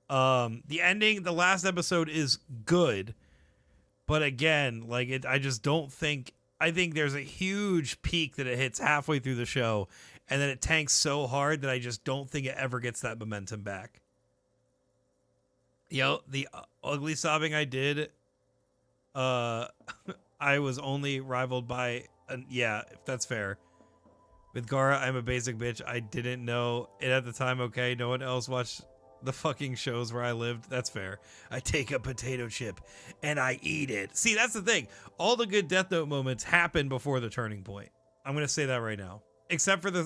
The ending, the last episode is good, but again, like I just don't think. I think there's a huge peak that it hits halfway through the show, and then it tanks so hard that I just don't think it ever gets that momentum back. The ugly sobbing I did, I was only rivaled by, yeah, if that's fair. With Gara, I'm a basic bitch. I didn't know it at the time. Okay, no one else watched the fucking shows where I lived. That's fair. I take a potato chip and I eat it. See, that's the thing. All the good Death Note moments happen before the turning point. I'm gonna say that right now. Except for the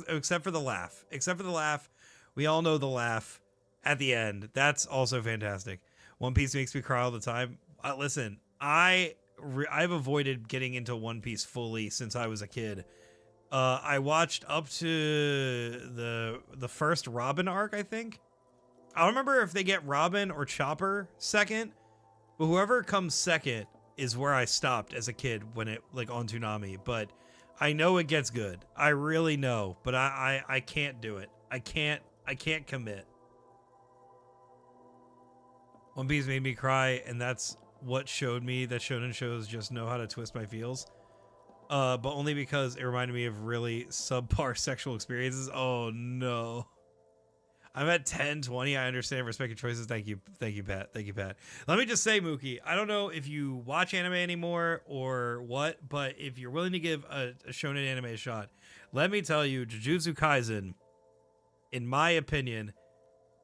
laugh. Except for the laugh. We all know the laugh at the end. That's also fantastic. One Piece makes me cry all the time. Listen, I've avoided getting into One Piece fully since I was a kid. I watched up to the first Robin arc, I think. I don't remember if they get Robin or Chopper second, but whoever comes second is where I stopped as a kid when it, like, on Toonami. But I know it gets good. I really know, but I can't do it. I can't commit. One Piece made me cry, and that's what showed me that shonen shows just know how to twist my feels. But only because it reminded me of really subpar sexual experiences. Oh no. I'm at 10, 20. I understand and respect your choices. Thank you, Pat. Thank you, Pat. Let me just say, Mookie, I don't know if you watch anime anymore or what, but if you're willing to give a shonen anime a shot, let me tell you, Jujutsu Kaisen, in my opinion,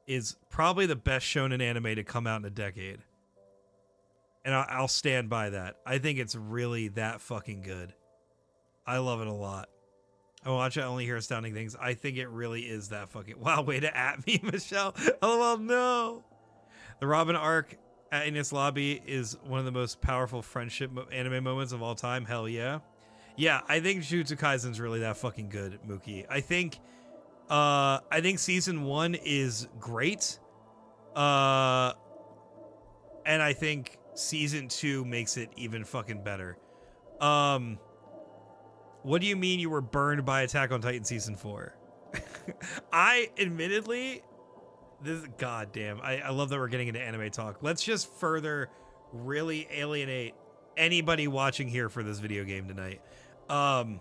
is probably the best shonen anime to come out in a decade. And I'll stand by that. I think it's really that fucking good. I love it a lot. I watch it, I only hear astounding things. I think it really is that fucking... Wow, way to at me, Michelle. LOL, no. The Robin arc at Ines Lobby is one of the most powerful friendship anime moments of all time. Hell yeah. Yeah, I think Jujutsu Kaisen's really that fucking good, Mookie. I think season 1 is great. And I think season 2 makes it even fucking better. What do you mean you were burned by Attack on Titan season 4? I admittedly, goddamn, I love that we're getting into anime talk. Let's just further really alienate anybody watching here for this video game tonight. I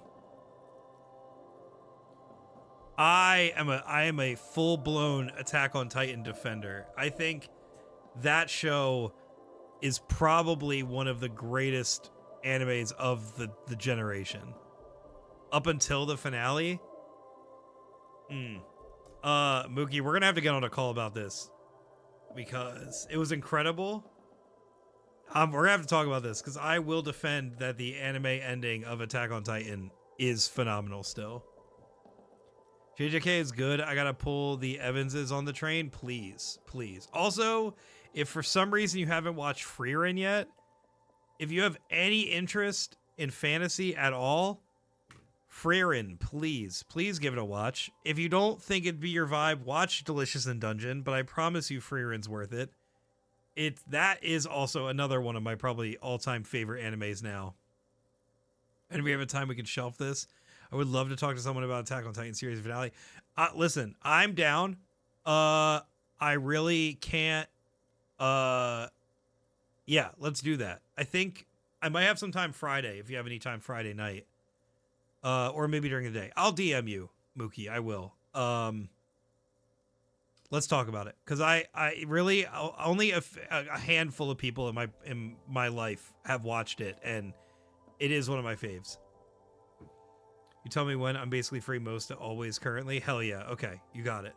am a full-blown Attack on Titan defender. I think that show is probably one of the greatest animes of the generation. Up until the finale. Mookie, we're gonna have to get on a call about this because it was incredible. We're gonna have to talk about this because I will defend that the anime ending of Attack on Titan is phenomenal still. JJK is good. I gotta pull the Evanses on the train, please. Also, if for some reason you haven't watched Frieren yet, if you have any interest in fantasy at all, Frieren, please give it a watch. If you don't think it'd be your vibe, watch Delicious in Dungeon, but I promise you Frieren's worth it. That is also another one of my probably all-time favorite animes now. And if we have a time we can shelf this, I would love to talk to someone about Attack on Titan series finale. Listen, I'm down. I really can't. Yeah, let's do that. I think I might have some time Friday if you have any time Friday night. Or maybe during the day. I'll DM you, Mookie. I will. Let's talk about it. Because I really only a handful of people in my life have watched it, and it is one of my faves. You tell me when. I'm basically free most always currently. Hell yeah. Okay, you got it.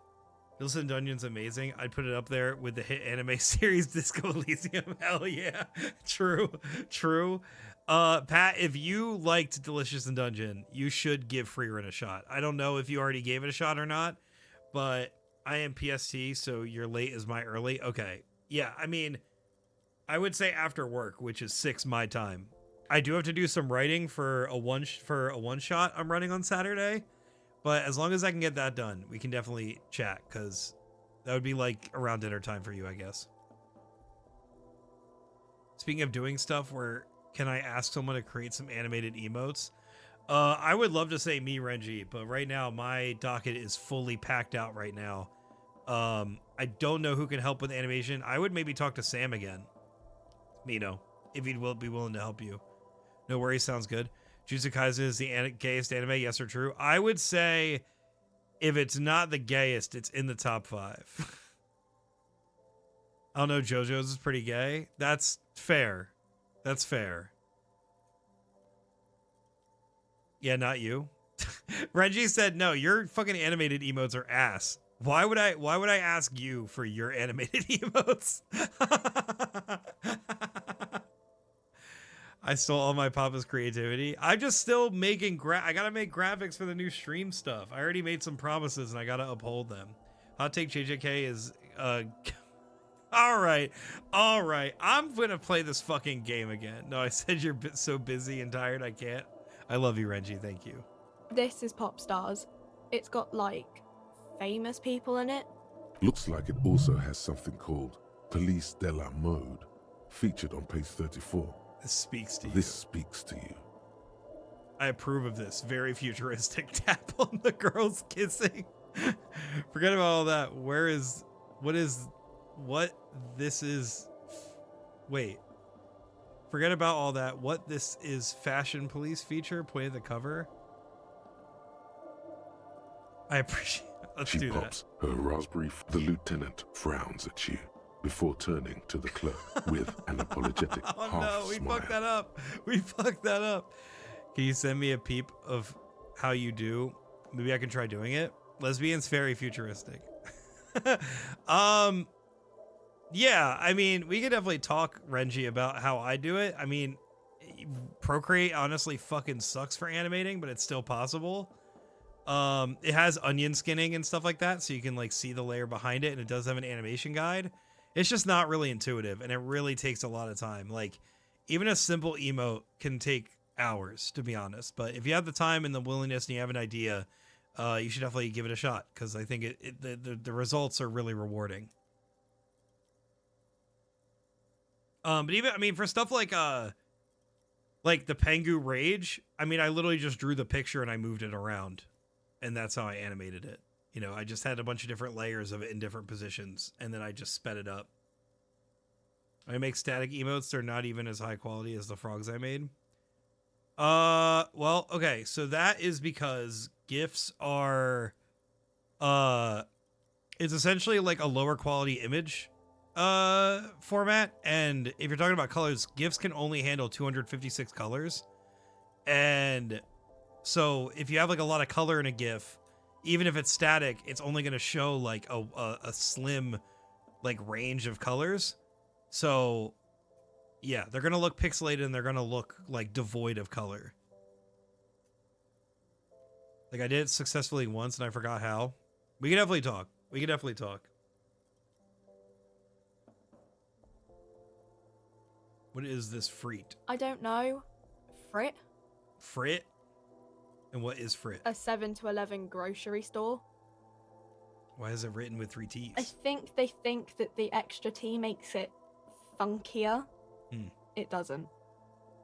Listen, Dungeon's amazing. I'd put it up there with the hit anime series Disco Elysium. Hell yeah. True. Pat, if you liked Delicious in Dungeon, you should give Frieren a shot. I don't know if you already gave it a shot or not, but I am PST, so your late is my early. Okay. Yeah, I mean, I would say after work, which is 6 my time. I do have to do some writing for a one shot I'm running on Saturday, but as long as I can get that done, we can definitely chat, because that would be like around dinner time for you, I guess. Speaking of doing stuff, can I ask someone to create some animated emotes? I would love to say me, Renji, but right now my docket is fully packed out right now. I don't know who can help with animation. I would maybe talk to Sam again. Mino, if he'd be willing to help you. No worries, sounds good. Jujutsu Kaisen is the gayest anime, yes or true? I would say if it's not the gayest, it's in the top 5. I don't know, JoJo's is pretty gay. That's fair. That's fair. Yeah, not you. Renji said, no, your fucking animated emotes are ass. Why would I ask you for your animated emotes? I stole all my Papa's creativity. I'm just still making I gotta make graphics for the new stream stuff. I already made some promises and I gotta uphold them. Hot take JJK is all right. I'm gonna play this fucking game again. No, I said you're so busy and tired I can't. I love you, Renji. Thank you. This is Pop Stars. It's got, like, famous people in it. Looks like it also has something called Police de la Mode, featured on page 34. This speaks to you. This speaks to you. I approve of this very futuristic tap on the girls kissing. Forget about all that. Wait. Forget about all that. What this is Fashion Police feature, point at the cover. I appreciate it. Let's do that. She pops her raspberry. The lieutenant frowns at you before turning to the clerk with an apologetic Oh half no, we smile. fucked that up. We fucked that up. Can you send me a peep of how you do? Maybe I can try doing it. Lesbian's very futuristic. Yeah, I mean, we could definitely talk, Renji, about how I do it. I mean, Procreate honestly fucking sucks for animating, but it's still possible. It has onion skinning and stuff like that, so you can like see the layer behind it, and it does have an animation guide. It's just not really intuitive, and it really takes a lot of time. Like, even a simple emote can take hours, to be honest. But if you have the time and the willingness and you have an idea, you should definitely give it a shot, because I think the results are really rewarding. But even, I mean, for stuff like the Pengu Rage, I mean, I literally just drew the picture and I moved it around, and that's how I animated it. You know, I just had a bunch of different layers of it in different positions, and then I just sped it up. I make static emotes. They're not even as high quality as the frogs I made. Well, okay, so that is because GIFs are, it's essentially like a lower quality image format, and if you're talking about colors, GIFs can only handle 256 colors, and so if you have like a lot of color in a GIF, even if it's static, it's only going to show like a slim like range of colors. So yeah, they're going to look pixelated and they're going to look like devoid of color. Like, I did it successfully once and I forgot how. We can definitely talk. What is this Freet? I don't know. Frit? Frit? And what is Frit? A 7-Eleven grocery store. Why is it written with 3 T's? I think they think that the extra T makes it funkier. It doesn't.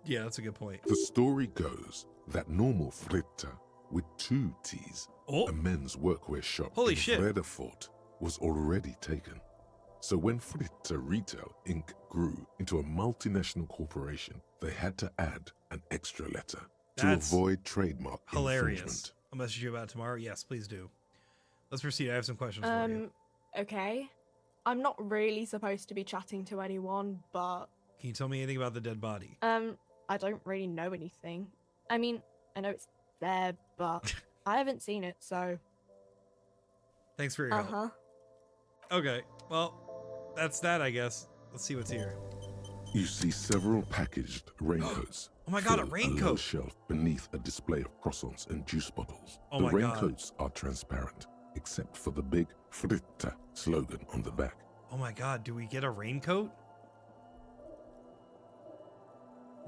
Yeah, that's a good point. The story goes that normal Fritta with 2 T's, a men's workwear shop in Fredefort, was already taken. So when Fritta Retail Inc. grew into a multinational corporation, they had to add an extra letter to avoid trademark infringement. I'll message you about it tomorrow. Yes, please do. Let's proceed. I have some questions for you. Okay. I'm not really supposed to be chatting to anyone, but... Can you tell me anything about the dead body? I don't really know anything. I mean, I know it's there, but I haven't seen it, so... Thanks for your help. Okay, well, that's that, I guess. Let's see what's here. You see several packaged raincoats. Oh my god, a fill raincoat! A low shelf beneath a display of croissants and juice bottles. Oh the my god. raincoats are transparent, except for the big Fritta slogan on the back. Oh my god, do we get a raincoat?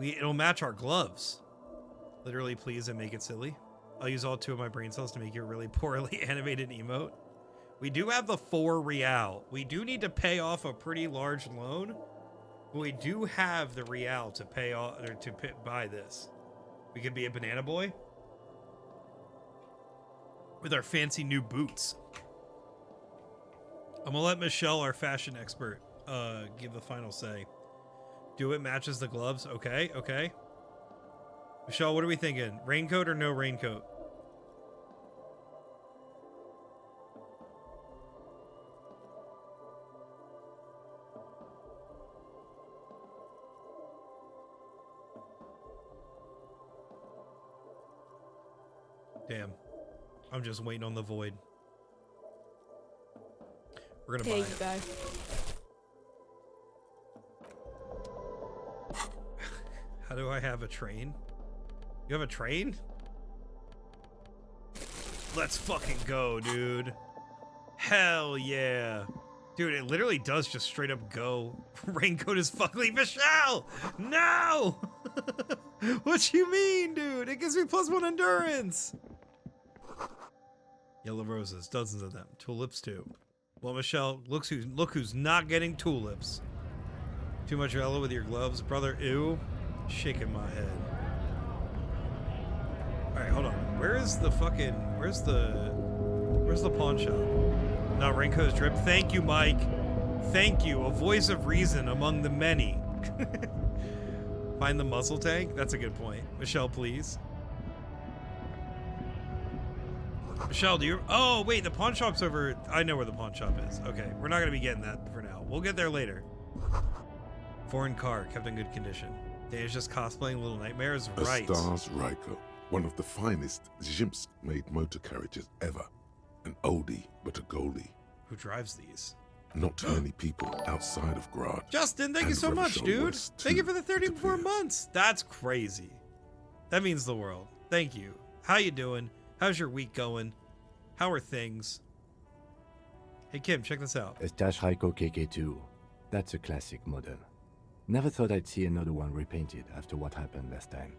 It'll match our gloves. Literally, please, and make it silly. I'll use all 2 of my brain cells to make you a really poorly animated emote. We do have the 4 real. We do need to pay off a pretty large loan, but we do have the real to pay off or to buy this. We could be a banana boy with our fancy new boots. gonna let Michelle, our fashion expert, give the final say. Do it matches the gloves. Okay, okay. Michelle, what are we thinking? Raincoat or no raincoat? Damn. I'm just waiting on the void. We're gonna There buy you it. go. How do I have a train? You have a train? Let's fucking go, dude. Hell yeah. Dude, it literally does just straight up go. Raincoat is fucking Michelle! No! What you mean, dude? It gives me +1 endurance. Yellow roses, dozens of them. Tulips too. Well, Michelle, look who's not getting tulips. Too much yellow with your gloves, brother. Ew. Shaking my head. Alright, hold on. Where's the pawn shop? No, raincoat's drip. Thank you, Mike. Thank you. A voice of reason among the many. Find the muzzle tank? That's a good point. Michelle, please. Michelle, do you... Oh, wait, the pawn shop's over... I know where the pawn shop is. Okay, we're not going to be getting that for now. We'll get there later. Foreign car, kept in good condition. Dave's just cosplaying Little Nightmares? Right. A Stars Riker, one of the finest Zhimsk-made motor carriages ever. An oldie, but a goldie. Who drives these? Not too many people outside of Grad. Justin, thank you so much, dude. Thank you for the 34 months. That's crazy. That means the world. Thank you. How you doing? How's your week going? How are things? Hey, Kim, check this out. Estash Raiko KK2. That's a classic model. Never thought I'd see another one repainted after what happened last time.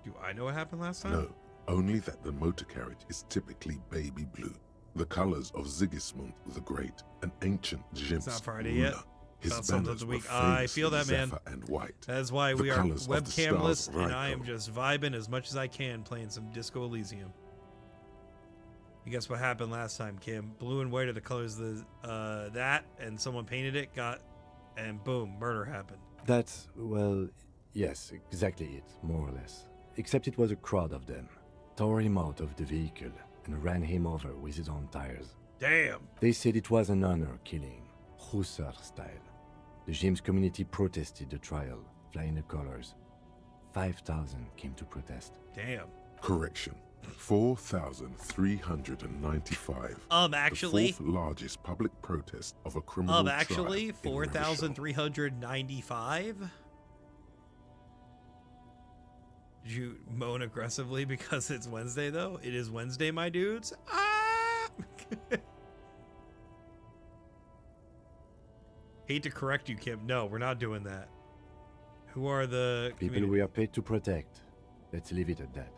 Do I know what happened last time? No, only that the motor carriage is typically baby blue. The colors of Sigismund the Great, an ancient Zhimsk It's not Friday yet. ruler. His About something banners the were week. I feel that, famously man. zephyr and white. That's why The we are colours of the webcamless, Stars and I Rico. am just vibing as much as I can, playing some Disco Elysium. You guess what happened last time, Kim? Blue and white are the colors of the, that, and someone painted it, and boom, murder happened. That's, well, yes, exactly it, more or less. Except it was a crowd of them. Tore him out of the vehicle and ran him over with his own tires. Damn! They said it was an honor killing, Hussar style. The James community protested the trial, flying the colors. 5,000 came to protest. Damn. Correction. 4,395. Actually. The fourth largest public protest of a criminal trial. Actually, in 4,395? Did you moan aggressively because it's Wednesday, though? It is Wednesday, my dudes. Ah! Hate to correct you, Kim. No, we're not doing that. Who are the People we are paid to protect. Let's leave it at that.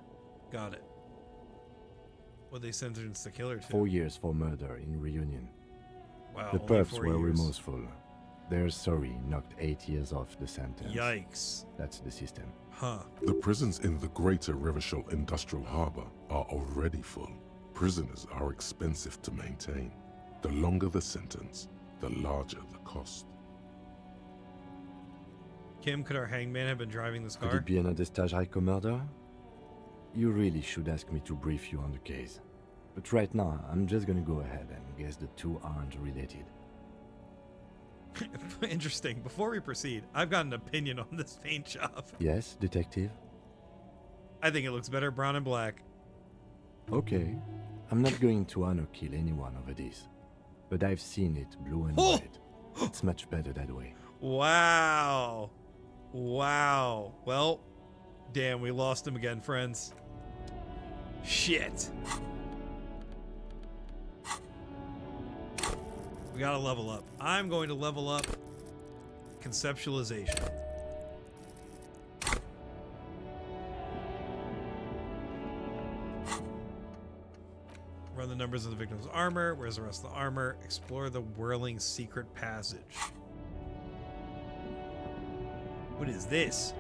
Got it. What they sentenced the killer to? 4 years for murder in Reunion. Wow, The only perps 4 were years. remorseful. Their sorry knocked 8 years off the sentence. Yikes. That's the system. Huh. The prisons in the greater Revachol Industrial Harbor are already full. Prisoners are expensive to maintain. The longer the sentence, the larger the cost. Kim, could our hangman have been driving this Could car? it be another Stajajko murder? You really should ask me to brief you on the case. But right now, I'm just gonna go ahead and guess the two aren't related. Interesting. Before we proceed, I've got an opinion on this paint job. Yes, detective? I think it looks better brown and black. Okay. I'm not going to honor kill anyone over this. But I've seen it blue and white. It's much better that way. Wow. Wow. Well, damn, we lost him again, friends. Shit. We gotta level up. I'm going to level up conceptualization. Run the numbers of the victim's armor. Where's the rest of the armor? Explore the whirling secret passage. What is this?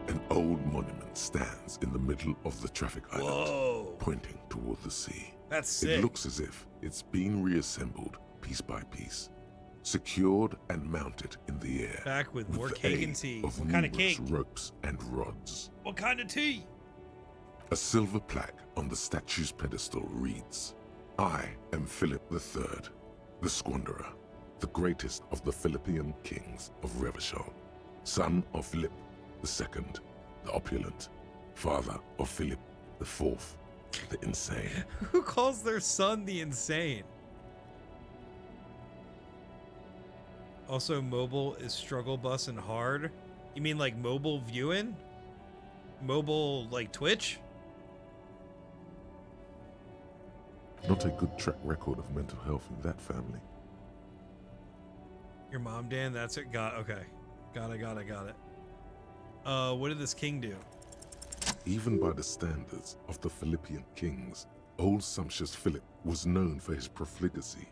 An old monument stands in the middle of the traffic island, Whoa. pointing toward the sea. That's sick. It looks as if it's been reassembled piece by piece, secured and mounted in the air. Back with more the cake aid and tea. of What kind of numerous cake? ropes and rods. What kind of tea? A silver plaque on the statue's pedestal reads, "I am Philip III, the Squanderer, the greatest of the Philippian kings of Revachol, son of Philip II, the opulent, father of Philip IV, the insane." Who calls their son the insane? Also, mobile is struggle bus and hard. You mean like mobile viewing? Mobile like Twitch? Not a good track record of mental health in that family. Your mom, Dan? That's it? Okay. Got it. What did this king do? Even by the standards of the Philippian kings, old sumptuous Philip was known for his profligacy.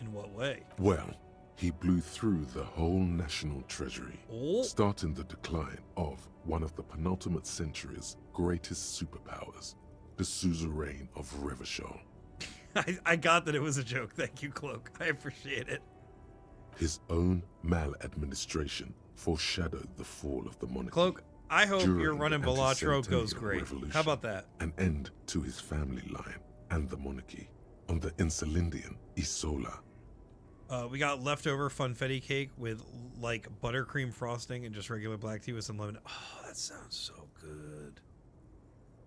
In what way? Well, he blew through the whole national treasury, starting the decline of one of the penultimate century's greatest superpowers, the suzerain of Revachol. I got that it was a joke. Thank you, Cloak. I appreciate it. His own maladministration foreshadowed the fall of the monarchy. Cloak, I hope During your run in the Balatro goes anti-Centennial great. Revolution, How about that? An end to his family line and the monarchy on the Insulindian Isola. We got leftover funfetti cake with like buttercream frosting and just regular black tea with some lemon. Oh, that sounds so good.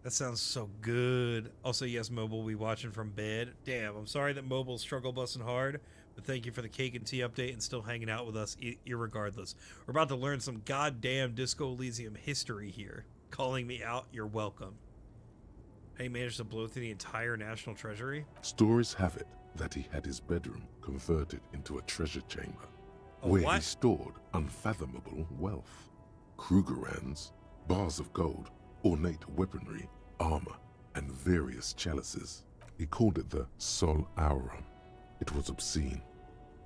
That sounds so good. Also, yes, Mobile, we watching from bed. Damn, I'm sorry that Mobile's struggle busting hard, but thank you for the cake and tea update and still hanging out with us irregardless. We're about to learn some goddamn Disco Elysium history here. Calling me out, you're welcome. He managed to blow through the entire national treasury? Stories have it that he had his bedroom converted into a treasure chamber, where he what? stored unfathomable wealth. Krugerrands, bars of gold, ornate weaponry, armor, and various chalices. He called it the Sol Aurum. It was obscene.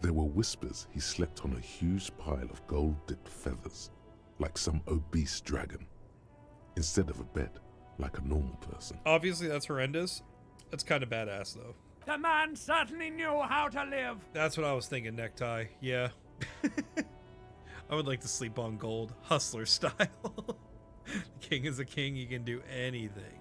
There were whispers he slept on a huge pile of gold-dipped feathers, like some obese dragon, instead of a bed, like a normal person. Obviously, that's horrendous. That's kind of badass, though. The man certainly knew how to live. That's what I was thinking, necktie. Yeah. I would like to sleep on gold, hustler style. The king is a king, he can do anything.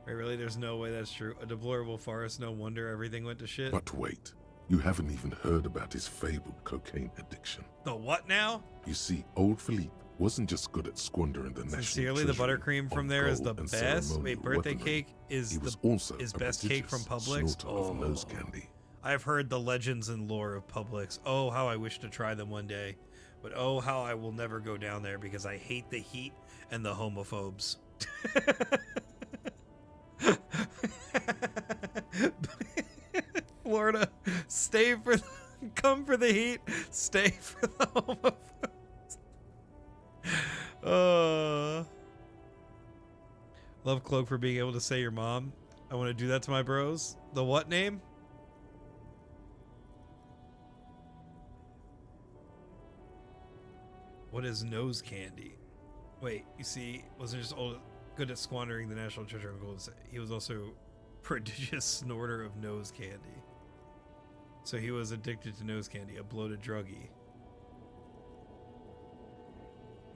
Wait, really? There's no way that's true. A deplorable farce, no wonder everything went to shit. But wait, you haven't even heard about his fabled cocaine addiction. The what now? You see, old Philippe wasn't just good at squandering the national Sincerely, the treasury buttercream from on there is the gold and best. ceremonial Wait, birthday weaponry. cake is He was the also is a best cake from prodigious Publix. snorter of nose candy. I've heard the legends and lore of Publix. Oh, how I wish to try them one day. But oh, how I will never go down there because I hate the heat and the homophobes. Florida, come for the heat, stay for the homophobes. Love Cloak for being able to say your mom. I want to do that to my bros. The what name? What is nose candy? Wait, you see, wasn't just good at squandering the national treasure of gold. He was also prodigious snorter of nose candy. So he was addicted to nose candy, a bloated druggie.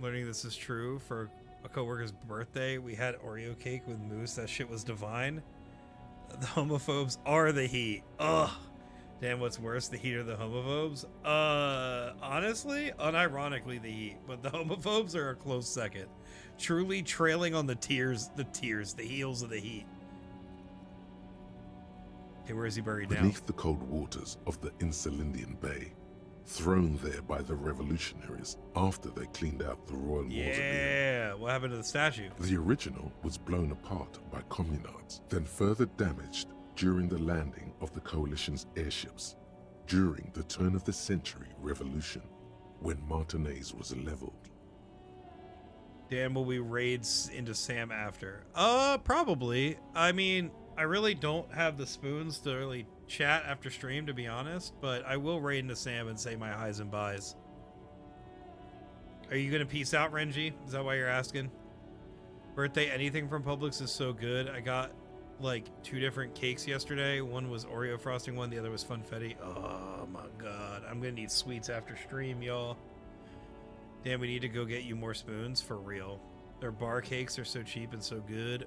Learning this is true for a coworker's birthday, we had Oreo cake with mousse. That shit was divine. The homophobes are the heat. Ugh. Damn, what's worse, the heat or the homophobes? Honestly, unironically, the heat, but the homophobes are a close second. Truly trailing on the heels of the heat. Okay, where is he buried now? Beneath the cold waters of the Insulindian Bay, thrown there by the revolutionaries after they cleaned out the royal mausoleum. Yeah, what happened to the statue? The original was blown apart by communards, then further damaged during the landing of the coalition's airships during the turn of the century revolution, when Martinez was leveled. Dan, will we raid into Sam after? Probably. I mean, I really don't have the spoons to really chat after stream, to be honest, but I will raid into Sam and say my highs and buys. Are you gonna peace out, Renji? Is that why you're asking? Birthday, anything from Publix is so good. I got like 2 different cakes yesterday. One was Oreo frosting one, the other was funfetti. Oh my god. I'm gonna need sweets after stream, y'all. Damn, we need to go get you more spoons for real. Their bar cakes are so cheap and so good.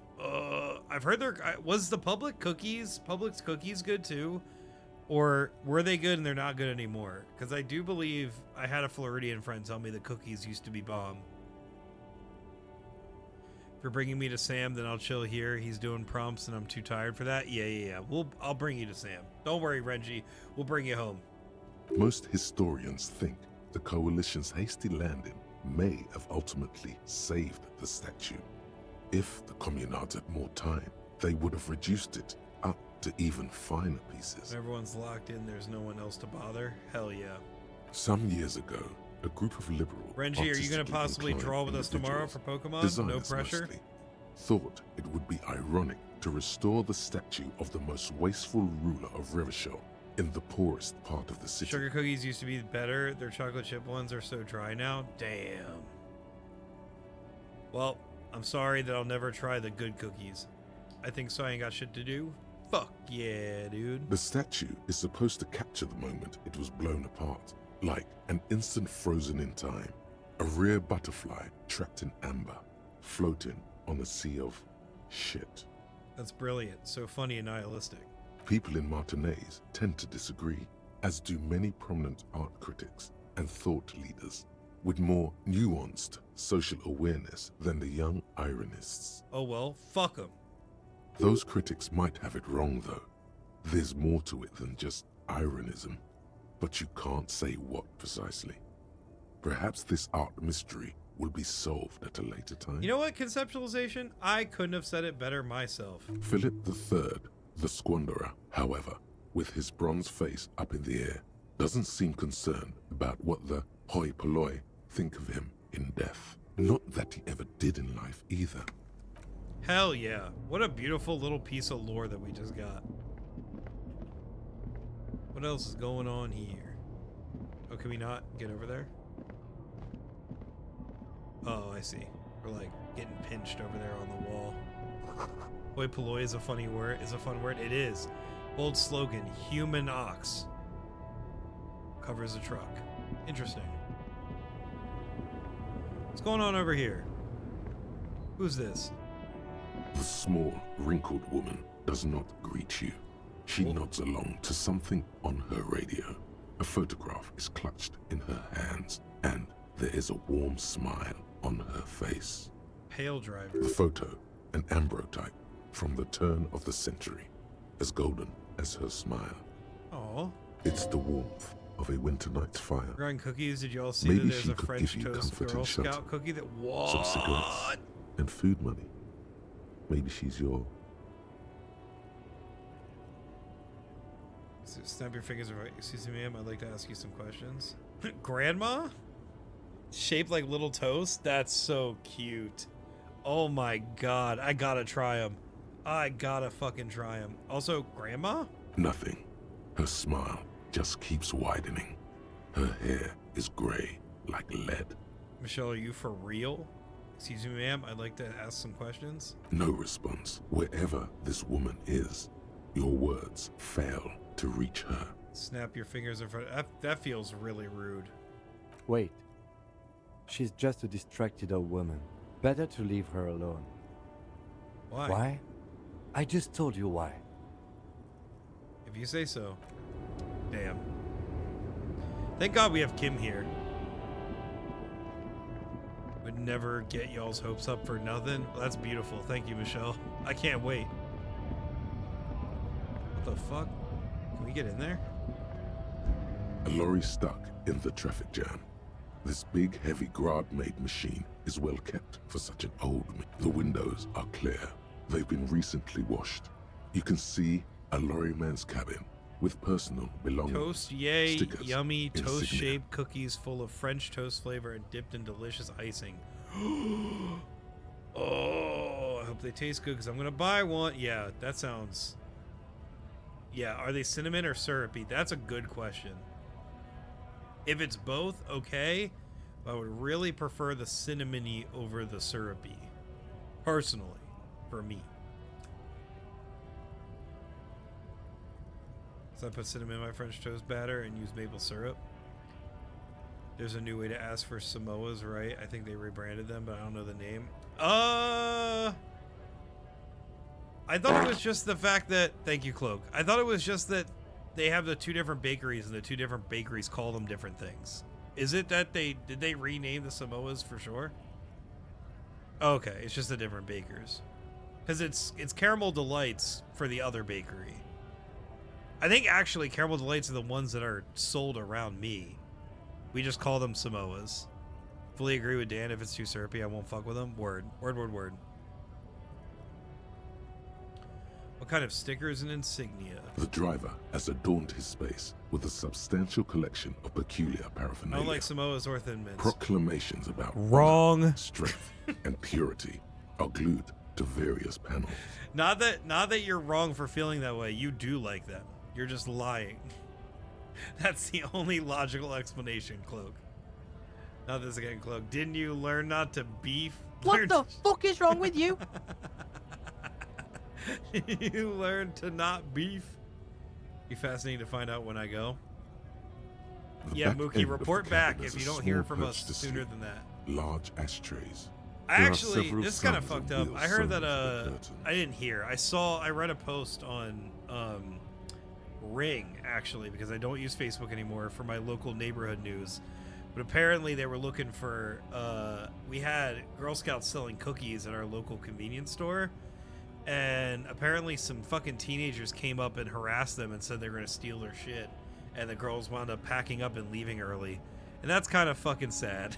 I've heard was the Publix cookies good too? Or were they good and they're not good anymore? Because I do believe I had a Floridian friend tell me the cookies used to be bomb. If you're bringing me to Sam, then I'll chill here. He's doing prompts and I'm too tired for that. Yeah. I'll bring you to Sam. Don't worry, Renji. We'll bring you home. Most historians think the coalition's hasty landing may have ultimately saved the statue. If the communards had more time, they would have reduced it up to even finer pieces. When everyone's locked in, there's no one else to bother. Hell yeah. Some years ago, a group of liberal, Renji, are you going to possibly draw with us tomorrow for Pokemon? No pressure? Mostly, thought it would be ironic to restore the statue of the most wasteful ruler of Revachol in the poorest part of the city. Sugar cookies used to be better. Their chocolate chip ones are so dry now. Damn. Well, I'm sorry that I'll never try the good cookies. I think so. I ain't got shit to do. Fuck yeah, dude. The statue is supposed to capture the moment it was blown apart, like an instant frozen in time, a rare butterfly trapped in amber, floating on a sea of shit. That's brilliant. So funny and nihilistic. People in Martinez tend to disagree, as do many prominent art critics and thought leaders with more nuanced social awareness than the young ironists. Oh well, fuck them. Those critics might have it wrong though. There's more to it than just ironism, but you can't say what precisely. Perhaps this art mystery will be solved at a later time. You know what, conceptualization? I couldn't have said it better myself. Philip III, the Squanderer, however, with his bronze face up in the air, doesn't seem concerned about what the hoi polloi think of him in death. Not that he ever did in life either. Hell yeah. What a beautiful little piece of lore that we just got. What else is going on here? Oh, can we not get over there? Oh, I see. We're like getting pinched over there on the wall. Hoi polloi is a funny word. Is a fun word. It is. Bold slogan: human ox covers a truck. Interesting. What's going on over here? Who's this? The small, wrinkled woman does not greet you. She nods along to something on her radio. A photograph is clutched in her hands, and there is a warm smile on her face. Pale driver. The photo, an ambrotype from the turn of the century, as golden as her smile. Aww. It's the warmth of a winter night's fire. Growing cookies, did you all see Maybe that there's she a could French give you toast comfort Girl and shelter, Scout cookie that... What? some cigarettes, and food money. Maybe she's your... Snap your fingers. Excuse me, ma'am. I'd like to ask you some questions. Grandma? Shaped like little toast? That's so cute. Oh my god. I gotta try them. I gotta fucking try them. Also, Grandma? Nothing. Her smile just keeps widening. Her hair is gray like lead. Michelle, are you for real? Excuse me, ma'am. I'd like to ask some questions. No response. Wherever this woman is, your words fail to reach her. Snap your fingers in front. That feels really rude. Wait. She's just a distracted old woman. Better to leave her alone. Why? Why? I just told you why. If you say so. Damn. Thank God we have Kim here. Would never get y'all's hopes up for nothing. Well, that's beautiful. Thank you, Michelle. I can't wait. What the fuck? Can we get in there? A lorry stuck in the traffic jam. This big, heavy Grad-made machine is well kept for such an old... The windows are clear. They've been recently washed. You can see a lorryman's cabin with personal belongings. Toast, yay, stickers, yummy, insignia. toast-shaped cookies full of French toast flavor and dipped in delicious icing. Oh, I hope they taste good because I'm going to buy one. Yeah, that sounds... Yeah, are they cinnamon or syrupy? That's a good question. If it's both, okay. But I would really prefer the cinnamony over the syrupy. Personally, for me. So I put cinnamon in my French toast batter and use maple syrup. There's a new way to ask for Samoas, right? I think they rebranded them, but I don't know the name. I thought it was just the fact that... Thank you, Cloak. I thought it was just that they have the two different bakeries, and the two different bakeries call them different things. Is it that did they rename the Samoas for sure? Okay, it's just the different bakers. Because it's Caramel Delights for the other bakery. I think actually Caramel Delights are the ones that are sold around me. We just call them Samoas. Fully agree with Dan. If it's too syrupy, I won't fuck with them. Word. Word, word, word. What kind of stickers and insignia? The driver has adorned his space with a substantial collection of peculiar I paraphernalia. don't like Samoas or Thin Mints. Proclamations about Wrong. honor, strength, and purity are glued to various panels. Not that you're wrong for feeling that way. You do like them. You're just lying. That's the only logical explanation, Cloak. Not this again, Cloak. Didn't you learn not to beef? What the fuck is wrong with you? You learned to not beef? Be fascinating to find out when I go. Yeah, Mookie, report back if you don't hear from us sooner than that. Large ashtrays. Actually, this is kind of fucked up. I heard that I didn't hear. I read a post on Ring, actually, because I don't use Facebook anymore, for my local neighborhood news. But apparently they were looking for we had Girl Scouts selling cookies at our local convenience store, and apparently some fucking teenagers came up and harassed them and said they were going to steal their shit, and the girls wound up packing up and leaving early, and that's kind of fucking sad.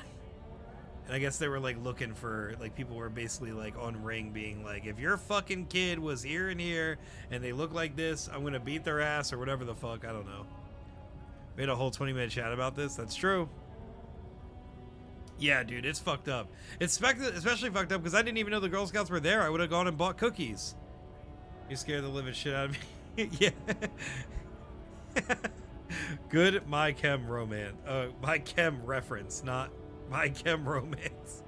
And I guess they were like looking for, like, people were basically like on Ring being like, if your fucking kid was here and here and they look like this, I'm gonna beat their ass or whatever the fuck. I don't know. We had a whole 20-minute chat about this. That's true. Yeah, dude, it's fucked up. It's especially fucked up because I didn't even know the Girl Scouts were there. I would have gone and bought cookies. You scared the living shit out of me. Yeah. Good My Chem romance. My Chem reference, not My Chem romance.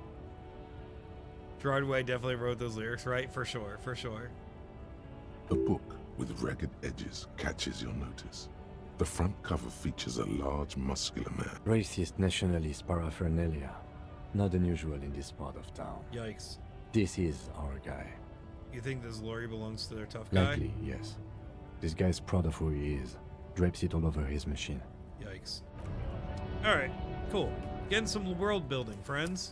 Gerard Way definitely wrote those lyrics, right? For sure, for sure. The book with ragged edges catches your notice. The front cover features a large, muscular man. Racist nationalist paraphernalia. Not unusual in this part of town. Yikes. This is our guy. You think this lorry belongs to their tough guy? Likely, yes. This guy's proud of who he is. Drapes it all over his machine. Yikes. Alright, cool. Getting some world building, friends.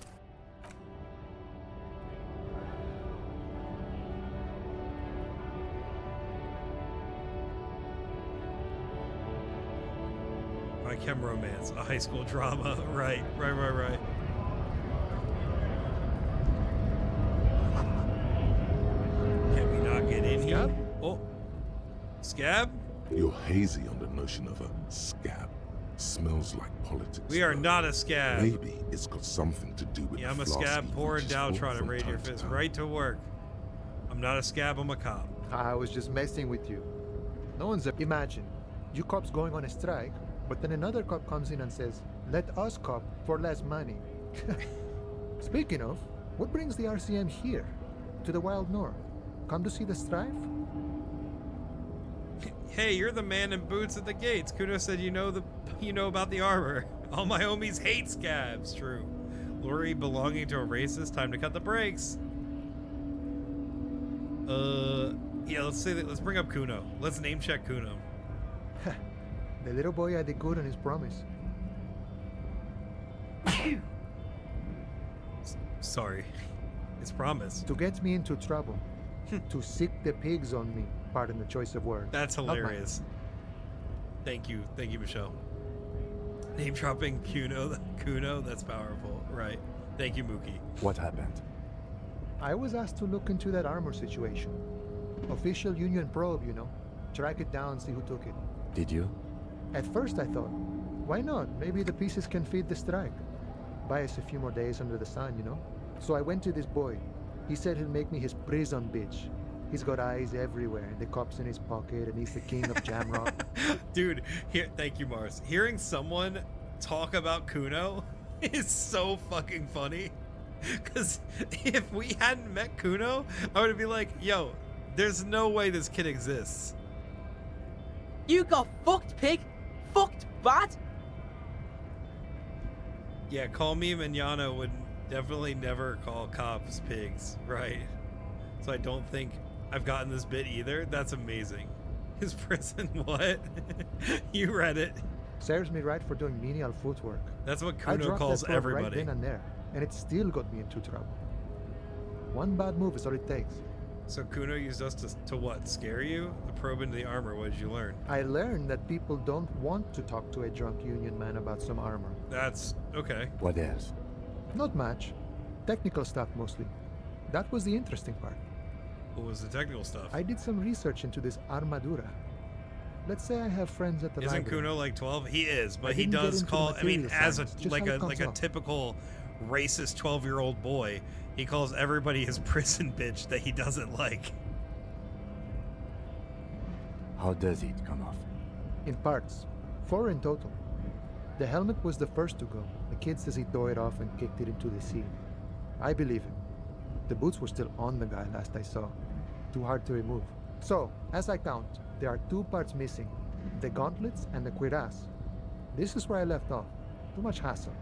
My Chem romance, a high school drama. Right. Can we not get in here? Oh. Scab? You're hazy on the notion of a scab. Smells like politics. We are not a scab. Maybe it's got something to do with Yeah, I'm the a scab flasky pouring you down just trying to bought raid from your time to fist time. right to work. I'm not a scab, I'm a cop. I was just messing with you. No one's imagine you cops going on a strike, but then another cop comes in and says, "Let us cop for less money." Speaking of, what brings the RCM here, to the Wild North? Come to see the strife? Hey, you're the man in boots at the gates. Kuno said you know about the armor. All my homies hate scabs. True. Lori belonging to a racist. Time to cut the brakes. Yeah, let's bring up Kuno. Let's name check Kuno. The little boy had the good on his promise. Sorry. His promise. To get me into trouble. To sick the pigs on me. Pardon the choice of words. That's hilarious. Thank you, Michelle. Name dropping Kuno, that's powerful. Right. Thank you, Mookie. What happened? I was asked to look into that armor situation. Official union probe, you know. Track it down, see who took it. Did you? At first I thought, why not? Maybe the pieces can feed the strike. Buy us a few more days under the sun, you know? So I went to this boy. He said he'll make me his prison bitch. He's got eyes everywhere, and the cop's in his pocket, and he's the king of Jamrock. Dude, thank you, Mars. Hearing someone talk about Kuno is so fucking funny. Because if we hadn't met Kuno, I would be like, yo, there's no way this kid exists. You got fucked, pig. Fucked bad. Yeah, call me manana would definitely never call cops pigs, right? So I don't think I've gotten this bit either. That's amazing. His prison, what? You read it. Serves me right for doing menial footwork. That's what I Kuno dropped calls that probe everybody. right then and there, and it still got me into trouble. One bad move is all it takes. So Kuno used us to what? Scare you? The probe into the armor, what did you learn? I learned that people don't want to talk to a drunk union man about some armor. That's okay. What else? Not much. Technical stuff mostly. That was the interesting part. What was the technical stuff? I did some research into this armadura. Let's say I have friends at the Isn't library. Kuno like 12? He is, but I he didn't get does into call, I mean, material as a science, just like how a it comes off. typical racist 12-year-old boy, he calls everybody his prison bitch that he doesn't like. How does it come off? In parts. 4 in total. The helmet was the first to go. The kid says he tore it off and kicked it into the sea. I believe him. The boots were still on the guy last I saw. Too hard to remove. So, as I count, there are 2 parts missing. The gauntlets and the cuirass. This is where I left off. Too much hassle.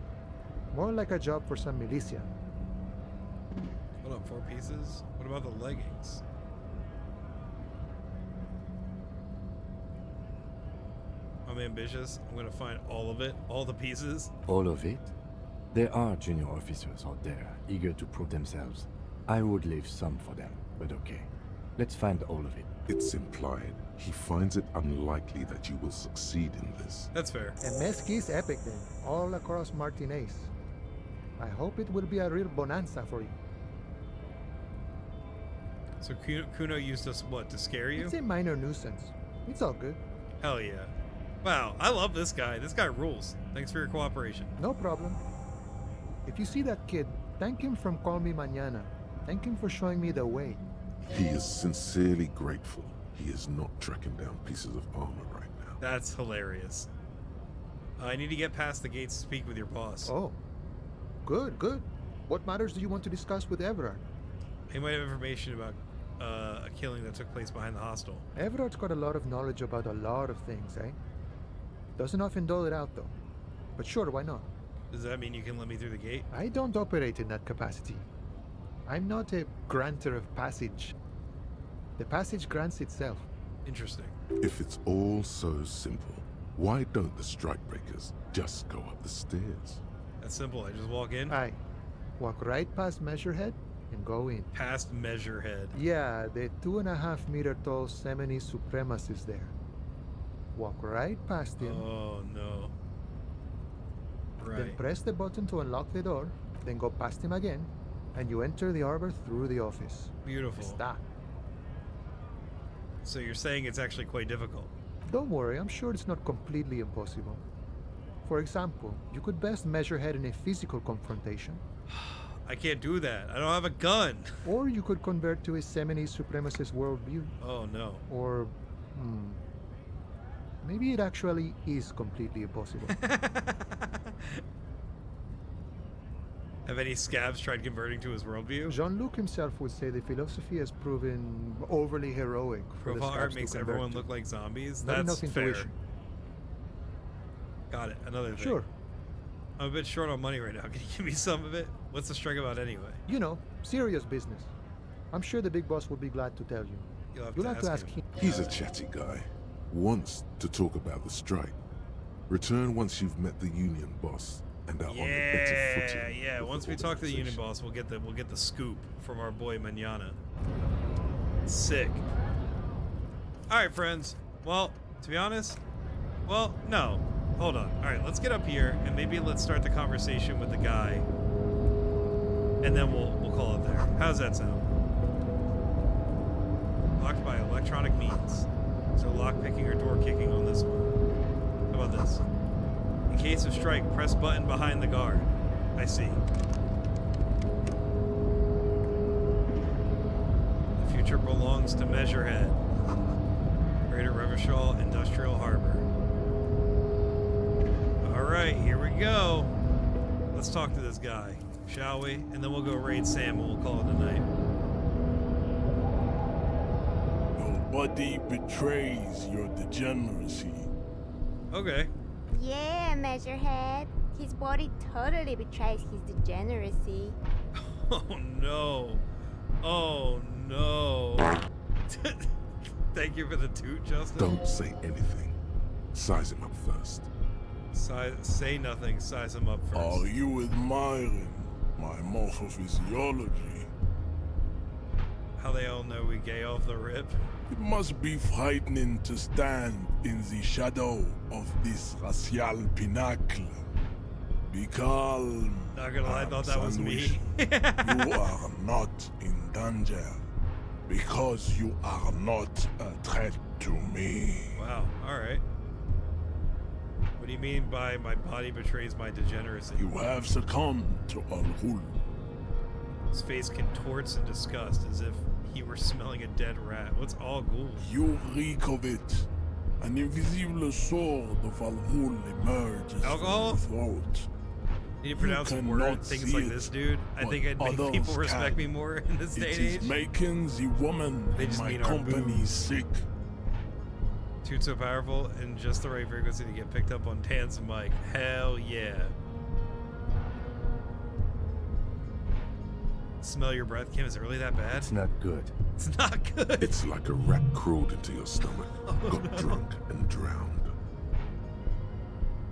More like a job for some militia. Hold up, 4 pieces? What about the leggings? I'm ambitious. I'm gonna find all of it, all the pieces. All of it? There are junior officers out there, eager to prove themselves. I would leave some for them, but okay. Let's find all of it. It's implied he finds it unlikely that you will succeed in this. That's fair. And Mesqui's epic then, all across Martinez. I hope it will be a real bonanza for you. So Kuno used us, what, to scare you? It's a minor nuisance. It's all good. Hell yeah. Wow, I love this guy. This guy rules. Thanks for your cooperation. No problem. If you see that kid, thank him from Call Me Mañana. Thank him for showing me the way. He is sincerely grateful he is not tracking down pieces of armor right now. That's hilarious. I need to get past the gates to speak with your boss. Oh. Good, good. What matters do you want to discuss with Everard? He might have information about a killing that took place behind the hostel. Everard's got a lot of knowledge about a lot of things, eh? Doesn't often dole it out, though. But sure, why not? Does that mean you can let me through the gate? I don't operate in that capacity. I'm not a granter of passage. The passage grants itself. Interesting. If it's all so simple, why don't the strikebreakers just go up the stairs? That's simple. I just walk in. Aye. Walk right past Measurehead and go in. Past Measurehead. Yeah, the 2.5 meter tall Semini Supremus is there. Walk right past him. Oh no. Right. Then press the button to unlock the door, then go past him again, and you enter the arbor through the office. Beautiful. Está. So you're saying it's actually quite difficult? Don't worry, I'm sure it's not completely impossible. For example, you could best Measurehead in a physical confrontation. I can't do that. I don't have a gun. Or you could convert to a Semini Supremacist worldview. Oh no. Or, maybe it actually is completely impossible. Have any scabs tried converting to his worldview? Jean-Luc himself would say the philosophy has proven overly heroic. for the Profile art scabs to makes convert everyone to. look like zombies? Not That's enough fair. intuition. Got it. Another thing. Sure. I'm a bit short on money right now. Can you give me some of it? What's the strike about anyway? You know, serious business. I'm sure the big boss will be glad to tell you. You'll have to ask him. He's a chatty guy. Wants to talk about the strike. Return once you've met the union boss and are on a better footing. Yeah. with Once we talk to the union boss, we'll get the scoop from our boy Manana. Sick. All right, friends. Well, to be honest, well, no. Hold on. All right, let's get up here and maybe let's start the conversation with the guy, and then we'll call it there. How's that sound? Locked by electronic means. So lock picking or door kicking on this one. How about this? In case of strike, press button behind the guard. I see. The future belongs to Measurehead. Greater Revachol Industrial Harbor. Alright, here we go. Let's talk to this guy, shall we? And then we'll go raid Sam and we'll call it a night. Your body betrays your degeneracy. Okay. Yeah, Measurehead. His body totally betrays his degeneracy. Oh no. Oh no. Thank you for the toot, Justin. Don't say anything. Size him up first. Say nothing, size him up first. Are you admiring my morphophysiology? How they all know we gay off the rip. It must be frightening to stand in the shadow of this racial pinnacle. Be calm. Not gonna lie, I thought that was Sandwich. me. You are not in danger because you are not a threat to me. Wow, alright. What do you mean by my body betrays my degeneracy? You have succumbed to Al-Ghul. His face contorts in disgust as if he were smelling a dead rat. What's all ghoul? You reek of it. An invisible sword of Al-Ghul emerges Alcohol? from your throat. Need to pronounce cannot word things see like it, this, dude. I but think I'd make others people respect can. me more in this day It and is age. making the woman They in just my mean our company boobs. sick. Toot so powerful and just the right frequency to get picked up on Tan's mic. Hell yeah. Smell your breath, Kim. Is it really that bad? It's not good. It's not good. It's like a rat crawled into your stomach, got no. drunk and drowned.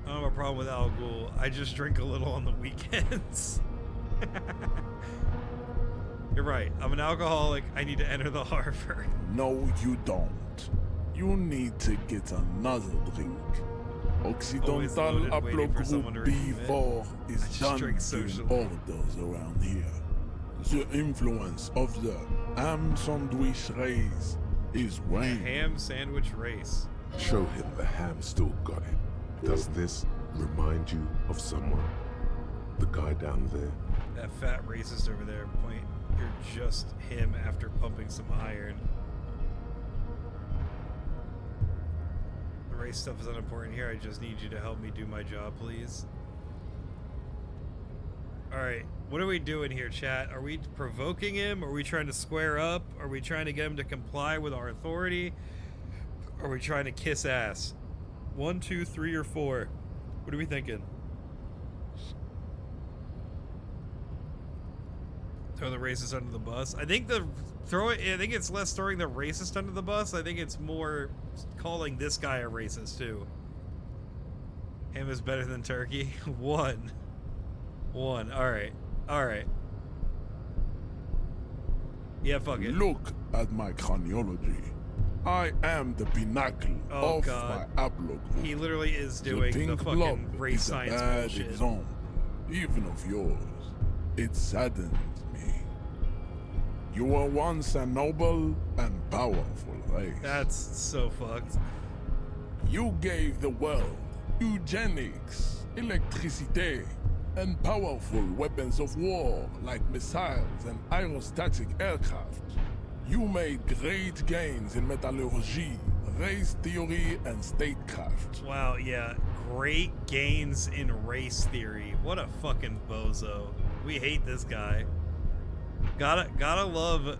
I don't have a problem with Al Ghul. I just drink a little on the weekends. You're right. I'm an alcoholic. I need to enter the harbor. No, you don't. You need to get another drink. Always Occidental loaded, waiting for someone to Haplogroup redeem it. B4 I is just done drink in socially. orders around here. The influence of the ham sandwich race is waning. Ham sandwich race. Show him the ham still got it. Does this remind you of someone? The guy down there? That fat racist over there. Point. You're just him after pumping some iron. The race stuff is unimportant here. I just need you to help me do my job, please. Alright, what are we doing here, chat? Are we provoking him? Are we trying to square up? Are we trying to get him to comply with our authority? Are we trying to kiss ass? 1, 2, 3, or 4? What are we thinking? Throw the racist under the bus. I think I think it's less throwing the racist under the bus. I think it's more calling this guy a racist too. Ham is better than turkey. One. All right. Yeah, fuck it. Look at my craniology. I am the pinnacle Oh, of God. my haplogroup. He literally is doing the pink fucking blob race is a science bad bullshit. example, even of yours. It saddens me. You were once a noble and powerful race. That's so fucked. You gave the world eugenics, electricity, and powerful weapons of war like missiles and aerostatic aircraft. You made great gains in metallurgy, race theory, and statecraft. Wow, yeah. Great gains in race theory. What a fucking bozo. We hate this guy. Gotta love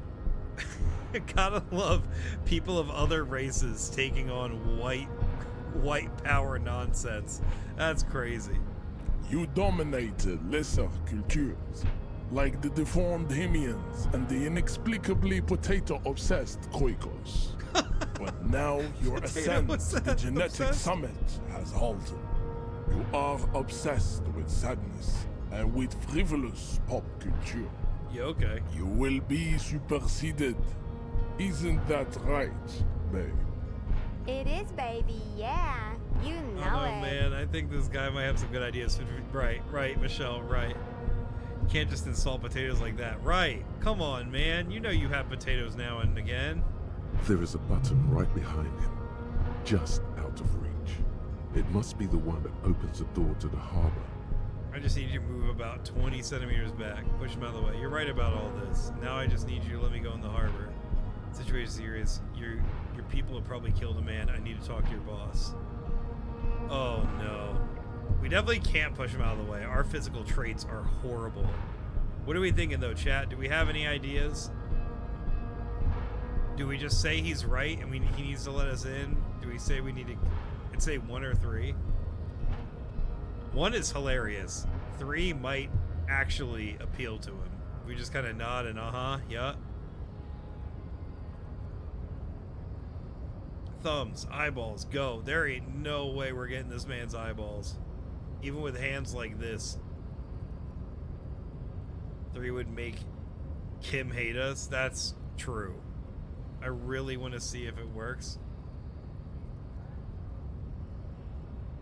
gotta love people of other races taking on white power nonsense. That's crazy. You dominated lesser cultures, like the deformed Hemians and the inexplicably potato-obsessed Quakers. But now your ascent to the genetic summit has halted. You are obsessed with sadness and with frivolous pop culture. Yeah, okay. You will be superseded. Isn't that right, babe? It is, baby, yeah. You know Oh it. man, I think this guy might have some good ideas. Right, Michelle, right. You can't just insult potatoes like that. Right. Come on, man. You know you have potatoes now and again. There is a button right behind him, just out of reach. It must be the one that opens the door to the harbor. I just need you to move about 20 centimeters back. Push him out of the way. You're right about all this. Now I just need you to let me go in the harbor. Situation's serious. Your people have probably killed a man. I need to talk to your boss. Oh no. We definitely can't push him out of the way. Our physical traits are horrible. What are we thinking though, chat? Do we have any ideas? Do we just say he's right and he needs to let us in? Do we say we need to... I'd say 1 or 3. 1 is hilarious. 3 might actually appeal to him. We just kind of nod and yeah. Thumbs, eyeballs, go. There ain't no way we're getting this man's eyeballs. Even with hands like this. 3 would make Kim hate us. That's true. I really want to see if it works.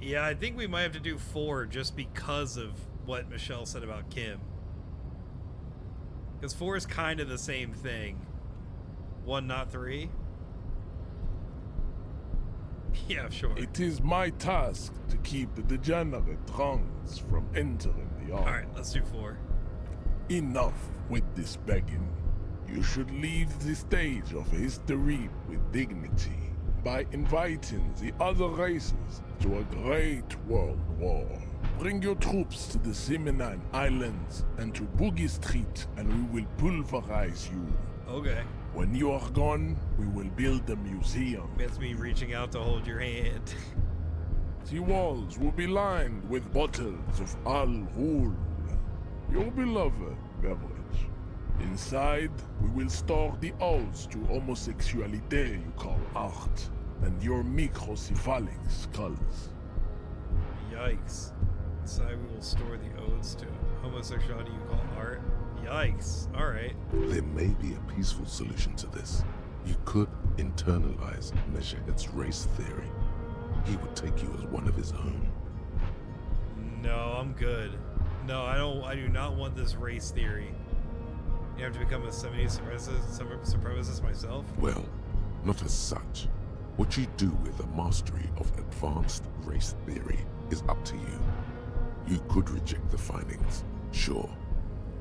Yeah, I think we might have to do 4 just because of what Michelle said about Kim. Because 4 is kind of the same thing. 1, not 3. Yeah, sure. It is my task to keep the degenerate drunks from entering the army. Alright, let's do 4. Enough with this begging. You should leave the stage of history with dignity by inviting the other races to a great world war. Bring your troops to the Simenon Islands and to Boogie Street, and we will pulverize you. Okay. When you are gone, we will build a museum. That's me reaching out to hold your hand. The walls will be lined with bottles of Al Ghul, your beloved beverage. Inside, we will store the odes to homosexuality you call art, and your microcephalic skulls. Yikes. Inside we will store the odes to homosexuality you call art. Yikes. Alright. There may be a peaceful solution to this. You could internalize Meshahed's race theory. He would take you as one of his own. No, I'm good. No, I do not want this race theory. You have to become a 70s supremacist myself? Well, not as such. What you do with the mastery of advanced race theory is up to you. You could reject the findings, sure,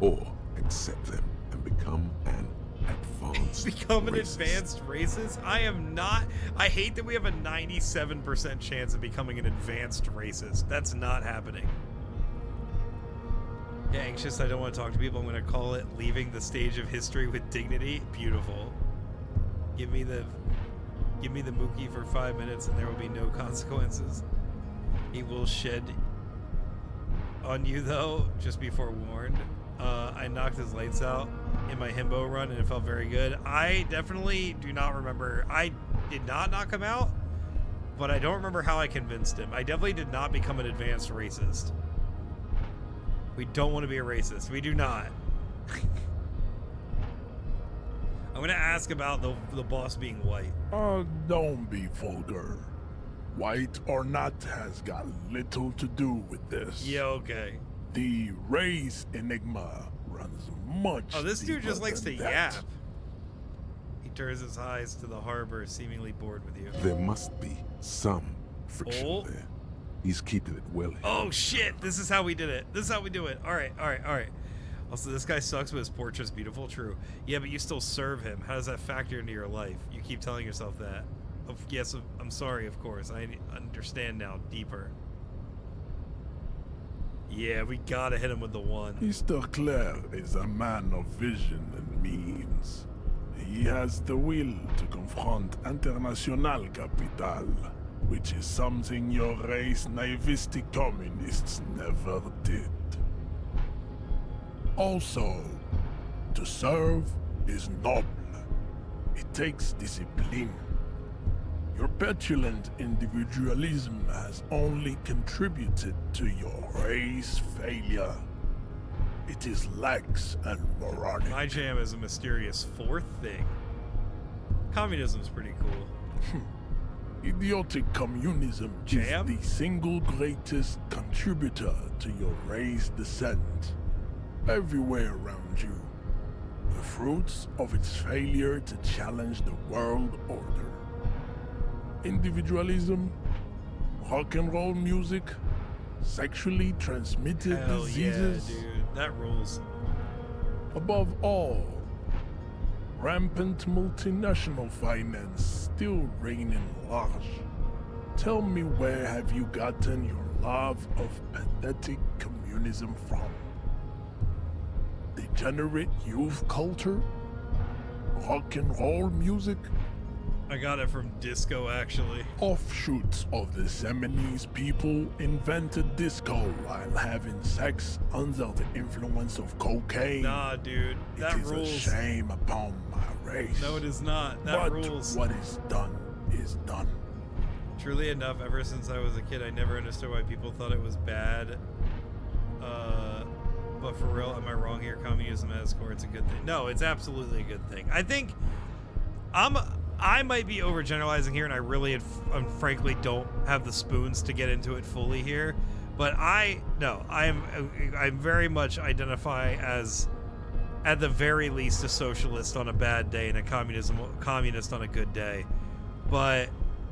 or accept them and become an advanced Become an racist. advanced racist? I am not. I hate that we have a 97% chance of becoming an advanced racist. That's not happening. Yeah, anxious, I don't want to talk to people. I'm going to call it leaving the stage of history with dignity. Beautiful. Give me the Mookie for 5 minutes and there will be no consequences. He will shed on you though, just be forewarned. I knocked his lights out in my himbo run and it felt very good. I definitely do not remember. I did not knock him out, but I don't remember how I convinced him. I definitely did not become an advanced racist. We don't want to be a racist. We do not. I'm going to ask about the boss being white. Don't be vulgar. White or not has got little to do with this. Yeah, okay. The race enigma runs much Oh, this dude just deeper likes to than that. yap. He turns his eyes to the harbor, seemingly bored with you. There must be some friction there. He's keeping it well hidden. Oh shit, this is how we did it. This is how we do it. Alright. Also, this guy sucks, but his portrait's beautiful. True. Yeah, but you still serve him. How does that factor into your life? You keep telling yourself that. Yes, I'm sorry, of course. I understand now, deeper. Yeah, we gotta hit him with the 1. Mr. Clare is a man of vision and means. He has the will to confront international capital, which is something your race naivistic communists never did. Also, to serve is noble. It takes discipline. Your petulant individualism has only contributed to your race failure. It is lax and moronic. My jam is a mysterious 4th thing. Communism's pretty cool. Idiotic communism Jam? is the single greatest contributor to your race descent. Everywhere around you. The fruits of its failure to challenge the world order. Individualism, rock and roll music, sexually transmitted Hell diseases. yeah, dude. That rules. Above all, rampant multinational finance still reigning large. Tell me, where have you gotten your love of pathetic communism from? Degenerate youth culture? rock and roll music? I got it from disco, actually. Offshoots of the Seminoles people invented disco while having sex under the influence of cocaine. Nah, dude, that It is rules. a shame upon my race. No, it is not. That but rules. what is done is done. Truly enough, ever since I was a kid, I never understood why people thought it was bad. But for real, am I wrong here? Communism at its core, it's a good thing. No, it's absolutely a good thing. I think I might be overgeneralizing here, and I really, frankly, don't have the spoons to get into it fully here. But I very much identify as, at the very least, a socialist on a bad day and a communist on a good day. But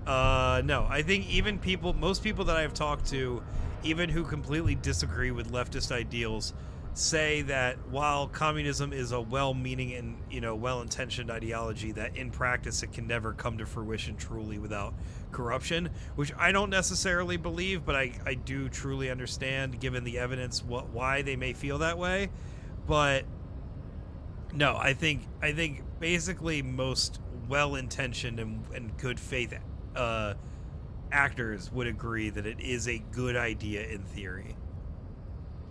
no, I think even most people that I've talked to, even who completely disagree with leftist ideals, say that while communism is a well-meaning and well-intentioned ideology, that in practice it can never come to fruition truly without corruption, which I don't necessarily believe, but I do truly understand, given the evidence, why they may feel that way. But no, I think basically most well-intentioned and good faith actors would agree that it is a good idea in theory.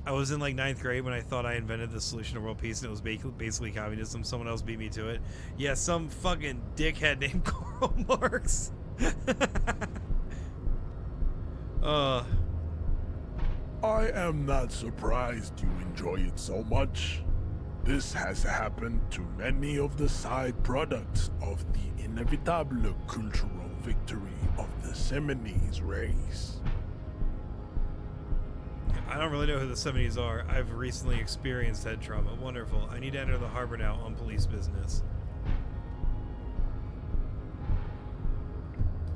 I was in like 9th grade when I thought I invented the solution to world peace, and it was basically communism. Someone else beat me to it. Yeah, some fucking dickhead named Karl Marx. I am not surprised you enjoy it so much. This has happened to many of the side products of the inevitable cultural victory of the Seminoles race. I don't really know who the 70s are. I've recently experienced head trauma. Wonderful. I need to enter the harbor now on police business.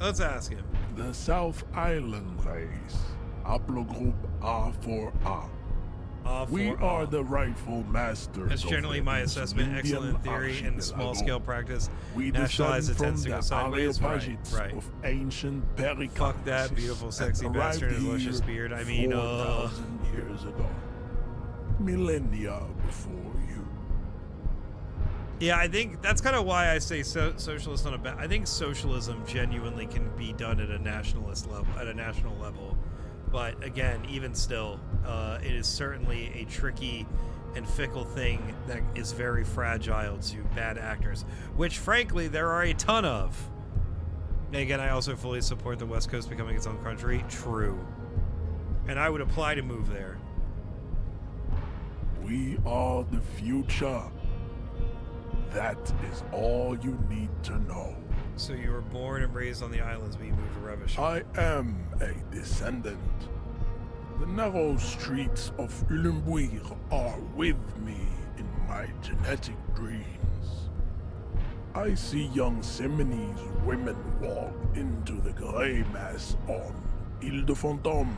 Let's ask him. The South Island race, haplogroup A4A. We are the rightful masters. That's generally my assessment. Excellent theory and small-scale practice. Nationalize it tends to go sideways. Right. Of ancient Pericles. Fuck that beautiful, sexy bastard and his luscious beard. I mean, 4,000 years ago. Millennia before you. Yeah, I think that's kind of why I say socialist on a bad. I think socialism genuinely can be done at a national level. But again, even still, it is certainly a tricky and fickle thing that is very fragile to bad actors, which frankly there are a ton of. And again, I also fully support the West Coast becoming its own country. True. And I would apply to move there. We are the future. That is all you need to know. So you were born and raised on the islands, but you moved to Revachol. I am a descendant. The narrow streets of Elysium are with me in my genetic dreams. I see young Seminoles women walk into the grey mass on Ile de Fantôme,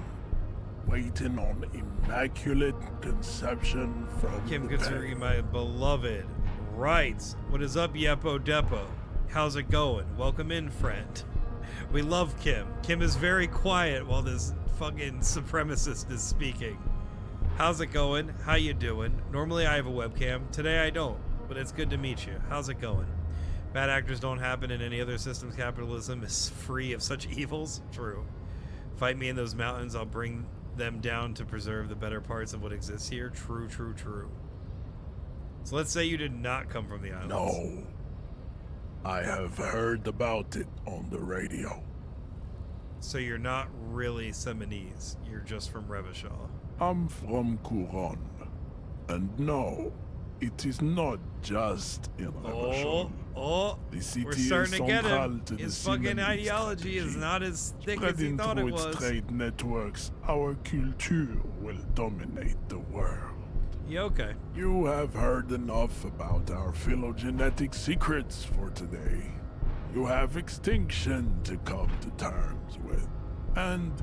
waiting on immaculate conception from Kim the Katsuri, pen. my beloved. Right. What is up, Yepo Depo? How's it going? Welcome in, friend. We love Kim. Kim is very quiet while this fucking supremacist is speaking. How's it going? How you doing? Normally I have a webcam. Today I don't, but it's good to meet you. How's it going? Bad actors don't happen in any other systems. Capitalism is free of such evils. True. Fight me in those mountains. I'll bring them down to preserve the better parts of what exists here. True, true, true. So let's say you did not come from the islands. No. I have heard about it on the radio. So you're not really Seminoles. You're just from Revachol. I'm from Couronne. And no, it is not just in Revachol. The city we're starting to get him. His fucking ideology is not as thick as he thought it was. Spreading through its trade networks, our culture will dominate the world. Yeah, okay. You have heard enough about our phylogenetic secrets for today. You have extinction to come to terms with, and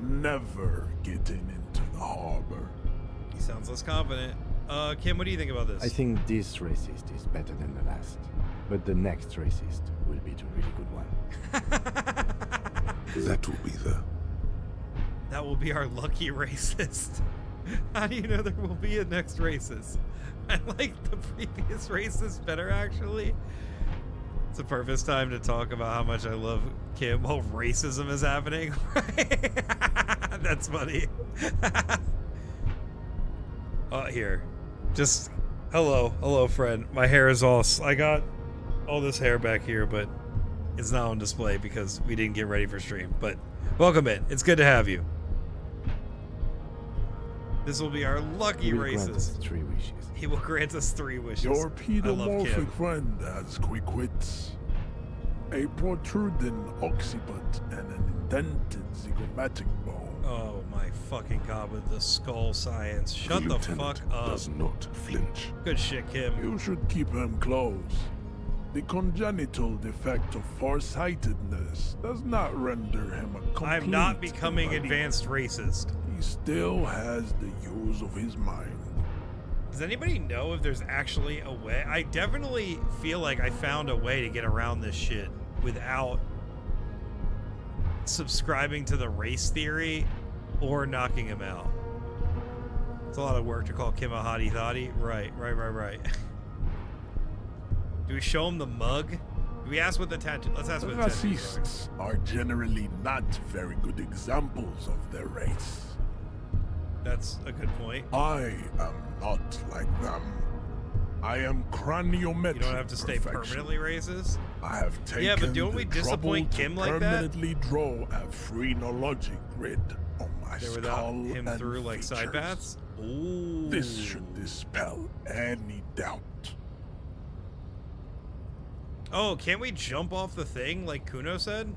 never getting into the harbor. He sounds less confident. Kim, what do you think about this? I think this racist is better than the last, but the next racist will be the really good one. That will be the... That will be our lucky racist. How do you know there will be a next racist? I like the previous races better, actually. It's the perfect time to talk about how much I love Kim while racism is happening. That's funny. Here. Just, hello, friend. My hair is all, I got all this hair back here, but it's not on display because we didn't get ready for stream. But welcome in. It's good to have you. This will be our lucky races. 3 wishes. He will grant us 3 wishes. Your I love pedomorphic Kim. friend has quick wits, a protruding occiput, and an indented zygomatic bone. Oh my fucking god, with the skull science. Shut the fuck up. Does not flinch. Good shit, Kim. You should keep him close. The congenital defect of farsightedness does not render him a complete I'm not becoming invalid. advanced racist. He still has the use of his mind. Does anybody know if there's actually a way? I definitely feel like I found a way to get around this shit without subscribing to the race theory or knocking him out. It's a lot of work to call Kim a hottie thottie. Right. Do we show him the mug? Do we ask what the tattoo? Let's ask what the tattoo is. Racists are generally not very good examples of their race. That's a good point. I am not like them. I am craniometric. You don't have to stay perfection. permanently racist. I have taken Yeah, but don't the we trouble disappoint to Kim like that? permanently draw a phrenologic grid on my There skull without him and through like side features. paths? Ooh. This should dispel any doubt. Oh, can't we jump off the thing like Kuno said?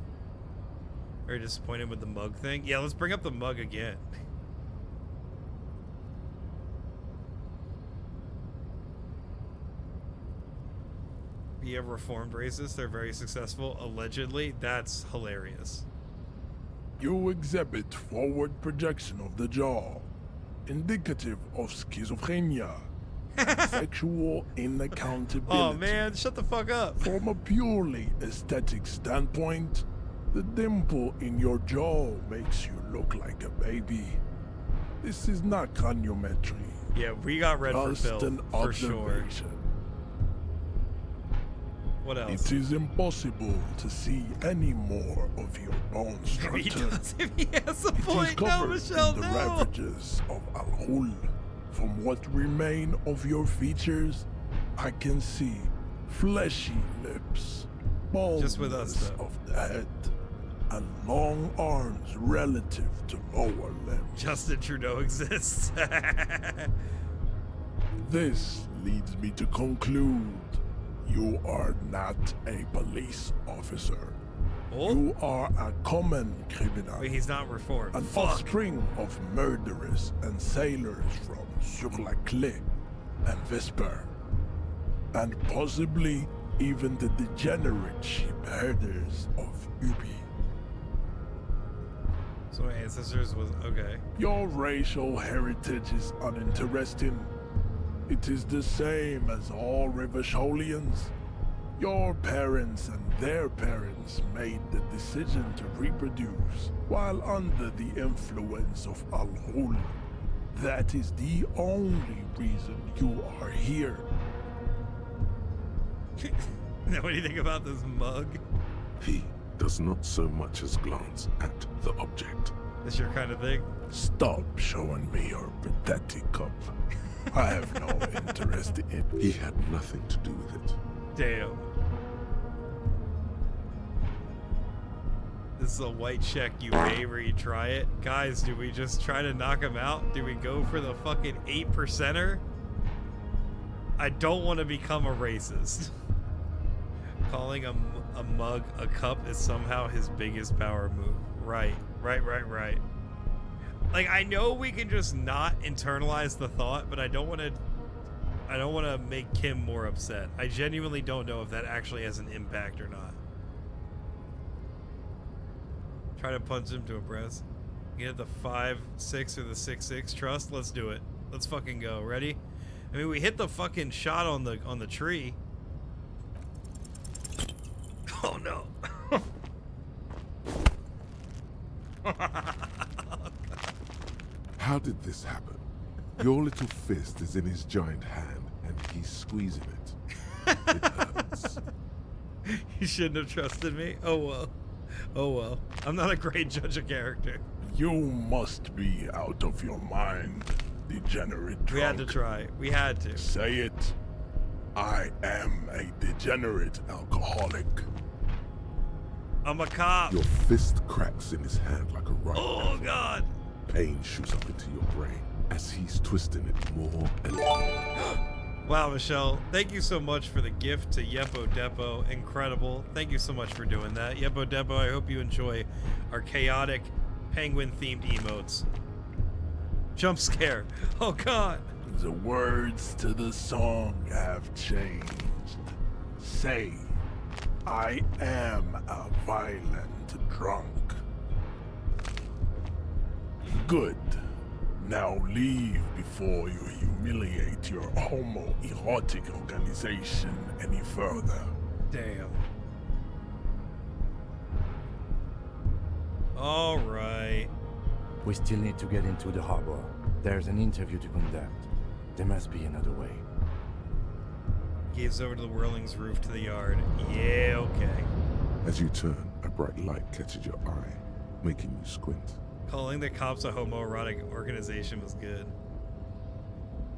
Very disappointed with the mug thing. Yeah, let's bring up the mug again. Be a reformed racist. They're very successful. Allegedly. That's hilarious. You exhibit forward projection of the jaw, indicative of schizophrenia and sexual inaccountability. Oh man, shut the fuck up. From a purely aesthetic standpoint, the dimple in your jaw makes you look like a baby. This is not craniometry. Yeah, we got red for Just Phil, an for sure. observation. What else? It is impossible to see any more of your bone No, he structure. does if he has a It is point. No, covered Michelle, in the no. ravages of Al-Hul. From what remain of your features, I can see fleshy lips, Just with us, baldness though. of the head, and long arms relative to lower limbs. Justin Trudeau exists. This leads me to conclude you are not a police officer. Oh? You are a common criminal. Wait, he's not reformed. An Fuck. offspring of murderers and sailors from Sur-la-Clé and Vesper, and possibly even the degenerate sheep herders of Ubi. So my ancestors was okay. Your racial heritage is uninteresting. It is the same as all Rivasholians. Your parents and their parents made the decision to reproduce while under the influence of Al-Hul. That is the only reason you are here. Know anything about this mug? He does not so much as glance at the object. This your kind of thing? Stop showing me your pathetic cup. I have no interest in it. He had nothing to do with it. Damn. This is a white check you pay where you try it. Guys, do we just try to knock him out? Do we go for the fucking 8%er? I don't want to become a racist. Calling a mug a cup is somehow his biggest power move. Right. Like, I know we can just not internalize the thought, but I don't want to make Kim more upset. I genuinely don't know if that actually has an impact or not. Try to punch him to impress. Get the 5-6 or the 6-6 trust. Let's do it. Let's fucking go. Ready? I mean, we hit the fucking shot on the tree. Oh no. How did this happen? Your little fist is in his giant hand, he's squeezing it. It hurts. You shouldn't have trusted me. Oh well. Oh well. I'm not a great judge of character. You must be out of your mind, degenerate drunk. We had to try. We had to. Say it. I am a degenerate alcoholic. I'm a cop. Your fist cracks in his hand like a rifle. Oh God. Pain shoots up into your brain as he's twisting it more and more. Wow, Michelle, thank you so much for the gift to Yepo Depo. Incredible. Thank you so much for doing that. Yepo Depo, I hope you enjoy our chaotic penguin-themed emotes. Jump scare. Oh, God. The words to the song have changed. Say, I am a violent drunk. Good. Now leave before you humiliate your homoerotic organization any further. Damn. All right. We still need to get into the harbor. There's an interview to conduct. There must be another way. Gaze over to the Whirling's roof to the yard. Yeah, okay. As you turn, a bright light catches your eye, making you squint. Calling the cops a homoerotic organization was good.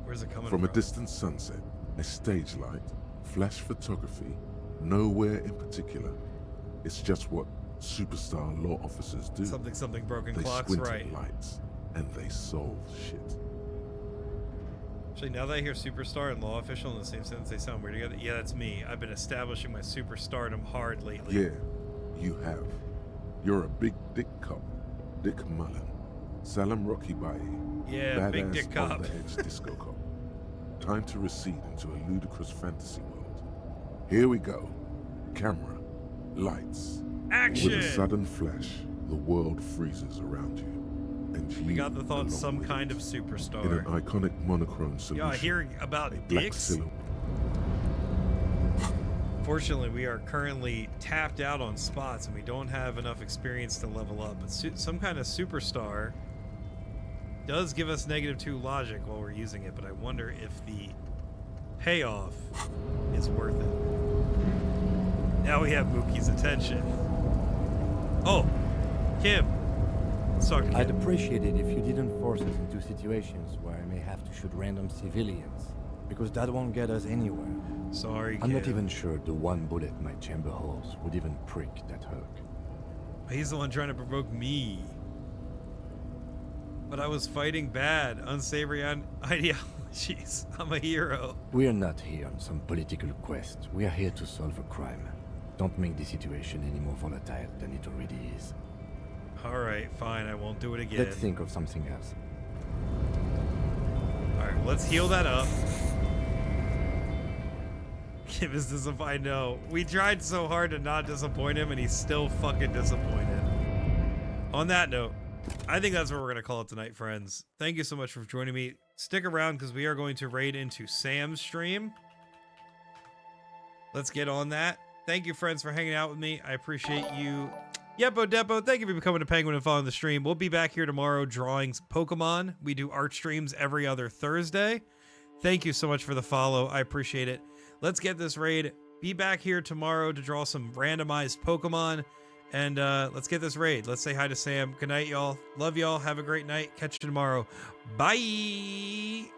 Where's it coming from? From a distant sunset, a stage light, flash photography, nowhere in particular. It's just what superstar law officers do. Something broken they clocks, squint right. at lights, and they solve shit. Actually, now that I hear superstar and law official in the same sentence, they sound weird together. Yeah, that's me. I've been establishing my superstardom hard lately. Yeah, you have. You're a big dick cop. Dick Mullen. Salam Rocky Baye. Yeah, badass big dick cop. on-the-edge disco cop. Time to recede into a ludicrous fantasy world. Here we go. Camera. Lights. Action! With a sudden flash, the world freezes around you. And you We got the thought along some with kind it. of superstar. In an iconic monochrome solution. Y'all hearing about a black dicks? silhouette. Fortunately, we are currently tapped out on spots and we don't have enough experience to level up. But some kind of superstar does give us -2 logic while we're using it, but I wonder if the payoff is worth it. Now we have Mookie's attention. Oh, Kim. Let's talk to Kim. I'd appreciate it if you didn't force us into situations where I may have to shoot random civilians, because that won't get us anywhere. Sorry, I'm not Kim. even sure the one bullet my chamber holds would even prick that hook. He's the one trying to provoke me. But I was fighting bad, unsavory ideologies. I'm a hero. We are not here on some political quest. We are here to solve a crime. Don't make the situation any more volatile than it already is. Alright, fine, I won't do it again. Let's think of something else. Alright, well, let's heal that up. Kim is disappointed. I know. We tried so hard to not disappoint him, and he's still fucking disappointed. On that note, I think that's where we're going to call it tonight, friends. Thank you so much for joining me. Stick around, because we are going to raid into Sam's stream. Let's get on that. Thank you, friends, for hanging out with me. I appreciate you. Yepo Depo, thank you for becoming a penguin and following the stream. We'll be back here tomorrow drawing Pokemon. We do art streams every other Thursday. Thank you so much for the follow. I appreciate it. Let's get this raid. Be back here tomorrow to draw some randomized Pokemon. And let's get this raid. Let's say hi to Sam. Good night, y'all. Love y'all. Have a great night. Catch you tomorrow. Bye.